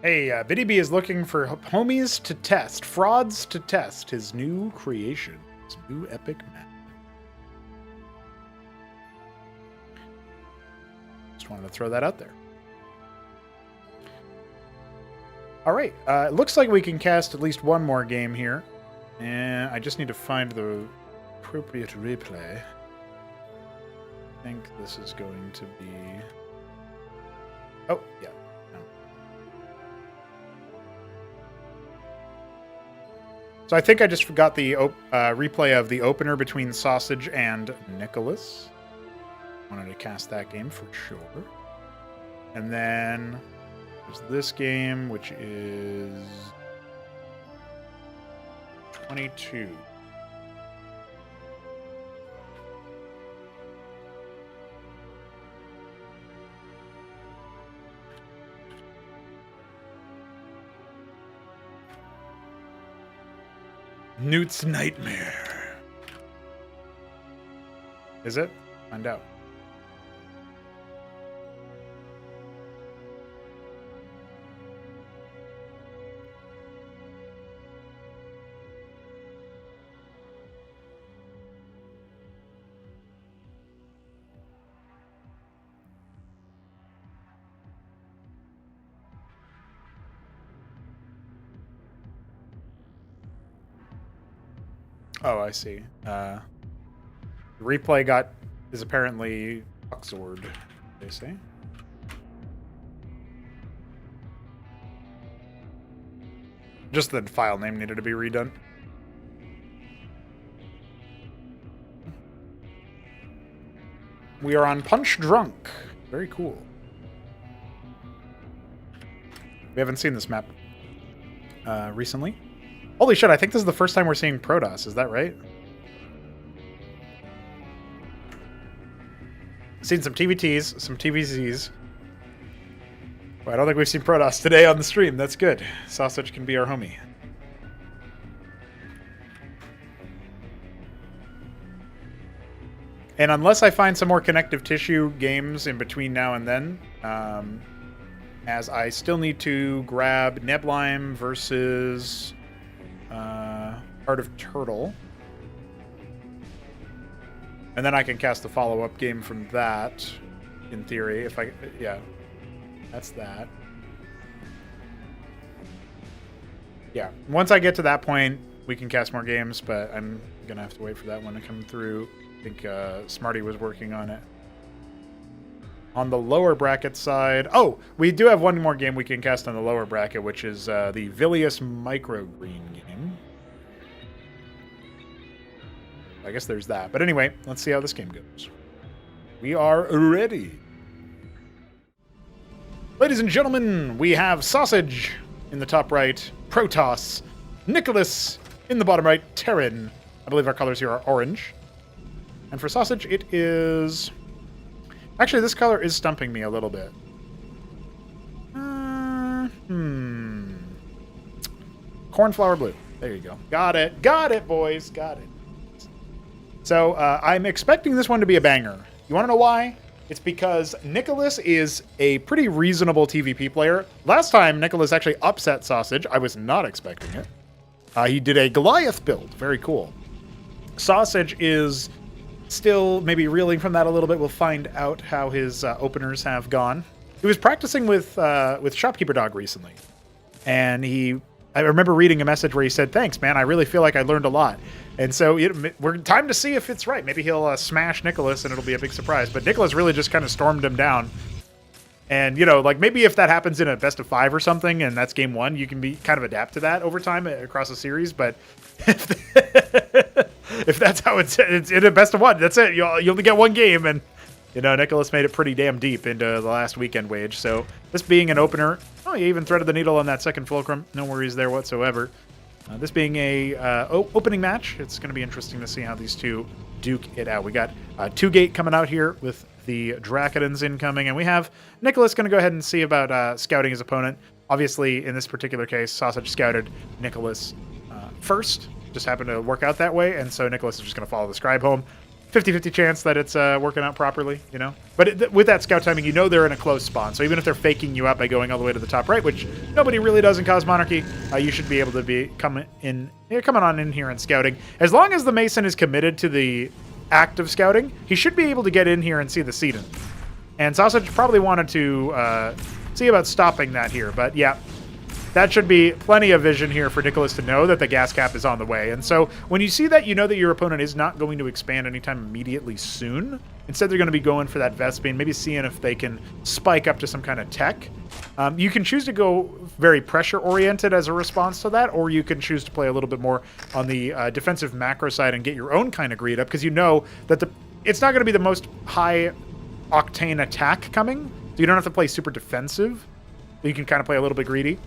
Hey, ViddyB is looking for homies to test, frauds to test his new creation, his new epic map. Just wanted to throw that out there. All right, it looks like we can cast at least one more game here, and I just need to find the appropriate replay. I think this is going to be... Oh, yeah. So I think I just forgot the replay of the opener between Sausage and Nicholas. Wanted to cast that game for sure. And then there's this game, which is 22. Newt's Nightmare. Is it? Find out. Oh, I see. The replay is apparently Oxord, they say. Just the file name needed to be redone. We are on Punch Drunk. Very cool. We haven't seen this map recently. Holy shit, I think this is the first time we're seeing Protoss, is that right? Seen some TVTs, some TVZs. Well, I don't think we've seen Protoss today on the stream. That's good. Sausage can be our homie. And unless I find some more connective tissue games in between now and then, as I still need to grab Neblime versus Heart of Turtle. And then I can cast the follow-up game from that, in theory, if I... Yeah. That's that. Yeah. Once I get to that point, we can cast more games, but I'm going to have to wait for that one to come through. I think Smarty was working on it. On the lower bracket side... Oh! We do have one more game we can cast on the lower bracket, which is the Vilius Microgreen game. I guess there's that. But anyway, let's see how this game goes. We are ready. Ladies and gentlemen, we have Sausage in the top right, Protoss, Nicholas in the bottom right, Terran. I believe our colors here are orange. And for Sausage, it is... Actually, this color is stumping me a little bit. Cornflower blue. There you go. Got it. Got it, boys. Got it. So I'm expecting this one to be a banger. You want to know why? It's because Nicholas is a pretty reasonable TVP player. Last time, Nicholas actually upset Sausage. I was not expecting it. He did a Goliath build. Very cool. Sausage is still maybe reeling from that a little bit. We'll find out how his openers have gone. he was practicing with Shopkeeper Dog recently, and I remember reading a message where he said, "Thanks, man. I really feel like I learned a lot." And so we're time to see if it's right. Maybe he'll smash Nicholas, and it'll be a big surprise. But Nicholas really just kind of stormed him down. And, you know, like maybe if that happens in a best of 5 or something, and that's game 1, you can be kind of adapt to that over time across a series. But if that's how it's in a best of 1, that's it. You only get 1 game, and you know Nicholas made it pretty damn deep into the last weekend wage. So this being an opener, oh, he even threaded the needle on that second fulcrum. No worries there whatsoever. This being a opening match, it's going to be interesting to see how these two duke it out. We got 2-gate coming out here with the Drakidans incoming, and we have Nicholas going to go ahead and see about scouting his opponent. Obviously, in this particular case, Sausage scouted Nicholas first. Just happened to work out that way, and so Nicholas is just going to follow the scribe home. 50-50 chance that it's working out properly, you know? But with that scout timing, you know they're in a close spawn. So even if they're faking you out by going all the way to the top right, which nobody really does in Cosmonarchy, you should be able to be coming on in here and scouting. As long as the Mason is committed to the act of scouting, he should be able to get in here and see the Seedon. And Sausage probably wanted to see about stopping that here. But yeah, that should be plenty of vision here for Nicholas to know that the gas cap is on the way. And so when you see that, you know that your opponent is not going to expand anytime immediately soon. Instead, they're going to be going for that Vespene, maybe seeing if they can spike up to some kind of tech. You can choose to go very pressure-oriented as a response to that, or you can choose to play a little bit more on the defensive macro side and get your own kind of greed up, because you know that it's not going to be the most high-octane attack coming, so you don't have to play super defensive. You can kind of play a little bit greedy,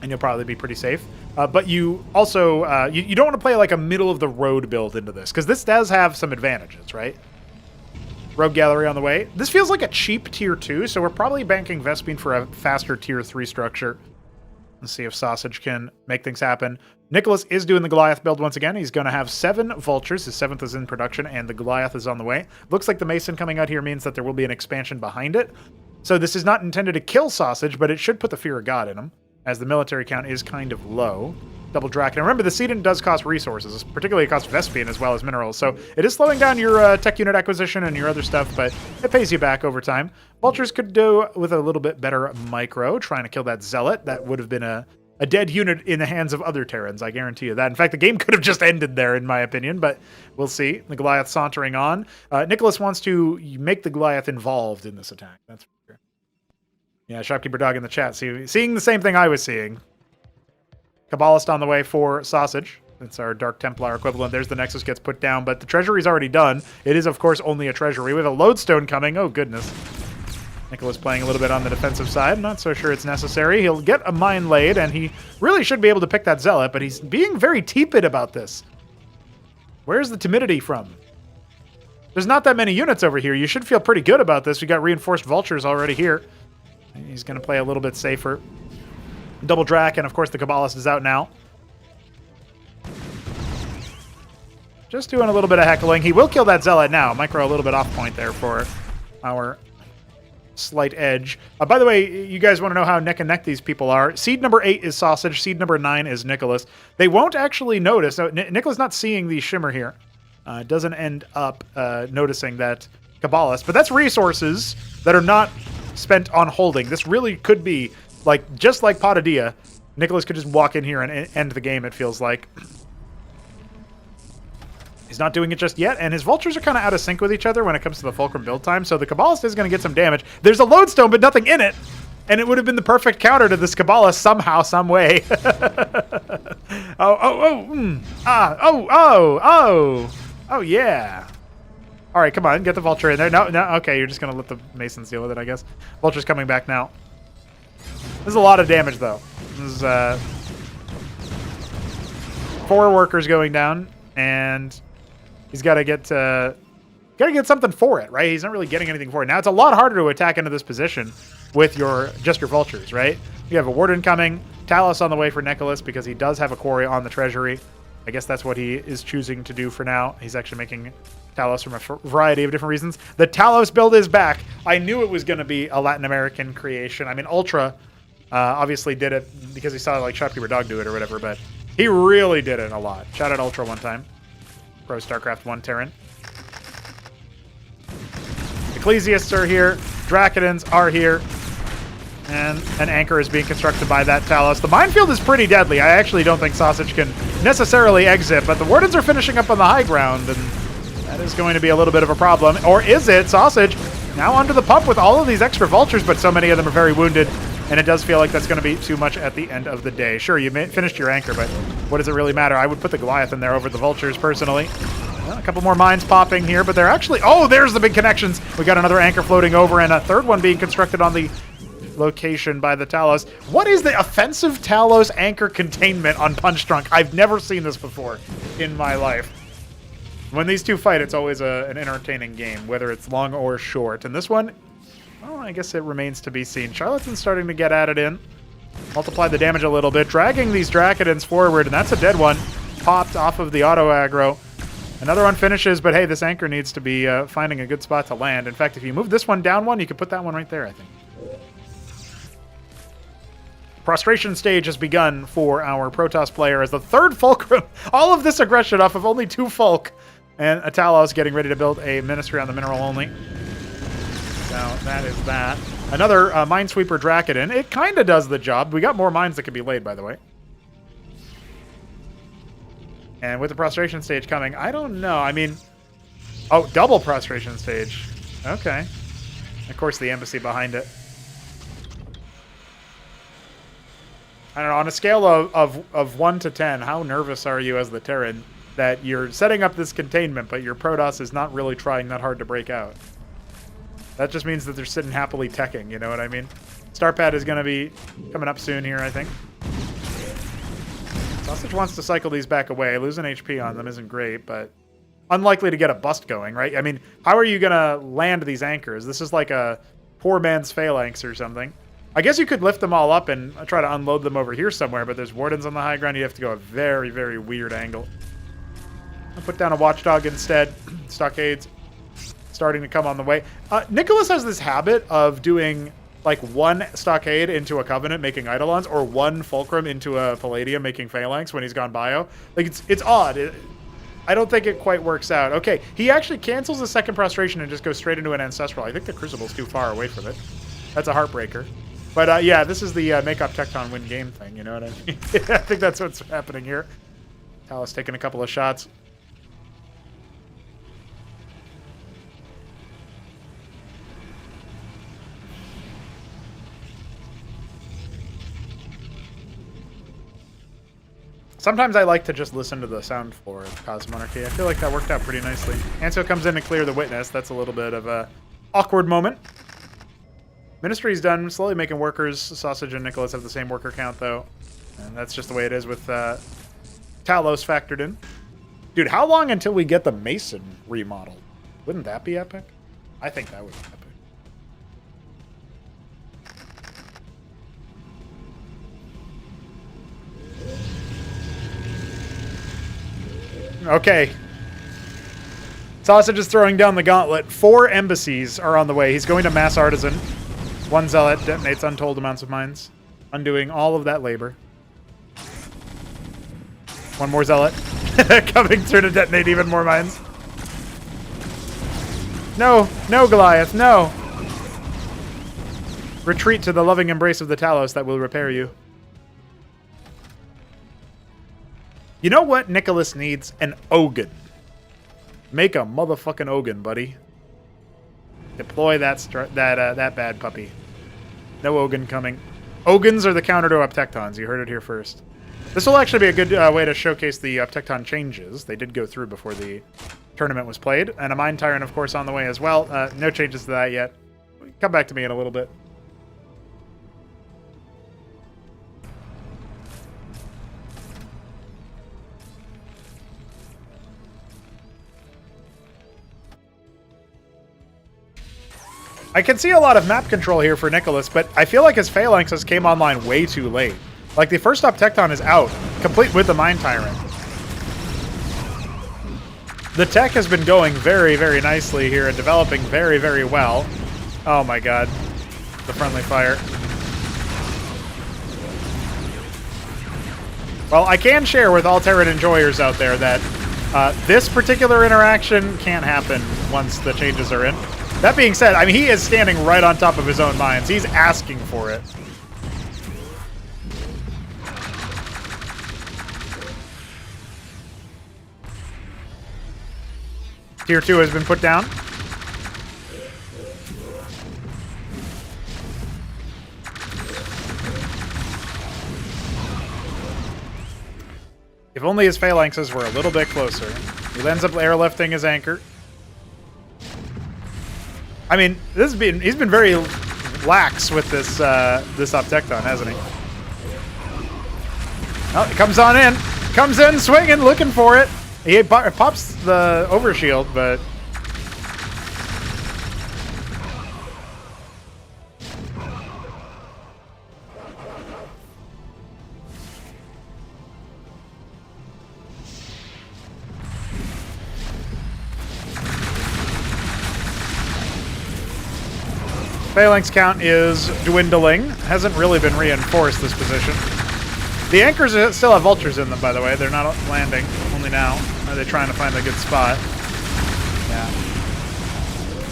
and you'll probably be pretty safe. But you also, you don't want to play like a middle-of-the-road build into this, because this does have some advantages, right? Rogue Gallery on the way. This feels like a cheap tier 2, so we're probably banking Vespene for a faster tier 3 structure. Let's see if Sausage can make things happen. Nicholas is doing the Goliath build once again. He's going to have 7 Vultures. His 7th is in production, and the Goliath is on the way. Looks like the Mason coming out here means that there will be an expansion behind it. So this is not intended to kill Sausage, but it should put the Fear of God in him, as the military count is kind of low. Double Draken. And remember, the Seedon does cost resources, particularly it costs Vespene as well as minerals. So it is slowing down your tech unit acquisition and your other stuff, but it pays you back over time. Vultures could do with a little bit better micro, trying to kill that Zealot. That would have been a dead unit in the hands of other Terrans, I guarantee you that. In fact, the game could have just ended there, in my opinion, but we'll see. The Goliath sauntering on. Nicholas wants to make the Goliath involved in this attack. That's for sure. Yeah, Shopkeeper Dog in the chat, seeing the same thing I was seeing. Kabbalist on the way for Sausage. It's our Dark Templar equivalent. There's the Nexus gets put down, but the treasury's already done. It is, of course, only a treasury. We have a lodestone coming. Oh, goodness. Nicholas playing a little bit on the defensive side. Not so sure it's necessary. He'll get a mine laid, and he really should be able to pick that Zealot, but he's being very tepid about this. Where's the timidity from? There's not that many units over here. You should feel pretty good about this. We got reinforced Vultures already here. He's going to play a little bit safer. Double Drac, and of course the Kabbalist is out now. Just doing a little bit of heckling. He will kill that Zealot now. Micro a little bit off point there for our slight edge. By the way, you guys want to know how neck and neck these people are. Seed number 8 is Sausage. Seed number 9 is Nicholas. They won't actually notice. So Nicholas not seeing the shimmer here. Doesn't end up noticing that Kabbalist. But that's resources that are not spent on holding. This really could be just like Patadia. Nicholas could just walk in here and end the game, it feels like. He's not doing it just yet, and his Vultures are kind of out of sync with each other when it comes to the Fulcrum build time, so the Kabbalist is going to get some damage. There's a lodestone, but nothing in it, and it would have been the perfect counter to this Kabbalist somehow, some way. Oh, yeah. All right, come on, get the Vulture in there. No, okay, you're just going to let the Masons deal with it, I guess. Vulture's coming back now. This is a lot of damage, though. This is 4 workers going down, and he's got to get something for it, right? He's not really getting anything for it. Now, it's a lot harder to attack into this position with just your Vultures, right? You have a Warden coming, Talos on the way for Nicholas because he does have a quarry on the treasury. I guess that's what he is choosing to do for now. He's actually making Talos from a variety of different reasons. The Talos build is back. I knew it was going to be a Latin American creation. I mean, Ultra obviously did it because he saw like Shopkeeper Dog do it or whatever, but he really did it a lot. Shout out Ultra one time. Pro Starcraft 1 Terran. Ecclesiasts are here. Drakidans are here. And an anchor is being constructed by that Talos. The minefield is pretty deadly. I actually don't think Sausage can necessarily exit, but the Wardens are finishing up on the high ground, and that is going to be a little bit of a problem. Or is it? Sausage now onto the pump with all of these extra vultures, but so many of them are very wounded, and it does feel like that's going to be too much at the end of the day. Sure, you finished your anchor, but what does it really matter? I would put the Goliath in there over the vultures, personally. Well, a couple more mines popping here, but they're actually... Oh, there's the big connections. We got another anchor floating over, and a third one being constructed on the location by the Talos. What is the offensive Talos anchor containment on Punch Drunk? I've never seen this before in my life. When these two fight, it's always an entertaining game, whether it's long or short. And this one, well, I guess it remains to be seen. Charlatan's starting to get at it in. Multiply the damage a little bit, dragging these Drakodons forward, and that's a dead one. Popped off of the auto aggro. Another one finishes, but hey, this anchor needs to be finding a good spot to land. In fact, if you move this one down one, you could put that one right there, I think. Prostration stage has begun for our Protoss player as the third Fulcrum. All of this aggression off of only 2 Fulk. And a Talos getting ready to build a Ministry on the mineral only. So that is that. Another Minesweeper Drakodon. It kind of does the job. We got more mines that could be laid, by the way. And with the Prostration stage coming, I don't know. I mean... Oh, double Prostration stage. Okay. Of course, the embassy behind it. I don't know, on a scale of 1 to 10, how nervous are you as the Terran that you're setting up this containment, but your Protoss is not really trying that hard to break out? That just means that they're sitting happily teching, you know what I mean? Starpad is going to be coming up soon here, I think. Sausage wants to cycle these back away. Losing HP on them isn't great, but unlikely to get a bust going, right? I mean, how are you going to land these anchors? This is like a poor man's phalanx or something. I guess you could lift them all up and try to unload them over here somewhere, but there's Wardens on the high ground. You have to go a very, very weird angle. I'll put down a Watchdog instead. Stockades starting to come on the way. Nicholas has this habit of doing like 1 Stockade into a Covenant making Eidolons, or 1 Fulcrum into a Palladium making Phalanx when he's gone bio. Like, it's odd. I don't think it quite works out. Okay, he actually cancels the second Prostration and just goes straight into an Ancestral. I think the Crucible's too far away from it. That's a heartbreaker. But yeah, this is the make up Tecton win game thing, you know what I mean? I think that's what's happening here. Talos taking a couple of shots. Sometimes I like to just listen to the sound floor of Cosmonarchy. I feel like that worked out pretty nicely. Ansel comes in to clear the witness. That's a little bit of a awkward moment. Ministry's done, slowly making workers. Sausage and Nicholas have the same worker count, though. And that's just the way it is with Talos factored in. Dude, how long until we get the Mason remodeled? Wouldn't that be epic? I think that would be epic. Okay. Sausage is throwing down the gauntlet. 4 embassies are on the way. He's going to Mass Artisan. 1 Zealot detonates untold amounts of mines, undoing all of that labor. 1 more Zealot coming through to detonate even more mines. No, no, Goliath, no. Retreat to the loving embrace of the Talos that will repair you. You know what Nicholas needs? An Ogun. Make a motherfucking Ogun, buddy. Deploy that bad puppy. No Ogun coming. Ogans are the counter to Uptectons. You heard it here first. This will actually be a good way to showcase the Uptecton changes. They did go through before the tournament was played. And a Mine Tyrant, of course, on the way as well. No changes to that yet. Come back to me in a little bit. I can see a lot of map control here for Nicholas, but I feel like his Phalanxes came online way too late. Like, the first Uptecton is out, complete with the Mine Tyrant. The tech has been going very, very nicely here and developing very, very well. Oh my god. The friendly fire. Well, I can share with all Terran enjoyers out there that this particular interaction can't happen once the changes are in. That being said, I mean, he is standing right on top of his own mines. He's asking for it. Tier 2 has been put down. If only his phalanxes were a little bit closer. He ends up airlifting his anchor. I mean, he's been very lax with this this Optecton, hasn't he? Oh, he comes on in. Comes in swinging, looking for it. He pops the overshield, but phalanx count is dwindling. Hasn't really been reinforced, this position. The anchors still have vultures in them, by the way. They're not landing, only now. Are they trying to find a good spot? Yeah.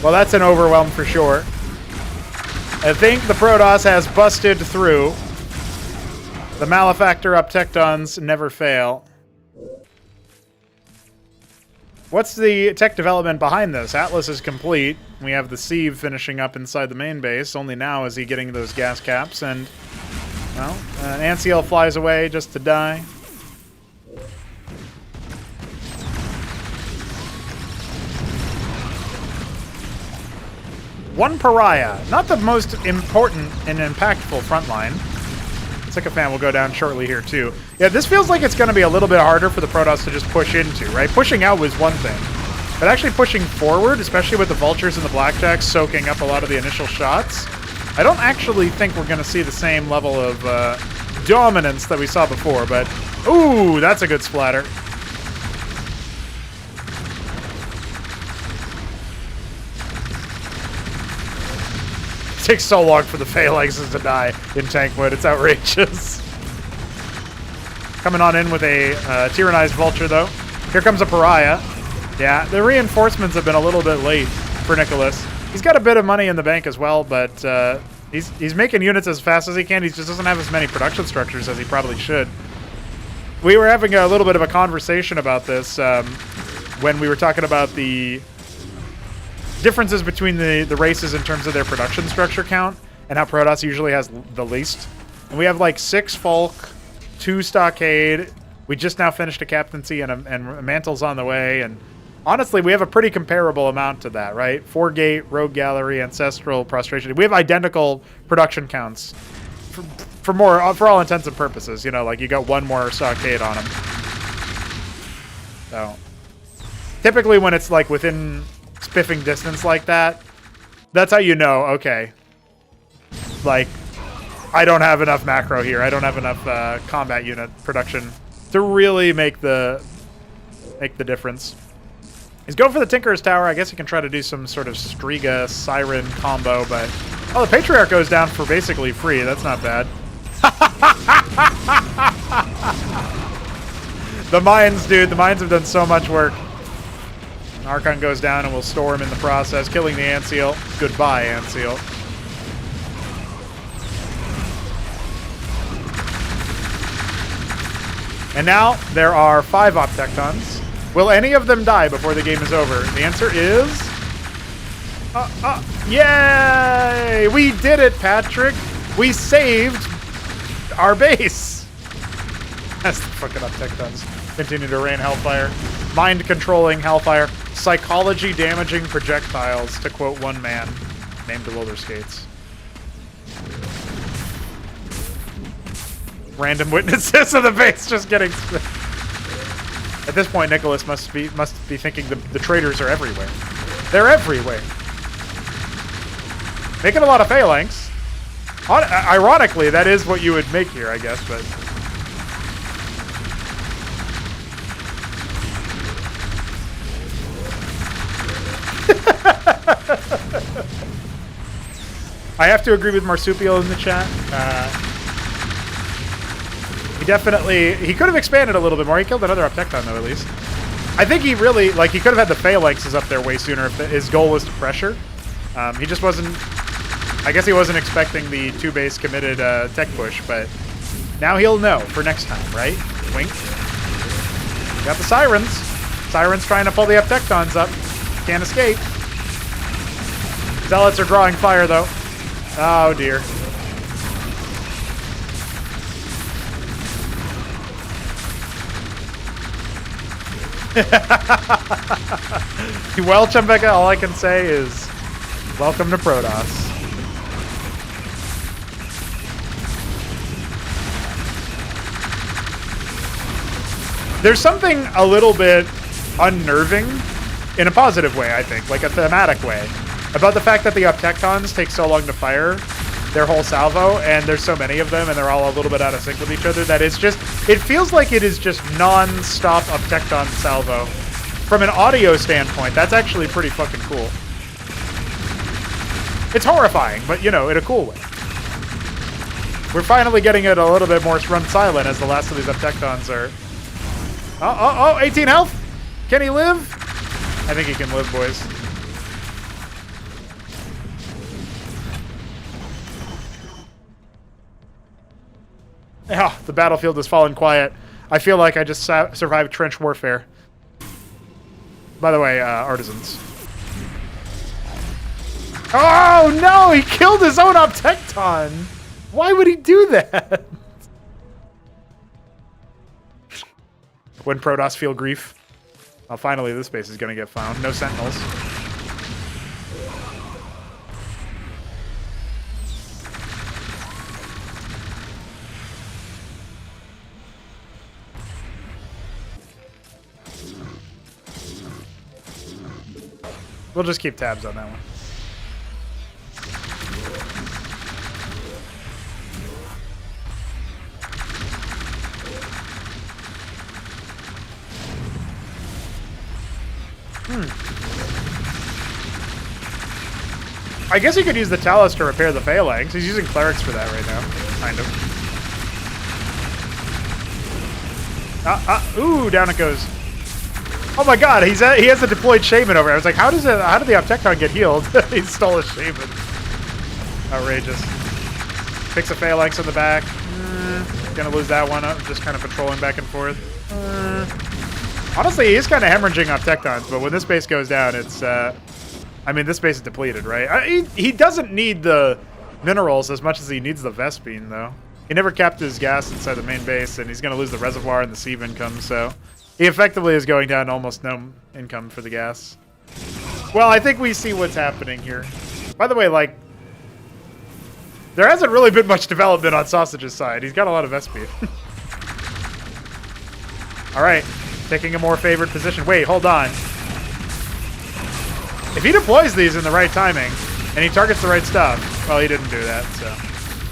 Well, that's an overwhelm for sure. I think the Protoss has busted through. The Malefactor Optectons never fail. What's the tech development behind this? Atlas is complete. We have the sieve finishing up inside the main base. Only now is he getting those gas caps, and well, an Anciel flies away just to die. One pariah. Not the most important and impactful front line. Sycophant will go down shortly here, too. Yeah, this feels like it's going to be a little bit harder for the Protoss to just push into, right? Pushing out was one thing. But actually pushing forward, especially with the Vultures and the Blackjacks soaking up a lot of the initial shots, I don't actually think we're going to see the same level of dominance that we saw before, but ooh, that's a good splatter. It takes so long for the phalanxes to die in tank mode. It's outrageous. Coming on in with a tyrannized vulture, though. Here comes a pariah. Yeah, the reinforcements have been a little bit late for Nicholas. He's got a bit of money in the bank as well, but he's making units as fast as he can. He just doesn't have as many production structures as he probably should. We were having a little bit of a conversation about this when we were talking about the differences between the races in terms of their production structure count and how Protoss usually has the least. And we have like 6 Folk, 2 Stockade. We just now finished a Captaincy and a Mantle's on the way. And honestly, we have a pretty comparable amount to that, right? 4 Gate, Rogue Gallery, Ancestral, Prostration. We have identical production counts for all intents and purposes. You know, like you got 1 more Stockade on them. So typically when it's like within spiffing distance like that, that's how you know, okay, like I don't have enough macro here. I don't have enough combat unit production to really make the difference. He's going for the Tinkerer's Tower. I guess he can try to do some sort of Striga Siren combo, but oh, the Patriarch goes down for basically free. That's not bad. The mines, dude. The mines have done so much work. Archon goes down and we'll store him in the process, killing the Anciel. Goodbye, Anciel. And now there are 5 Optectons. Will any of them die before the game is over? The answer is... yay! We did it, Patrick! We saved our base! That's the fucking Optectons. Continue to rain Hellfire. Mind-controlling Hellfire. Psychology-damaging projectiles, to quote one man named Roller Skates. Random witnesses of the base just getting... At this point, Nicholas must be thinking the traitors are everywhere. They're everywhere. Making a lot of phalanx. Ironically, that is what you would make here, I guess, but... I have to agree with Marsupial in the chat. He could have expanded a little bit more. He killed another Optecton, though, at least. I think he really, like, he could have had the phalanxes up there way sooner if his goal was to pressure. He just wasn't... I guess he wasn't expecting the 2-base committed tech push, but now he'll know for next time, right? Wink. Got the Sirens. Sirens trying to pull the Uptectons up. Can't escape. Zealots are drawing fire, though. Oh, dear. Well, Chumbeka, all I can say is welcome to Protoss. There's something a little bit unnerving, in a positive way, I think, like a thematic way, about the fact that the Uptectons take so long to fire their whole salvo, and there's so many of them, and they're all a little bit out of sync with each other, that it's just, it feels like it is just non-stop Uptecton salvo. From an audio standpoint, that's actually pretty fucking cool. It's horrifying, but, you know, in a cool way. We're finally getting it a little bit more run silent as the last of these Uptectons are... Oh, 18 health? Can he live? I think he can live, boys. Yeah, the battlefield has fallen quiet. I feel like I just survived trench warfare. By the way, artisans. Oh, no! He killed his own Uptecton! Why would he do that? When Protoss feel grief. Oh, finally, this base is going to get found. No sentinels. We'll just keep tabs on that one. I guess he could use the Talus to repair the Phalanx. He's using Clerics for that right now, kind of. Ooh, down it goes. Oh my god, he has a deployed Shaman over. I was like, how did the Uptecton get healed? He stole a Shaman. Outrageous. Picks a Phalanx in the back. Gonna lose that one up, just kind of patrolling back and forth. Honestly, he's kind of hemorrhaging Uptectons, but when this base goes down, it's... I mean, this base is depleted, right? He doesn't need the minerals as much as he needs the Vespene, though. He never capped his gas inside the main base, and he's going to lose the reservoir and the sieve income, so... He effectively is going down to almost no income for the gas. Well, I think we see what's happening here. By the way, like... There hasn't really been much development on Sausage's side. He's got a lot of Vespene. Alright, taking a more favored position. Wait, hold on. If he deploys these in the right timing, and he targets the right stuff, well, he didn't do that, so...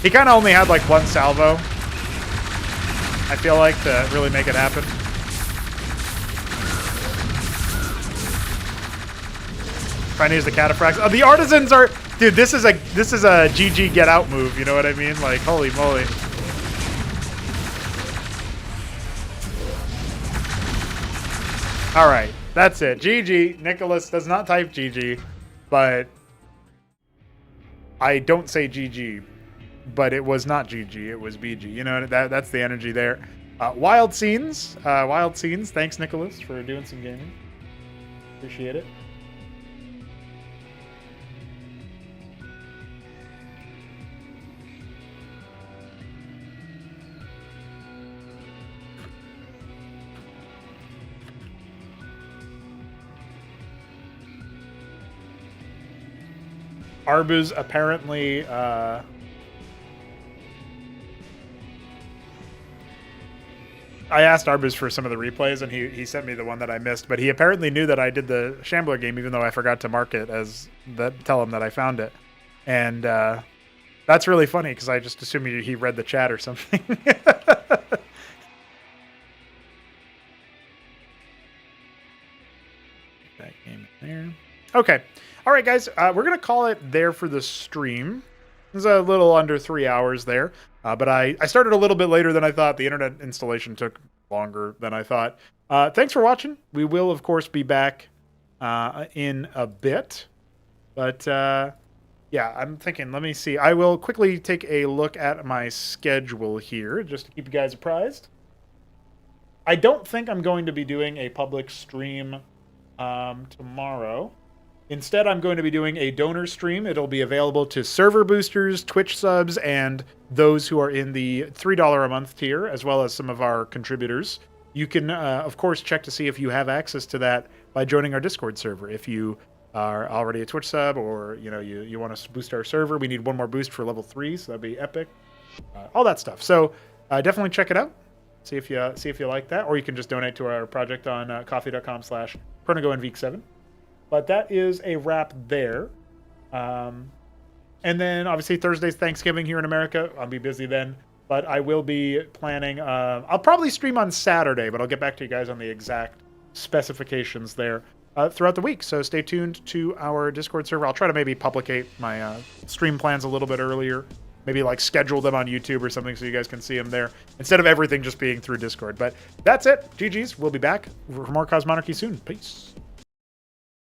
He kind of only had, like, one salvo, I feel like, to really make it happen. Trying to use the cataphracts. Oh, the artisans are... Dude, this is a GG get out move, you know what I mean? Like, holy moly. Alright, that's it. GG. Nicholas does not type GG, but I don't say GG. But it was not GG, it was BG. You know, that's the energy there. Wild Scenes. Wild Scenes. Thanks, Nicholas, for doing some gaming. Appreciate it. Arbuz apparently I asked Arbuz for some of the replays, and he sent me the one that I missed, but he apparently knew that I did the Shambler game, even though I forgot to mark it as tell him that I found it. And that's really funny, because I just assumed he read the chat or something. That game in there. Okay. All right, guys. We're going to call it there for the stream. It was a little under 3 hours there. But I started a little bit later than I thought. The internet installation took longer than I thought. Thanks for watching. We will, of course, be back in a bit. But yeah, I'm thinking, let me see. I will quickly take a look at my schedule here just to keep you guys apprised. I don't think I'm going to be doing a public stream tomorrow. Instead, I'm going to be doing a donor stream. It'll be available to server boosters, Twitch subs, and those who are in the $3 a month tier, as well as some of our contributors. You can, of course, check to see if you have access to that by joining our Discord server. If you are already a Twitch sub, or you want us to boost our server, we need one more boost for level 3, so that'd be epic. All that stuff. So definitely check it out. See if you like that, or you can just donate to our project on coffee.com/Pernigo and Veek7. But that is a wrap there. And then, obviously, Thursday's Thanksgiving here in America. I'll be busy then. But I will be planning... I'll probably stream on Saturday, but I'll get back to you guys on the exact specifications there throughout the week. So stay tuned to our Discord server. I'll try to maybe publicate my stream plans a little bit earlier. Maybe, like, schedule them on YouTube or something so you guys can see them there, instead of everything just being through Discord. But that's it. GG's. We'll be back for more Cosmonarchy soon. Peace.